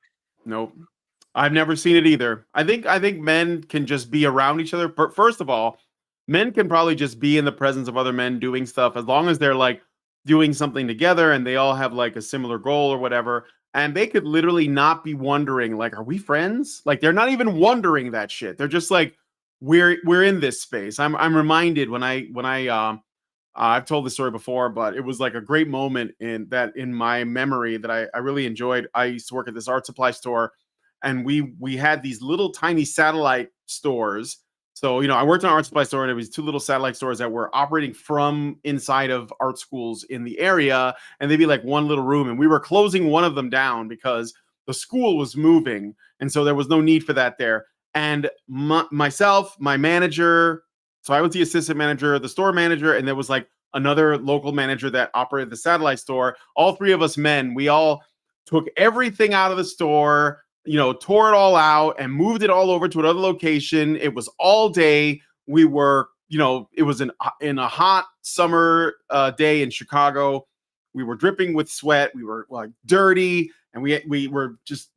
I've never seen it either. I think men can just be around each other. First of all, men can probably just be in the presence of other men doing stuff, as long as they're like doing something together and they all have like a similar goal or whatever. And they could literally not be wondering, like, are we friends? Like, they're not even wondering that shit. They're just like, we're in this space. I'm reminded when I've told this story before, but it was like a great moment in my memory that I really enjoyed. I used to work at this art supply store, and we had these little tiny satellite stores. So, I worked in an art supply store, and it was two little satellite stores that were operating from inside of art schools in the area, and they'd be like one little room, and we were closing one of them down because the school was moving, and so there was no need for that there. And myself, my manager, so I was the assistant manager, the store manager, and there was like another local manager that operated the satellite store. All three of us men, we all took everything out of the store, tore it all out and moved it all over to another location. It was all day. We were, it was in a hot summer day in Chicago. We were dripping with sweat. We were like dirty, and we were just,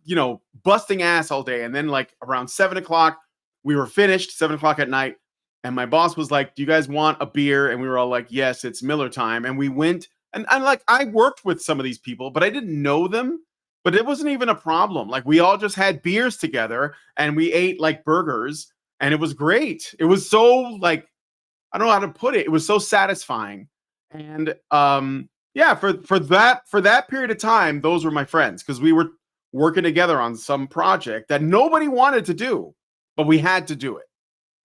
busting ass all day. And then like around 7:00, we were finished, 7:00 at night. And my boss was like, do you guys want a beer? And we were all like, yes, it's Miller time. And we went, and I worked with some of these people, but I didn't know them. But it wasn't even a problem. Like, we all just had beers together and we ate like burgers, and it was great. It was so, like, I don't know how to put it. It was so satisfying. And yeah, for that period of time, those were my friends, because we were working together on some project that nobody wanted to do, but we had to do it.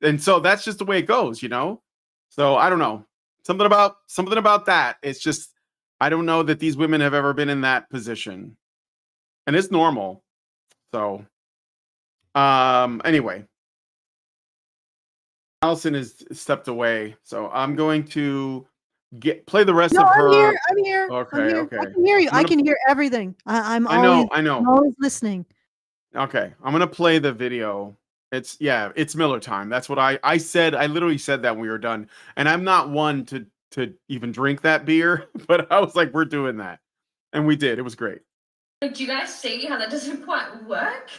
And so that's just the way it goes, So I don't know. Something about that. It's just, I don't know that these women have ever been in that position. And it's normal. So anyway, Allison has stepped away, so I'm going to play the rest No, of I'm her. here. I'm here. Okay, I'm here. okay. I can hear you. I'm I gonna- can hear everything. I'm I know. always listening. Okay, I'm gonna play the video. It's Miller time. That's what I said. I literally said that when we were done, and I'm not one to even drink that beer, but I was like, we're doing that, and we did. It was great. Do you guys see how that doesn't quite work?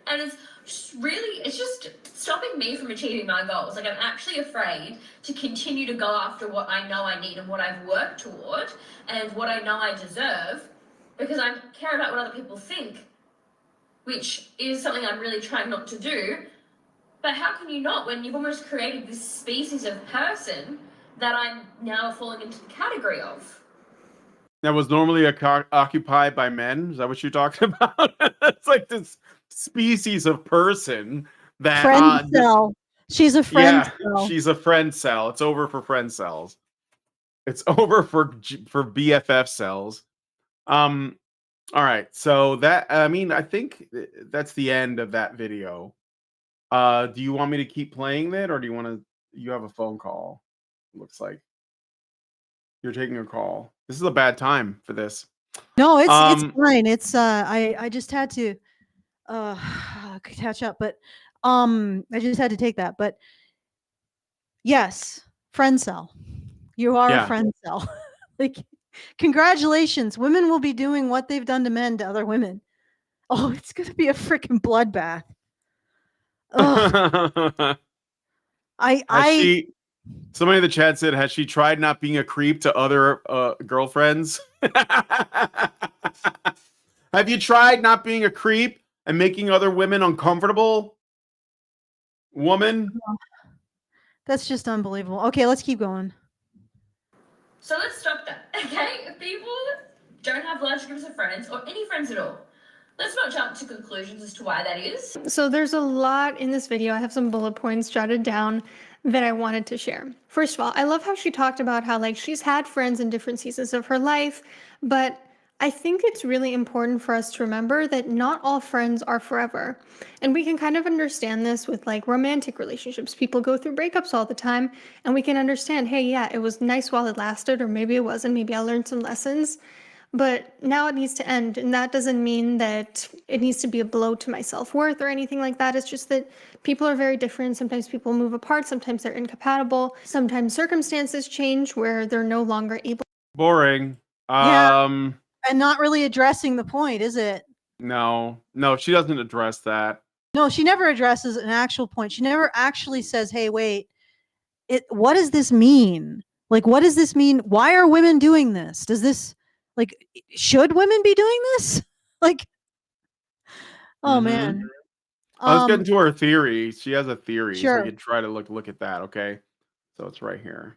And it's just stopping me from achieving my goals. Like, I'm actually afraid to continue to go after what I know I need and what I've worked toward and what I know I deserve, because I care about what other people think, which is something I'm really trying not to do. But how can you not when you've almost created this species of person that I'm now falling into the category of? That was normally occupied by men. Is that what you're talking about? It's like this species of person that Friend cell. She's a friend cell. she's a friend cell. It's over for friend cells. It's over for BFF cells. All right. So I think that's the end of that video. Do you want me to keep playing that, or do you have a phone call? Looks like you're taking a call. This is a bad time for this. No, it's fine. It's I just had to catch up, but I just had to take that. But yes, friend cell. You are a friend cell. Like, congratulations. Women will be doing what they've done to men to other women. Oh, it's gonna be a freaking bloodbath. Ugh. Somebody in the chat said, has she tried not being a creep to other girlfriends? Have you tried not being a creep and making other women uncomfortable? Woman? That's just unbelievable. Okay, let's keep going. So let's stop that, okay? If people don't have large groups of friends or any friends at all, let's not jump to conclusions as to why that is. So there's a lot in this video. I have some bullet points jotted down that I wanted to share. First of all, I love how she talked about how, like, she's had friends in different seasons of her life, but I think it's really important for us to remember that not all friends are forever. And we can kind of understand this with, like, romantic relationships. People go through breakups all the time, and we can understand, hey, yeah, it was nice while it lasted, or maybe it wasn't. Maybe I learned some lessons. But now it needs to end, and that doesn't mean that it needs to be a blow to my self-worth or anything like that. It's just that people are very different. Sometimes people move apart, sometimes they're incompatible, sometimes circumstances change where they're no longer able. Boring. Yeah, and not really addressing the point, is it? No, she doesn't address that. No, she never addresses an actual point. She never actually says, hey, wait, what does this mean? Like, what does this mean? Why are women doing this? Does this, like, should women be doing this? Like, oh man. Let's get into her theory. She has a theory, sure. so we can try to look at that. Okay, so it's right here.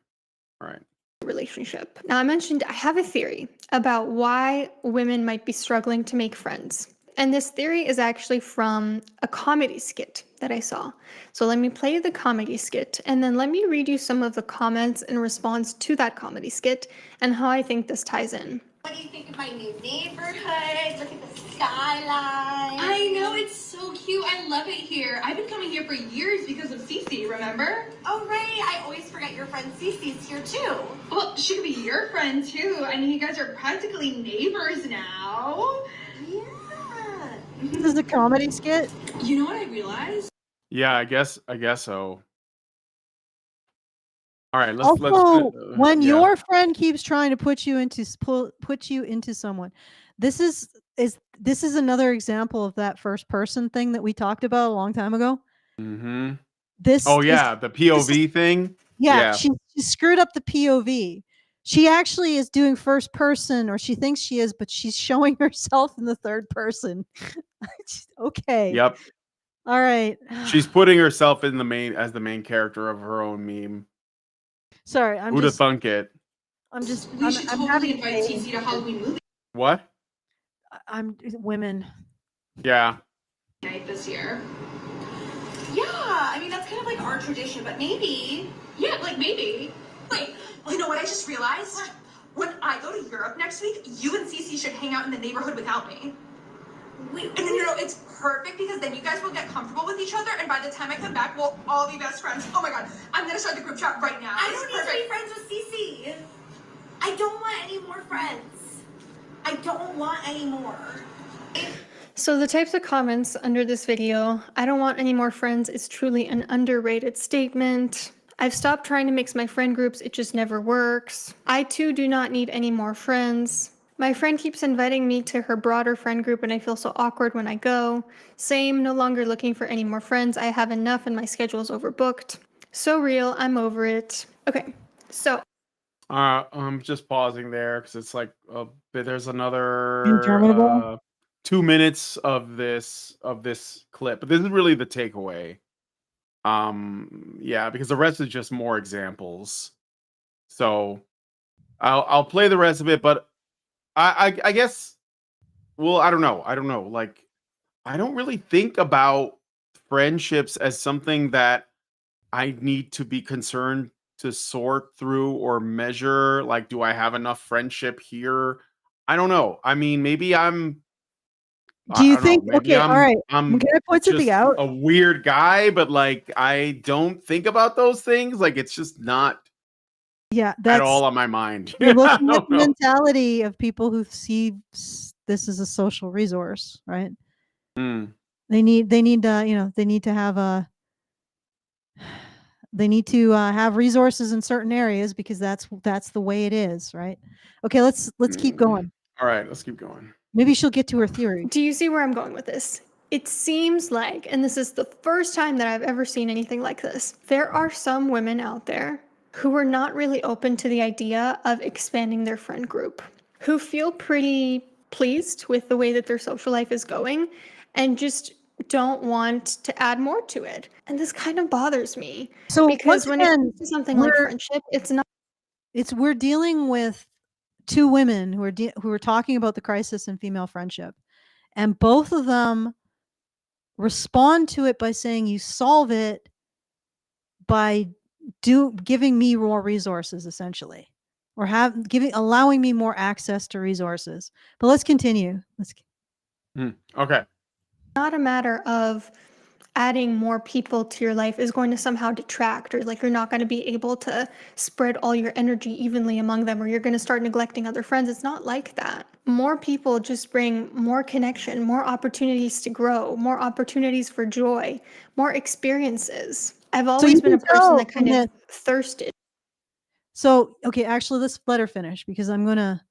All right. Relationship. Now, I mentioned I have a theory about why women might be struggling to make friends. And this theory is actually from a comedy skit that I saw. So let me play the comedy skit, and then let me read you some of the comments in response to that comedy skit and how I think this ties in. What do you think of my new neighborhood? Look at the skyline. I know, it's so cute. I love it here. I've been coming here for years because of Cece, remember? Oh, right. I always forget your friend Cece's here, too. Well, she could be your friend, too. I mean, you guys are practically neighbors now. Yeah. This is a comedy skit? You know what I realized? Yeah, I guess so. All right, when your friend keeps trying to put you into someone, this is another example of that first person thing that we talked about a long time ago. Mm-hmm. The POV thing. Yeah, she screwed up the POV. She actually is doing first person, or she thinks she is, but she's showing herself in the third person. Okay. Yep. All right. She's putting herself in as the main character of her own meme. Sorry, Who'd have thunk it? We should totally invite Cece to Halloween movie What? I'm women. Yeah. night this year. Yeah, I mean, that's kind of like our tradition, but maybe. Yeah, like maybe. Wait, you know what I just realized? When I go to Europe next week, you and Cece should hang out in the neighborhood without me. No, it's perfect because then you guys will get comfortable with each other, and by the time I come back, we'll all be best friends. Oh my god, I'm gonna start the group chat right now. I don't need to be friends with Cece. I don't want any more friends. I don't want any more. So the types of comments under this video, I don't want any more friends, is truly an underrated statement. I've stopped trying to mix my friend groups, it just never works. I too do not need any more friends. My friend keeps inviting me to her broader friend group and I feel so awkward when I go. Same, no longer looking for any more friends. I have enough and my schedule's overbooked. So real, I'm over it. Okay, so I'm just pausing there because it's like a bit. There's another Interminable. 2 minutes of this clip, but this is really the takeaway. Yeah, because the rest is just more examples. So I'll play the rest of it, but I guess. Well, I don't know. Like, I don't really think about friendships as something that I need to be concerned to sort through or measure. Like, do I have enough friendship here? I don't know. I mean, maybe Do I you don't know. think? Maybe Okay, all right. I'm Can I point something just out? a weird guy, but like I don't think about those things. Like it's just not Yeah, at that's all on my mind. you're I looking at don't the know. mentality of people who see this as a social resource, right? Mm, They need they need to have have resources in certain areas because that's the way it is, right? Okay, let's keep going. All right, let's keep going. Maybe she'll get to her theory. do you see where I'm going with this? It seems like, and this is the first time that I've ever seen anything like this, there are some women out there who are not really open to the idea of expanding their friend group, who feel pretty pleased with the way that their social life is going and just don't want to add more to it. And this kind of bothers me So because once when it again, comes to something like friendship, it's not. we're dealing with two women who are talking about the crisis in female friendship, and both of them respond to it by saying you solve it by giving me more resources, essentially, or allowing me more access to resources. But let's continue. Okay. Not a matter of adding more people to your life is going to somehow detract, or like you're not going to be able to spread all your energy evenly among them, or you're going to start neglecting other friends. It's not like that. More people just bring more connection, more opportunities to grow, more opportunities for joy, more experiences. I've always been a person that kind of thirsted. So, okay, actually, let's let her finish because I'm gonna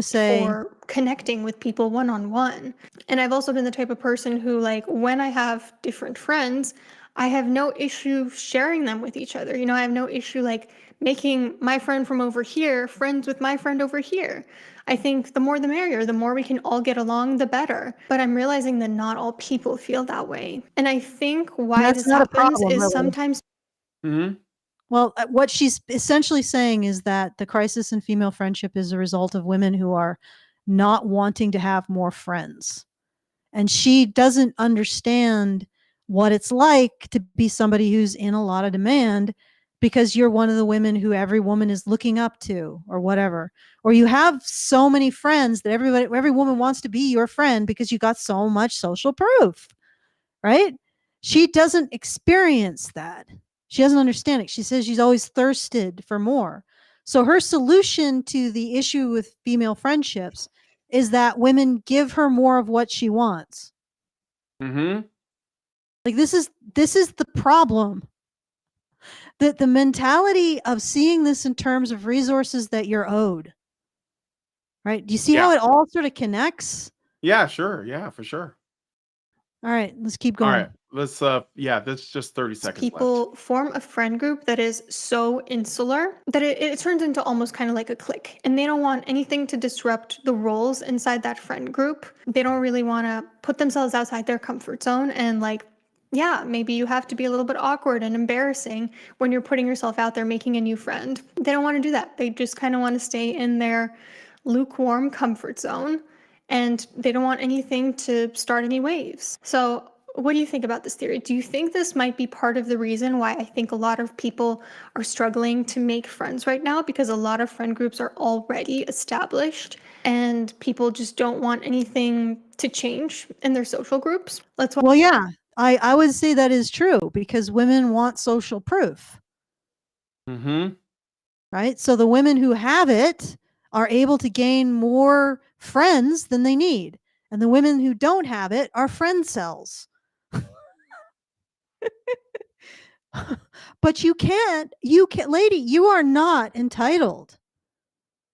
say for connecting with people one-on-one. And I've also been the type of person who, like, when I have different friends, I have no issue sharing them with each other. You know, I have no issue like making my friend from over here friends with my friend over here. I think the more the merrier, the more we can all get along, the better. But I'm realizing that not all people feel that way. And I think why that's this not a happens problem, is really. sometimes Well, what she's essentially saying is that the crisis in female friendship is a result of women who are not wanting to have more friends. And she doesn't understand what it's like to be somebody who's in a lot of demand because you're one of the women who every woman is looking up to or whatever. Or you have so many friends that every woman wants to be your friend because you got so much social proof, right? She doesn't experience that. She doesn't understand it. She says she's always thirsted for more. So her solution to the issue with female friendships is that women give her more of what she wants. Like this is the problem. The mentality of seeing this in terms of resources that you're owed. Right? Do you see how it all sort of connects? Yeah, sure. Yeah, for sure. All right, let's keep All going. right. Let's this is just 30 seconds left. People form a friend group that is so insular that it turns into almost kind of like a clique, and they don't want anything to disrupt the roles inside that friend group. They don't really want to put themselves outside their comfort zone, and like, yeah, maybe you have to be a little bit awkward and embarrassing when you're putting yourself out there making a new friend. They don't want to do that. They just kind of want to stay in their lukewarm comfort zone, and they don't want anything to start any waves. So what do you think about this theory? Do you think this might be part of the reason why I think a lot of people are struggling to make friends right now? Because a lot of friend groups are already established and people just don't want anything to change in their social groups. Well, yeah, I would say that is true because women want social proof, Mm-hmm. right? So the women who have it are able to gain more friends than they need. And the women who don't have it are friend cells. But you can't, lady, you are not entitled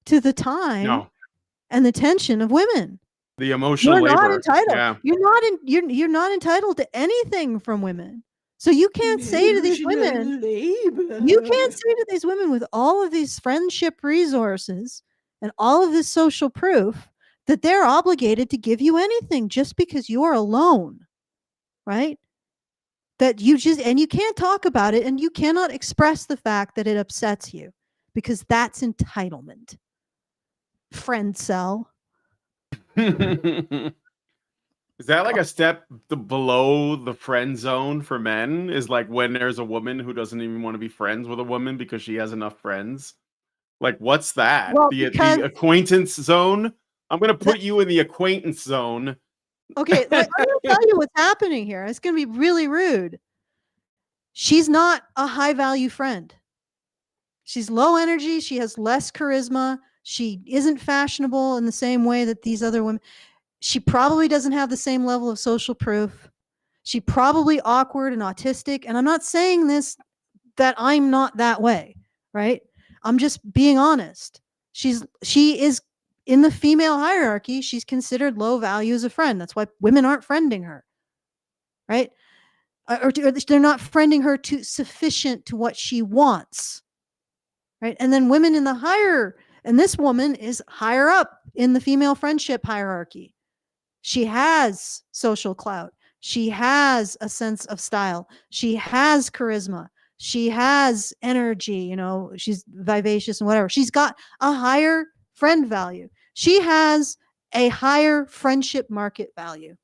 to the time No, and the attention of women. the emotional You're not labor. entitled. Yeah. You're not entitled to anything from women. So you can't say to these women, you can't say to these women with all of these friendship resources and all of this social proof that they're obligated to give you anything just because you're alone, right? That you can't talk about it and you cannot express the fact that it upsets you because that's entitlement. Friend cell. Is that like a step below the friend zone for men? Is like when there's a woman who doesn't even want to be friends with a woman because she has enough friends? Like, what's that? Well, The because acquaintance zone? I'm gonna put you in the acquaintance zone. okay, I'm gonna tell you what's happening here. It's gonna be really rude. She's not a high value friend. She's low energy. She has less charisma. She isn't fashionable in the same way that these other women. She probably doesn't have the same level of social proof. She probably awkward and autistic. And I'm not saying this that I'm not that way, right? I'm just being honest. She is in the female hierarchy. She's considered low value as a friend. That's why women aren't friending her, right? Or they're not friending her to sufficient to what she wants, right? And then women in the higher, and this woman is higher up in the female friendship hierarchy. She has social clout. She has a sense of style. She has charisma. She has energy, she's vivacious and whatever. She's got a higher friend value. She has a higher friendship market value,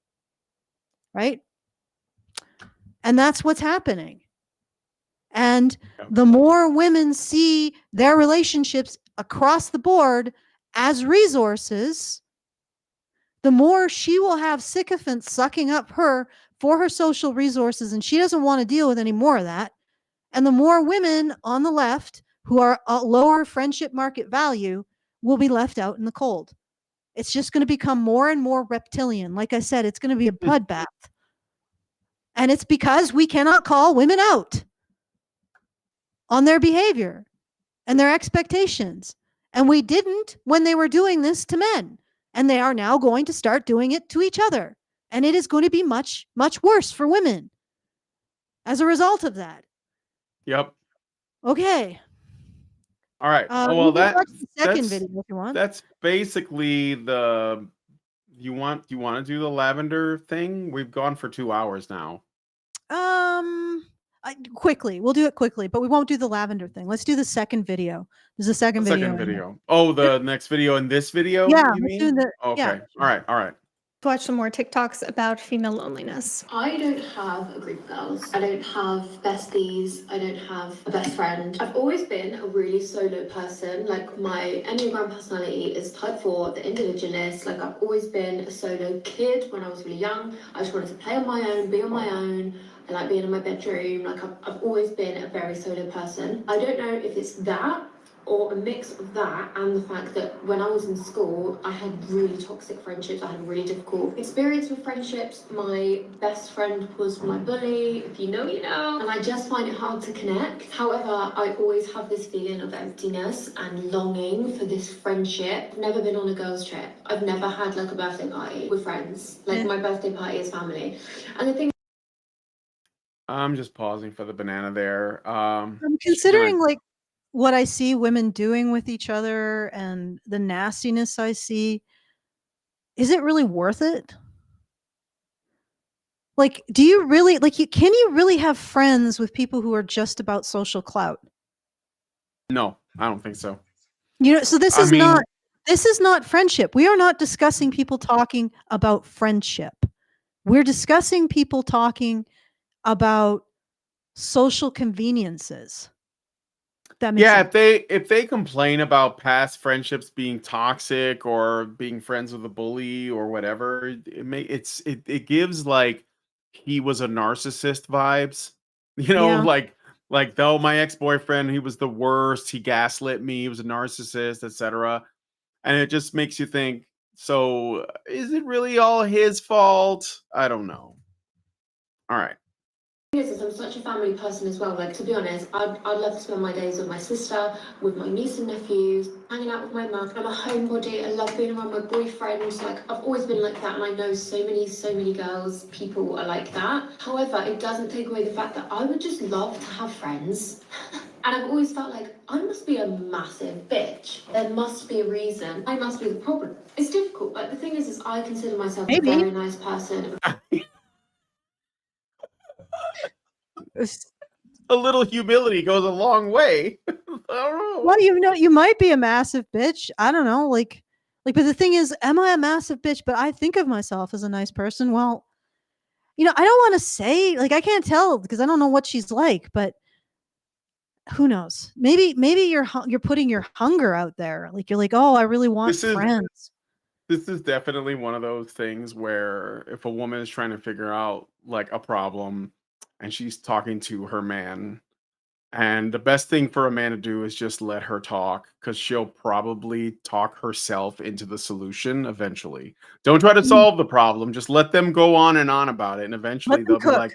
right? And that's what's happening. And the more women see their relationships across the board as resources, the more she will have sycophants sucking up her for her social resources, and she doesn't want to deal with any more of that. And the more women on the left who are a lower friendship market value will be left out in the cold. It's just going to become more and more reptilian. Like I said, it's going to be a bloodbath. And it's because we cannot call women out on their behavior and their expectations. And we didn't when they were doing this to men. And they are now going to start doing it to each other. And it is going to be much, much worse for women as a result of that. Yep. Okay. All right. You Well, can watch the second video if you want. That's basically the. You want to do the lavender thing? We've gone for 2 hours now. Quickly. We'll do it quickly, but we won't do the lavender thing. Let's do the second video. There's a second video. Oh, the next video and this video? Yeah, You let's mean? do Okay. yeah. All right. Watch some more TikToks about female loneliness. I don't have a group of girls. I don't have besties. I don't have a best friend. I've always been a really solo person. Like my Enneagram personality is type 4, the individualist. Like I've always been a solo kid when I was really young. I just wanted to play on my own, be on my own. I like being in my bedroom. Like I've always been a very solo person. I don't know if it's that or a mix of that and the fact that when I was in school, I had really toxic friendships. I had a really difficult experience with friendships. My best friend was my bully. If you know, you know. And I just find it hard to connect. However, I always have this feeling of emptiness and longing for this friendship. I've never been on a girls' trip. I've never had like a birthday party with friends. Like my birthday party is family. And the thing I'm just pausing for the banana there. I'm considering like what I see women doing with each other and the nastiness I see. Is it really worth it? Like, do you really can you really have friends with people who are just about social clout? No, I don't think so. So this is not friendship. We are not discussing people talking about friendship, We're discussing people talking about social conveniences. That makes Yeah, sense. if they complain about past friendships being toxic or being friends with a bully or whatever, it gives like he was a narcissist vibes. You know, Yeah. like though my ex-boyfriend, he was the worst, he gaslit me, he was a narcissist, etc. And it just makes you think, so is it really all his fault? I don't know. All right. Is I'm such a family person as well. Like, to be honest, I'd love to spend my days with my sister, with my niece and nephews, hanging out with my mum. I'm a homebody. I love being around my boyfriends. Like, I've always been like that, and I know so many girls, people are like that. However, it doesn't take away the fact that I would just love to have friends. And I've always felt like I must be a massive bitch. There must be a reason. I must be the problem. It's difficult. Like, the thing is I consider myself a Maybe. very nice person. A little humility goes a long way. I don't know. Well, you might be a massive bitch. I don't know, but the thing is, am I a massive bitch? But I think of myself as a nice person. Well, I don't want to say, like, I can't tell because I don't know what she's like, but who knows? Maybe you're putting your hunger out there. Like, you're like, oh, I really want This is friends. this is definitely one of those things where if a woman is trying to figure out like a problem and she's talking to her man, and the best thing for a man to do is just let her talk because she'll probably talk herself into the solution eventually. Don't try to Mm. solve the problem, just let them go on and on about it. And Let eventually them they'll be cook. like,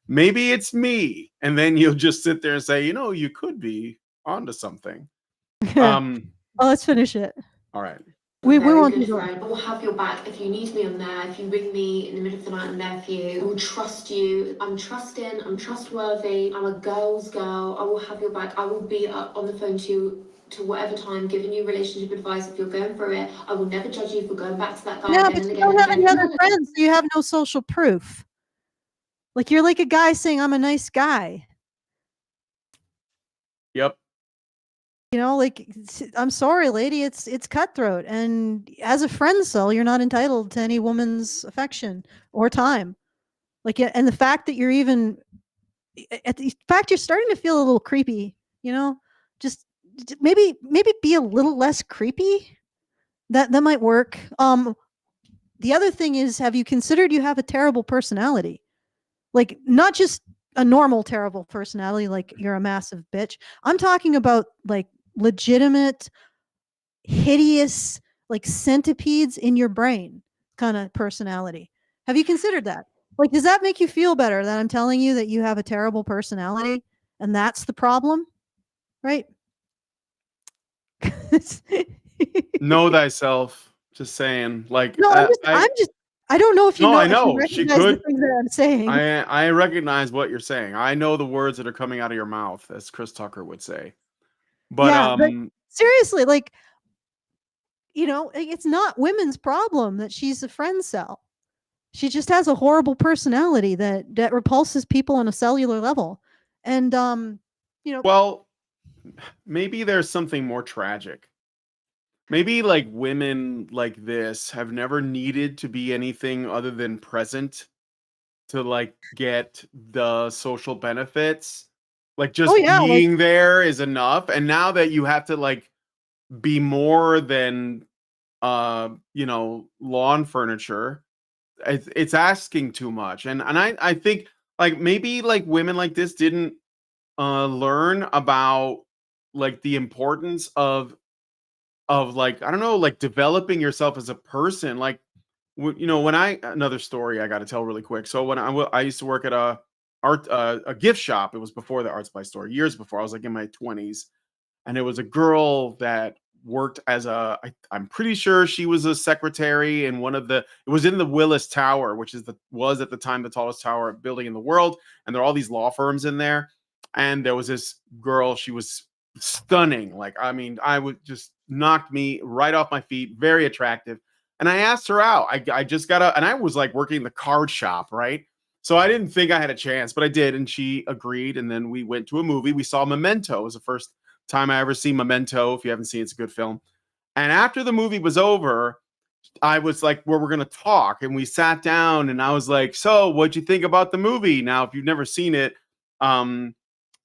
maybe it's me. And then you'll just sit there and say, you could be onto something. Well, let's finish it. All right. We Very won't do good that. friend. I will have your back if you need me. I'm there. If you ring me in the middle of the night, I'm there for you. I will trust you. I'm trusting. I'm trustworthy. I'm a girl's girl. I will have your back. I will be up on the phone to you to whatever time, giving you relationship advice if you're going through it. I will never judge you for going back to that guy Yeah, again but and you again don't and have again. any other friends, so you have no social proof. Like, you're like a guy saying, "I'm a nice guy." Yep. Like, I'm sorry, lady, it's cutthroat, and as a friend cell, you're not entitled to any woman's affection or time. Like, yeah, and the fact that you're even at the fact you're starting to feel a little creepy, just maybe be a little less creepy. That might work. The other thing is, have you considered you have a terrible personality? Like, not just a normal terrible personality, like you're a massive bitch. I'm talking about like legitimate, hideous, like centipedes in your brain kind of personality. Have you considered that? Like, does that make you feel better that I'm telling you that you have a terrible personality and that's the problem? Right? Know thyself. Just saying. Like No, I don't know if no, I if you know she recognize the could. things that I'm saying. I recognize what you're saying. I know the words that are coming out of your mouth, as Chris Tucker would say. But Yeah, but seriously, like, it's not women's problem that she's a friend cell. She just has a horrible personality that repulses people on a cellular level. And well, maybe there's something more tragic. Maybe like women like this have never needed to be anything other than present to like get the social benefits. Like oh just yeah, like, being there is enough. And now that you have to like be more than lawn furniture, it's asking too much. And I think like maybe like women like this didn't learn about like the importance of like I don't know, like developing yourself as a person. Like when I another story I got to tell really quick. So when I used to work at a gift shop. It was before the art supply store, years before. I was like in my 20s, and it was a girl that worked as I'm pretty sure she was a secretary in it was in the Willis Tower, which was at the time the tallest tower building in the world, and there are all these law firms in there. And there was this girl, she was stunning. Like, I mean, I would just knocked me right off my feet, very attractive. And I asked her out. I just got and I was like working the card shop, right? So I didn't think I had a chance, but I did, and she agreed. And then we went to a movie. We saw Memento. It was the first time I ever seen Memento. If you haven't seen it, it's a good film. And after the movie was over, I was like, where we're gonna talk, and we sat down, and I was like, so what'd you think about the movie? Now, if you've never seen it, um,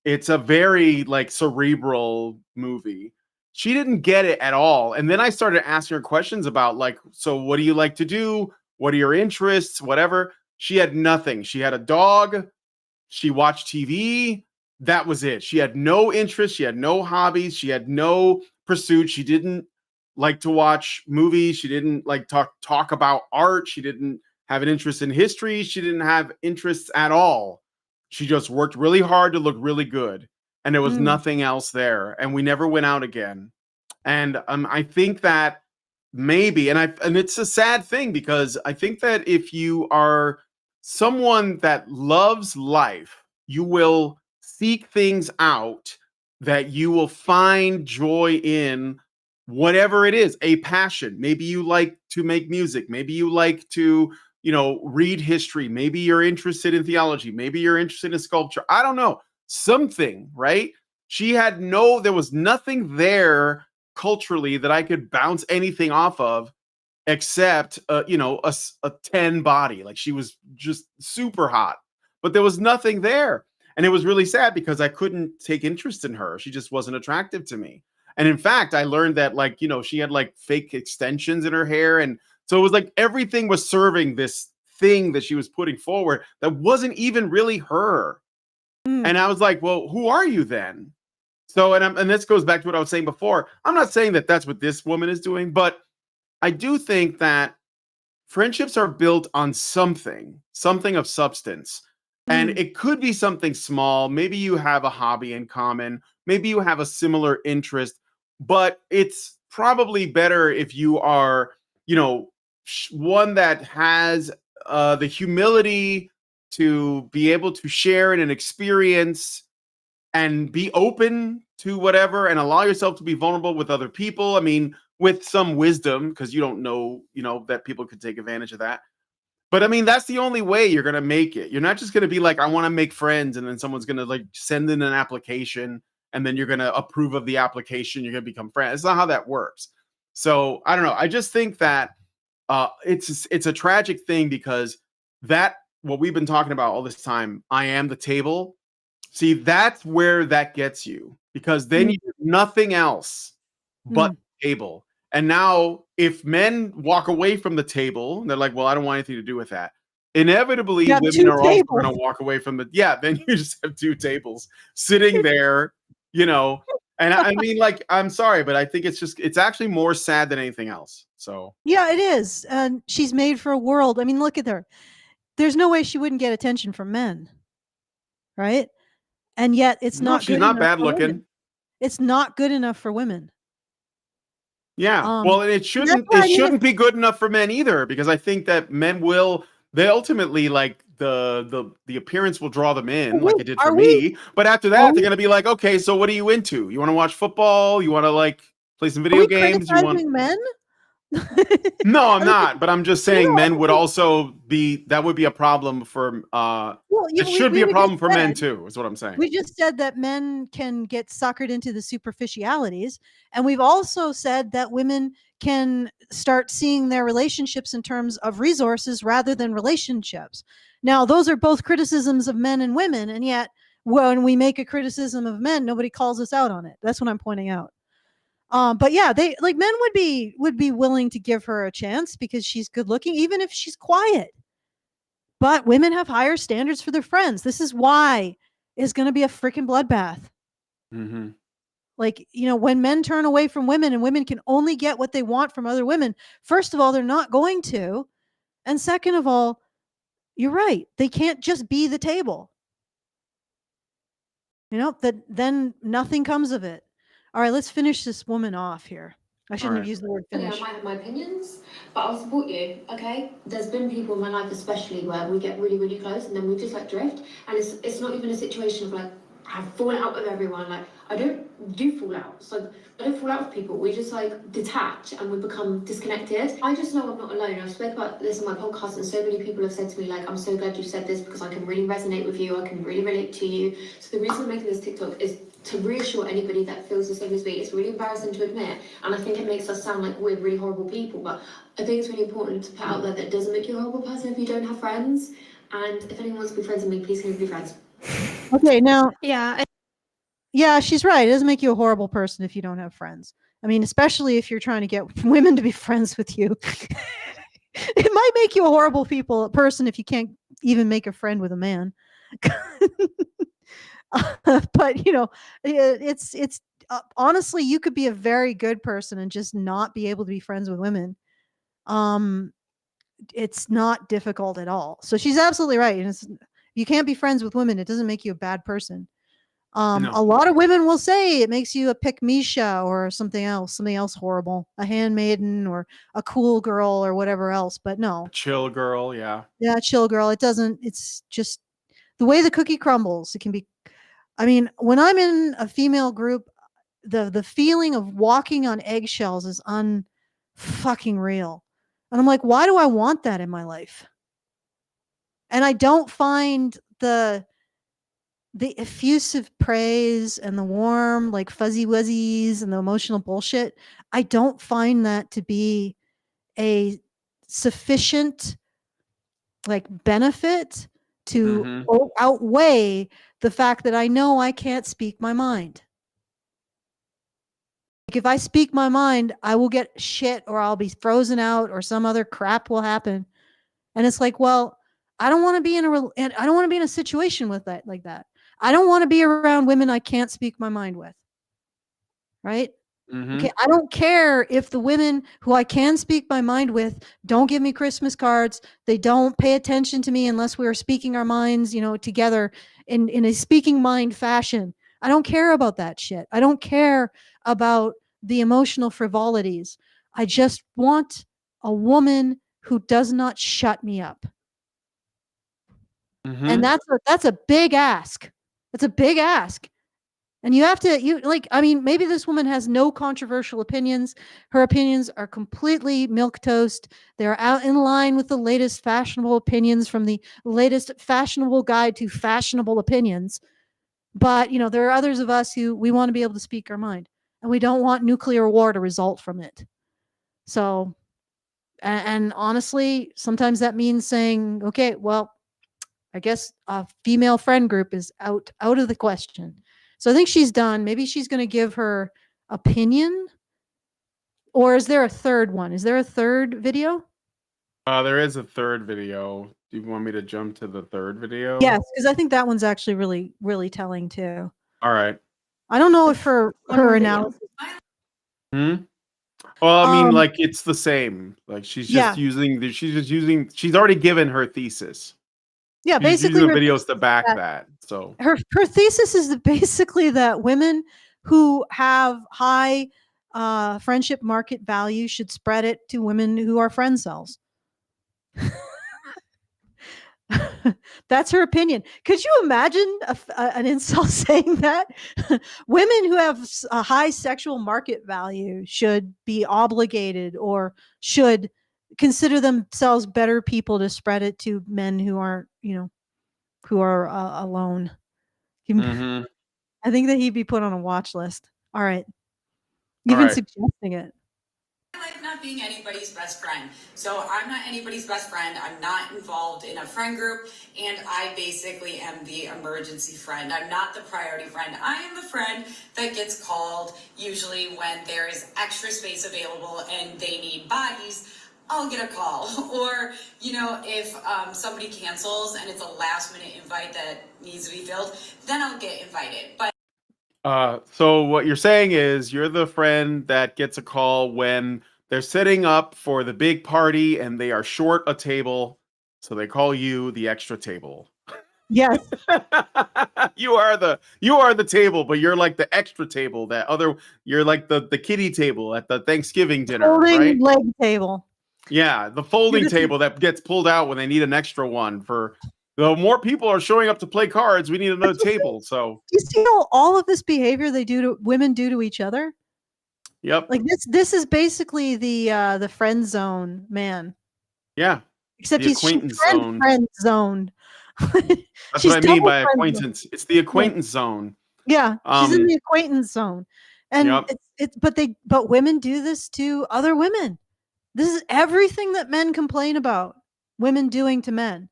it's a very like cerebral movie. She didn't get it at all. And then I started asking her questions about like, so what do you like to do? What are your interests? Whatever. She had nothing. She had a dog. She watched TV. That was it. She had no interest. She had no hobbies. She had no pursuit. She didn't like to watch movies. She didn't like talk about art. She didn't have an interest in history. She didn't have interests at all. She just worked really hard to look really good. And there was Mm. nothing else there. And we never went out again. And I think that maybe, and it's a sad thing because I think that if you are someone that loves life, you will seek things out that you will find joy in, whatever it is, a passion. Maybe you like to make music, maybe you like to, read history, maybe you're interested in theology, maybe you're interested in sculpture. I don't know, something, right? There was nothing there culturally that I could bounce anything off of except a 10 body. Like, she was just super hot, but there was nothing there. And it was really sad because I couldn't take interest in her. She just wasn't attractive to me. And in fact, I learned that she had like fake extensions in her hair, and so it was like everything was serving this thing that she was putting forward that wasn't even really her. Mm. And I was like, well, who are you then? So, and this goes back to what I was saying before. I'm not saying that that's what this woman is doing, but I do think that friendships are built on something of substance. And Mm. it could be something small. Maybe you have a hobby in common. Maybe you have a similar interest, but it's probably better if you are, one that has the humility to be able to share in an experience and be open to whatever and allow yourself to be vulnerable with other people. I mean, with some wisdom, because you don't know, that people could take advantage of that. But I mean, that's the only way you're going to make it. You're not just going to be like, I want to make friends. And then someone's going to like send in an application and then you're going to approve of the application. You're going to become friends. It's not how that works. So I don't know. I just think that it's a tragic thing because what we've been talking about all this time, I am the table. See, that's where that gets you because then you do nothing else but the table. And now, if men walk away from the table, and they're like, "Well, I don't want anything to do with that." Inevitably, You have women two are also tables. going to walk away from the. Yeah, then you just have two tables sitting there, And I mean, like, I'm sorry, but I think it's actually more sad than anything else. So Yeah, it is. And she's made for a world. I mean, look at her. There's no way she wouldn't get attention from men, right? And yet it's no, not she's good not enough bad for looking. women. It's not good enough for women. Yeah. Well, and And that's what it I mean. shouldn't be good enough for men either, because I think that they ultimately like the appearance will draw them in like it did for me. But after Are that, they're we gonna be like, okay, so what are you into? You want to watch football? You want to like play some are video we games? You want criticizing men? No, I'm I look at not, but I'm just no, saying no, I men would think also be that would be a problem for well, it should be a we just problem for men said too, is what I'm saying. we just said that men can get suckered into the superficialities, and we've also said that women can start seeing their relationships in terms of resources rather than relationships. Now, those are both criticisms of men and women, and yet when we make a criticism of men, nobody calls us out on it. That's what I'm pointing out. But yeah, they like men would be willing to give her a chance because she's good looking, even if she's quiet. But women have higher standards for their friends. This is why it's going to be a freaking bloodbath. Mm-hmm. Like, when men turn away from women and women can only get what they want from other women, first of all, they're not going to. And second of all, you're right. They can't just be the table. That then nothing comes of it. All right, let's finish this woman off here. I shouldn't have right. used the word Okay, I finish. might have my opinions, but I'll support you, okay? There's been people in my life especially where we get really, really close and then we just like drift. And it's not even a situation of like, I've fallen out with everyone. Like, I don't do fall out. So I don't fall out with people. We just like detach and we become disconnected. I just know I'm not alone. I've spoken about this on my podcast and so many people have said to me like, I'm so glad you said this because I can really resonate with you. I can really relate to you. So the reason I'm making this TikTok is to reassure anybody that feels the same as me. It's really embarrassing to admit, and I think it makes us sound like we're really horrible people, but I think it's really important to put out there that it doesn't make you a horrible person if you don't have friends. And if anyone wants to be friends with me, please can we be friends? Okay, now, Yeah, yeah, she's right. It doesn't make you a horrible person if you don't have friends. I mean, especially if you're trying to get women to be friends with you. It might make you a horrible person if you can't even make a friend with a man. But it's honestly, you could be a very good person and just not be able to be friends with women. It's not difficult at all. So she's absolutely right. And you can't be friends with women. It doesn't make you a bad person. A No. lot of women will say it makes you a pick-me-sha or something else horrible, a handmaiden or a cool girl or whatever else. But no, Chill girl, yeah. yeah, chill girl. It doesn't. It's just the way the cookie crumbles. It can be. I mean, when I'm in a female group, the feeling of walking on eggshells is unfucking real. And I'm like, why do I want that in my life? And I don't find the effusive praise and the warm, like fuzzy wuzzies and the emotional bullshit. I don't find that to be a sufficient like benefit to Mhm. outweigh the fact that I know I can't speak my mind. Like if I speak my mind, I will get shit or I'll be frozen out or some other crap will happen. And it's like, well, I don't want to be in I don't want to be in a situation with that like that. I don't want to be around women I can't speak my mind with. Right? Okay, Mhm. I don't care if the women who I can speak my mind with don't give me Christmas cards. They don't pay attention to me unless we are speaking our minds, together in a speaking mind fashion. I don't care about that shit. I don't care about the emotional frivolities. I just want a woman who does not shut me up. And Mhm. that's a big ask. That's a big ask. And you have to, I mean, maybe this woman has no controversial opinions. Her opinions are completely milquetoast. They're out in line with the latest fashionable opinions from the latest fashionable guide to fashionable opinions. But, there are others of us who we want to be able to speak our mind and we don't want nuclear war to result from it. So, and honestly, sometimes that means saying, okay, well, I guess a female friend group is out of the question. So I think she's done. Maybe she's going to give her opinion. Or is there a third one? Is there a third video? There is a third video. Do you want me to jump to the third video? Yes, because I think that one's actually really, really telling too. All right. I don't know if her one more video. analysis. Hmm? Well, I mean, Um, like it's the same. Like she's yeah, just using. She's already given her thesis. yeah. She's Basically, using the her videos to thesis is back that that. So. her thesis is basically that women who have high friendship market value should spread it to women who are friend cells. That's her opinion. Could you imagine an incel saying that? Women who have a high sexual market value should be obligated or should consider themselves better people to spread it to men who aren't, who are alone. Mhm. I think that he'd be put on a watch list. All right. All Even right. suggesting it. I like not being anybody's best friend. So I'm not anybody's best friend. I'm not involved in a friend group. And I basically am the emergency friend. I'm not the priority friend. I am the friend that gets called usually when there is extra space available and they need bodies. I'll get a call. Or, if somebody cancels and it's a last minute invite that needs to be filled, then I'll get invited. But So what you're saying is you're the friend that gets a call when they're setting up for the big party and they are short a table, so they call you the extra table. Yes. you are the table, but you're like the extra table. You're like the kiddie table at the Thanksgiving dinner, Folding right? leg table. Yeah, the folding table that gets pulled out when they need an extra one for. The more people are showing up to play cards, we need another table. So Do you see all of this behavior women do to each other? Yep. Like this is basically the friend zone man. Yeah. Except The she's acquaintance zone. friend zoned. That's what I mean by acquaintance. It's the acquaintance zone. Yeah, she's in Um, the acquaintance zone. And yep. but women do this to other women. This is everything that men complain about women doing to men.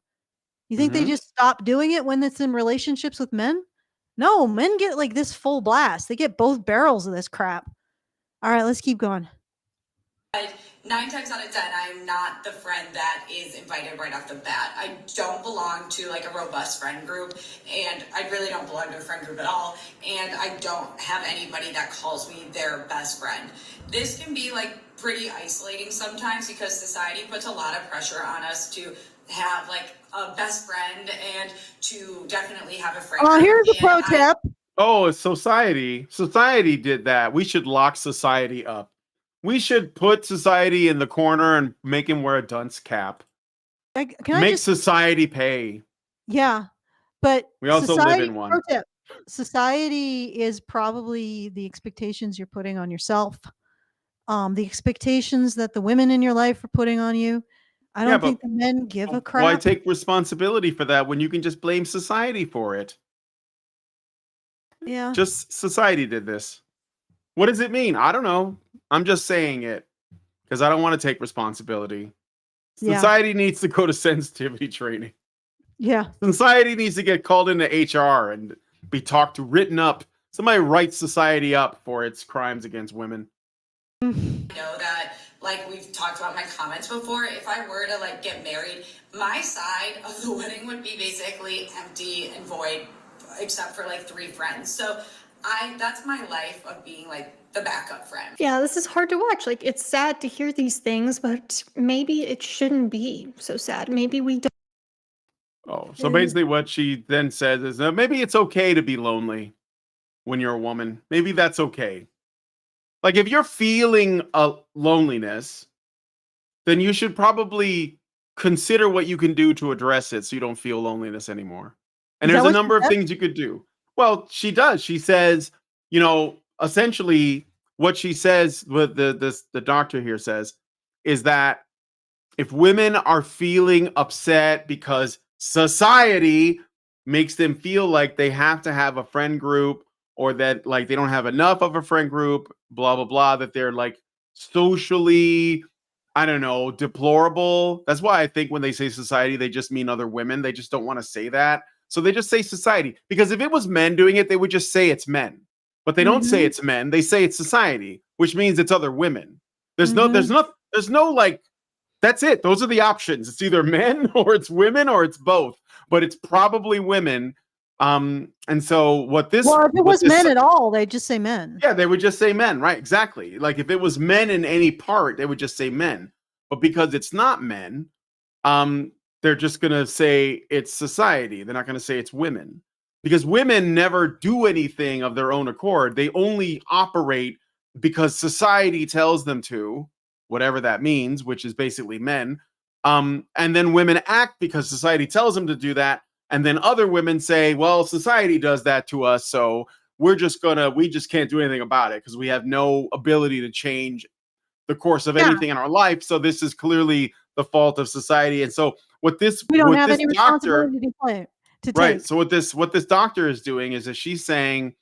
You think they Hmm. just stop doing it when it's in relationships with men? No, men get like this full blast. They get both barrels of this crap. All right, let's keep going. But 9 times out of 10, I'm not the friend that is invited right off the bat. I don't belong to like a robust friend group, and I really don't belong to a friend group at all. And I don't have anybody that calls me their best friend. This can be like pretty isolating sometimes because society puts a lot of pressure on us to have like a best friend and to definitely have a friend group. Here's a And pro tip. Oh, it's society. Society did that. We should lock society up. We should put society in the corner and make him wear a dunce cap. Can I Make just society pay. Yeah, but We also live in pro one. tip, society is probably the expectations you're putting on yourself, the expectations that the women in your life are putting on you. I Yeah, don't but think the men give a why crap. take responsibility for that when you can just blame society for it? Yeah. Just society did this. What does it mean? I don't know. I'm just saying it because I don't want to take responsibility. Yeah. Society needs to go to sensitivity training. Yeah. Society needs to get called into HR and be talked to, written up. Somebody write society up for its crimes against women. I know that, like we've talked about my comments before, if I were to like get married, my side of the wedding would be basically empty and void, except for like 3 friends. So that's my life of being like the backup friend. Yeah, this is hard to watch. Like, it's sad to hear these things, but maybe it shouldn't be so sad. Maybe we don't. Oh, so basically what she then says is maybe it's okay to be lonely when you're a woman. Maybe that's okay. Like if you're feeling a loneliness, then you should probably consider what you can do to address it so you don't feel loneliness anymore. And Is that there's a what she number of said? things you could do. Well, she does. She says, you know, essentially what she says, what the doctor here says, is that if women are feeling upset because society makes them feel like they have to have a friend group or that like they don't have enough of a friend group, blah blah blah, that they're like socially, I don't know, deplorable. That's why I think when they say society, they just mean other women. They just don't want to say that. So they just say society. Because if it was men doing it, they would just say it's men. But they don't say Mhm. it's men. They say it's society, which means it's other women. Mhm. There's no like that's it. Those are the options. It's either men or it's women or it's both. But it's probably women. And so Well, if it was men at all, they'd just say men. yeah, they would just say men, right? Exactly. Like if it was men in any part, they would just say men. But because it's not men, um, they're just gonna say it's society. They're not gonna say it's women. Because women never do anything of their own accord. They only operate because society tells them to, whatever that means, which is basically men. And then women act because society tells them to do that. And then other women say, well, society does that to us, so we just can't do anything about it because we have no ability to change the course of Yeah. anything in our life. So this is clearly the fault of society. And so We don't have any responsibility to right? take. So what this doctor is doing is that she's saying,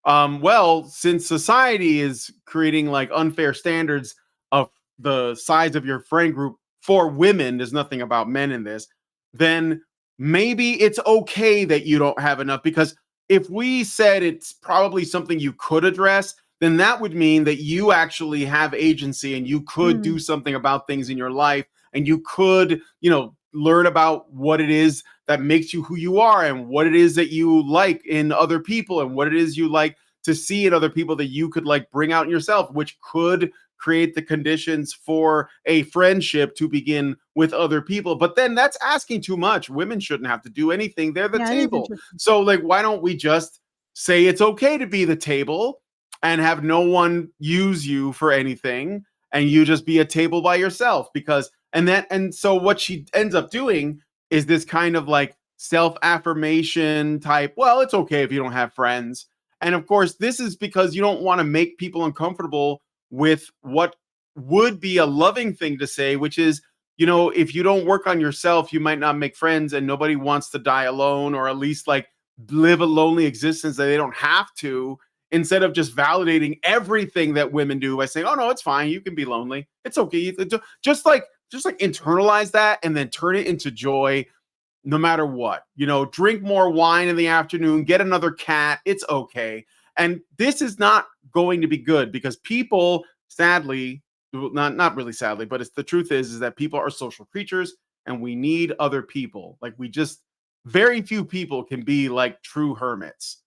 well, since society is creating like unfair standards of the size of your friend group for women, there's nothing about men in this, then maybe it's okay that you don't have enough. Because if we said it's probably something you could address, then that would mean that you actually have agency and you could do something about things in your life and you could, you know, learn about what it is that makes you who you are and what it is that you like in other people and what it is you like to see in other people that you could like bring out in yourself, which could create the conditions for a friendship to begin with other people. But then that's asking too much. Women shouldn't have to do anything. They're the Yeah, it is table. interesting. So like, why don't we just say it's okay to be the table and have no one use you for anything and you just be a table by yourself? Because and so what she ends up doing is this kind of like self-affirmation type, well, it's okay if you don't have friends. And of course, this is because you don't want to make people uncomfortable with what would be a loving thing to say, which is, you know, if you don't work on yourself, you might not make friends and nobody wants to die alone, or at least like live a lonely existence that they don't have to, instead of just validating everything that women do by saying, "Oh no, it's fine. You can be lonely. It's okay." Just like internalize that and then turn it into joy no matter what. Drink more wine in the afternoon, get another cat. It's okay. And this is not going to be good because people, sadly, not really sadly, but the truth is that people are social creatures and we need other people. Like very few people can be like true hermits.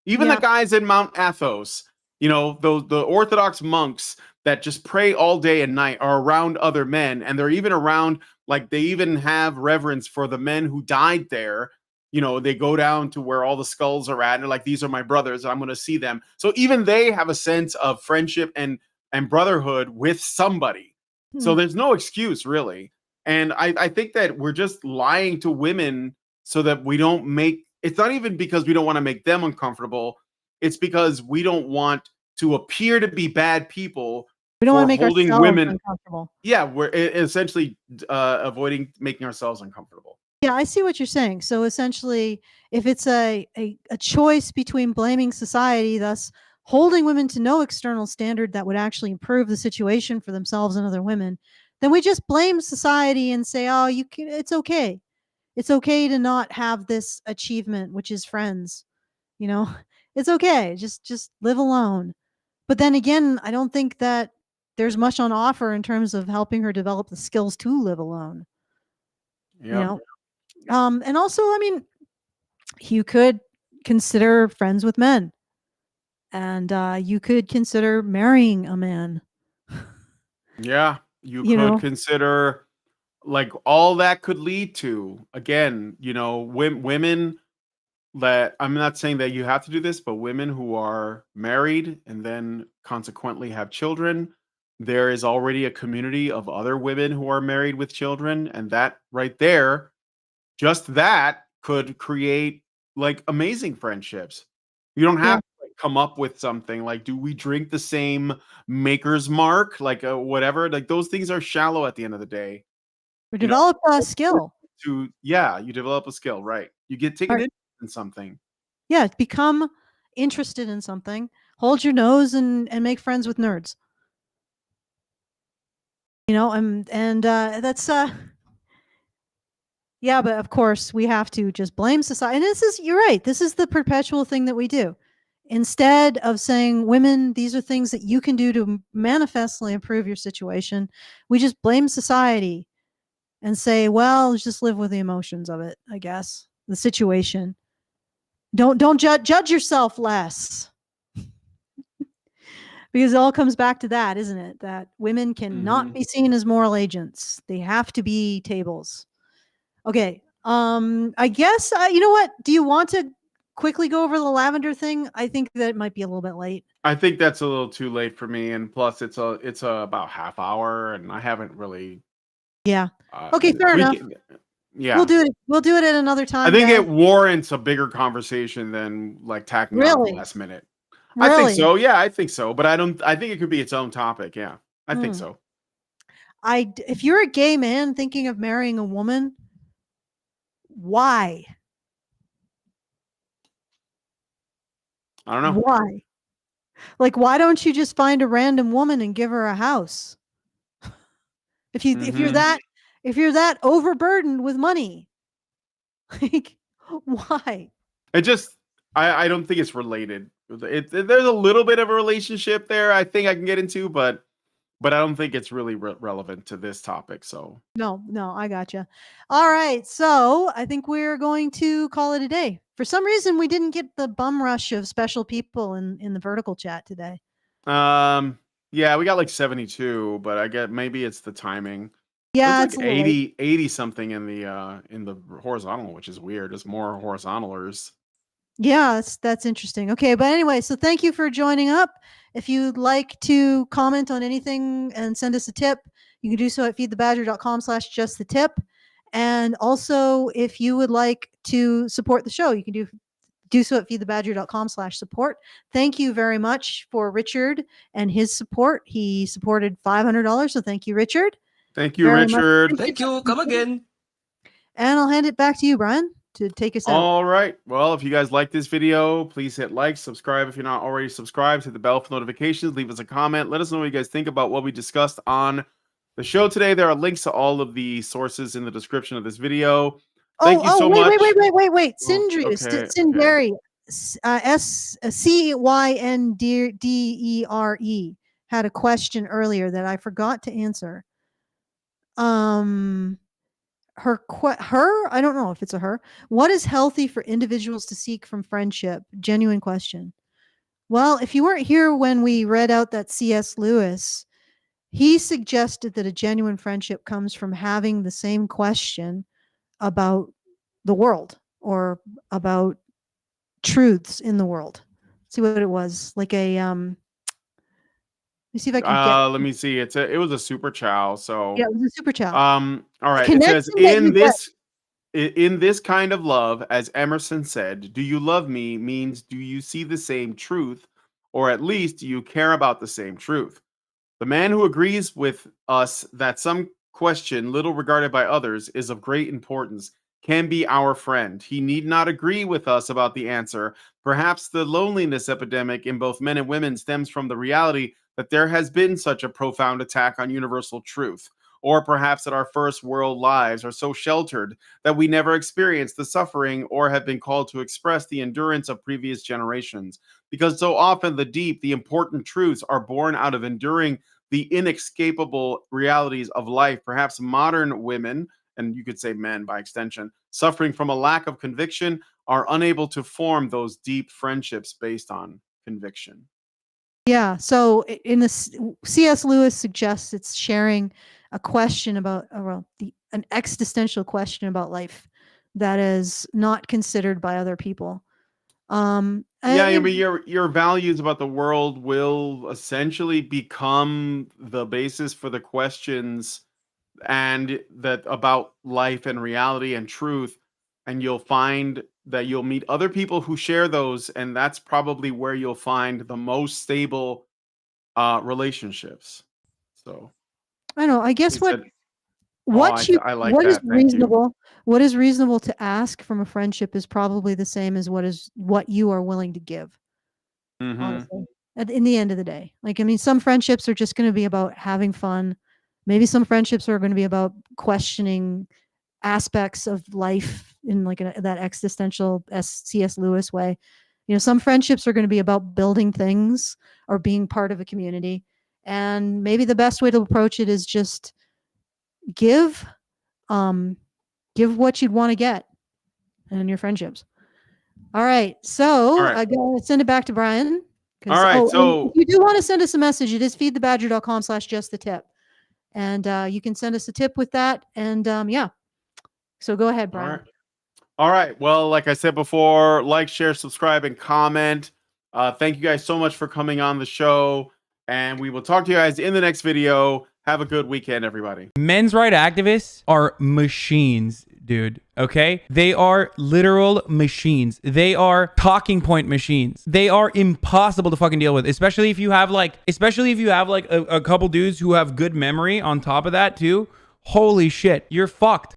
Even the guys in Mount Athos, the Orthodox monks that just pray all day and night are around other men, and they're even around, like, they even have reverence for the men who died there. They go down to where all the skulls are at, and they're like, these are my brothers, and I'm going to see them. So even they have a sense of friendship and brotherhood with somebody. So there's no excuse, really. And I think that we're just lying to women so that we don't it's not even because we don't want to make them uncomfortable. It's because we don't want to appear to be bad people. We don't want to make holding ourselves women uncomfortable. Yeah, we're essentially avoiding making ourselves uncomfortable. Yeah, I see what you're saying. So essentially, if it's a choice between blaming society, thus holding women to no external standard that would actually improve the situation for themselves and other women, then we just blame society and say, "Oh, it's okay. It's okay to not have this achievement, which is friends. You know, it's okay. Just live alone." But then again, I don't think that there's much on offer in terms of helping her develop the skills to live alone. Yeah. And also, I mean, you could consider friends with men, and you could consider marrying a man. Yeah, you You could know, consider, like, all that could lead to, again, women that, I'm not saying that you have to do this, but women who are married and then consequently have children, there is already a community of other women who are married with children, and that right there, just that could create, like, amazing friendships. You don't Yeah. have to, like, come up with something like, do we drink the same Maker's Mark? Like, whatever. Like, those things are shallow at the end of the day. or You know, develop a skill. you develop a skill, right? You get taken Or in something. yeah, become interested in something. Hold your nose and make friends with nerds. And that's yeah, but of course we have to just blame society. And you're right. This is the perpetual thing that we do. Instead of saying, women, these are things that you can do to manifestly improve your situation, we just blame society and say, well, just live with the emotions of it, I guess. The situation. Don't judge yourself less. Because it all comes back to that, isn't it? That women cannot be seen as moral agents. They have to be tables. Okay. I guess you know what? Do you want to quickly go over the lavender thing? I think that it might be a little bit late. I think that's a little too late for me, and plus it's a about half hour, and I haven't really. Yeah. Okay, fair enough. Yeah. We'll do it at another time, I think guys. it warrants a bigger conversation than, like, tacking on at Really? the last minute. I think Really? so. Yeah, I think so. But I think it could be its own topic. Yeah, I think so. If you're a gay man thinking of marrying a woman, why? I don't know. Why? Like, why don't you just find a random woman and give her a house? If you're that overburdened with money, like, why? It just, I don't think it's related. There's a little bit of a relationship there, I think I can get into, but I don't think it's really relevant to this topic. So No, I gotcha. All right, so I think we're going to call it a day. For some reason, we didn't get the bum rush of special people in the vertical chat today. yeah, we got like 72, but I get maybe it's the timing. Yeah, There's it's like a little late. 80 something in the horizontal, which is weird. There's more horizontalers. Yeah, that's interesting. Okay, but anyway, so thank you for joining up. If you'd like to comment on anything and send us a tip, you can do so at feedthebadger.com/justthetip. And also, if you would like to support the show, you can do so at feedthebadger.com/support. Thank you very much for Richard and his support. He supported $500, so thank you, Richard. Thank you, Richard. Thank you. Come again. And I'll hand it back to you, Brian. to take us out. All right. Well, if you guys like this video, please hit like, subscribe if you're not already subscribed, hit the bell for notifications, leave us a comment. Let us know what you guys think about what we discussed on the show today. There are links to all of the sources in the description of this video. Thank you so much. Wait. Oh, Cindrius, okay, Cindere, CynDere had a question earlier that I forgot to answer. Her, I don't know if it's a her. What is healthy for individuals to seek from friendship? Genuine question. Well, if you weren't here when we read out that C.S. Lewis, he suggested that a genuine friendship comes from having the same question about the world or about truths in the world. See what it was like a let me see if I can get. Let me see. It was a super chow. So Yeah, it was a super chat. all right. It says in this kind of love, as Emerson said, do you love me means do you see the same truth, or at least do you care about the same truth? The man who agrees with us that some question, little regarded by others, is of great importance, can be our friend. He need not agree with us about the answer. Perhaps the loneliness epidemic in both men and women stems from the reality that there has been such a profound attack on universal truth. Or perhaps that our first world lives are so sheltered that we never experienced the suffering or have been called to express the endurance of previous generations. Because so often the deep, the important truths are born out of enduring the inescapable realities of life. Perhaps modern women, and you could say men by extension, suffering from a lack of conviction, are unable to form those deep friendships based on conviction. Yeah. So in this, C.S. Lewis suggests it's sharing a question about an existential question about life that is not considered by other people. I mean, your values about the world will essentially become the basis for the questions and that about life and reality and truth, and you'll find that you'll meet other people who share those, and that's probably where you'll find the most stable relationships. So I know. I guess I like what is that. Thank you. reasonable? What is reasonable to ask from a friendship is probably the same as what you are willing to give. Honestly, in the end of the day, like I mean, some friendships are just going to be about having fun. Maybe some friendships are going to be about questioning aspects of life in like that existential C.S. Lewis way. You know, some friendships are going to be about building things or being part of a community. And maybe the best way to approach it is just give what you'd want to get in your friendships. All right. So I gotta send it back to Brian. All right. So if you do want to send us a message, it is feedthebadger.com/justthetip. And you can send us a tip with that. And yeah. So go ahead, Brian. All right. Well, like I said before, like, share, subscribe, and comment. Thank you guys so much for coming on the show. And we will talk to you guys in the next video. Have a good weekend, everybody. Men's rights activists are machines, dude. Okay? They are literal machines. They are talking point machines. They are impossible to fucking deal with, especially if you have like a couple dudes who have good memory on top of that too. Holy shit, you're fucked.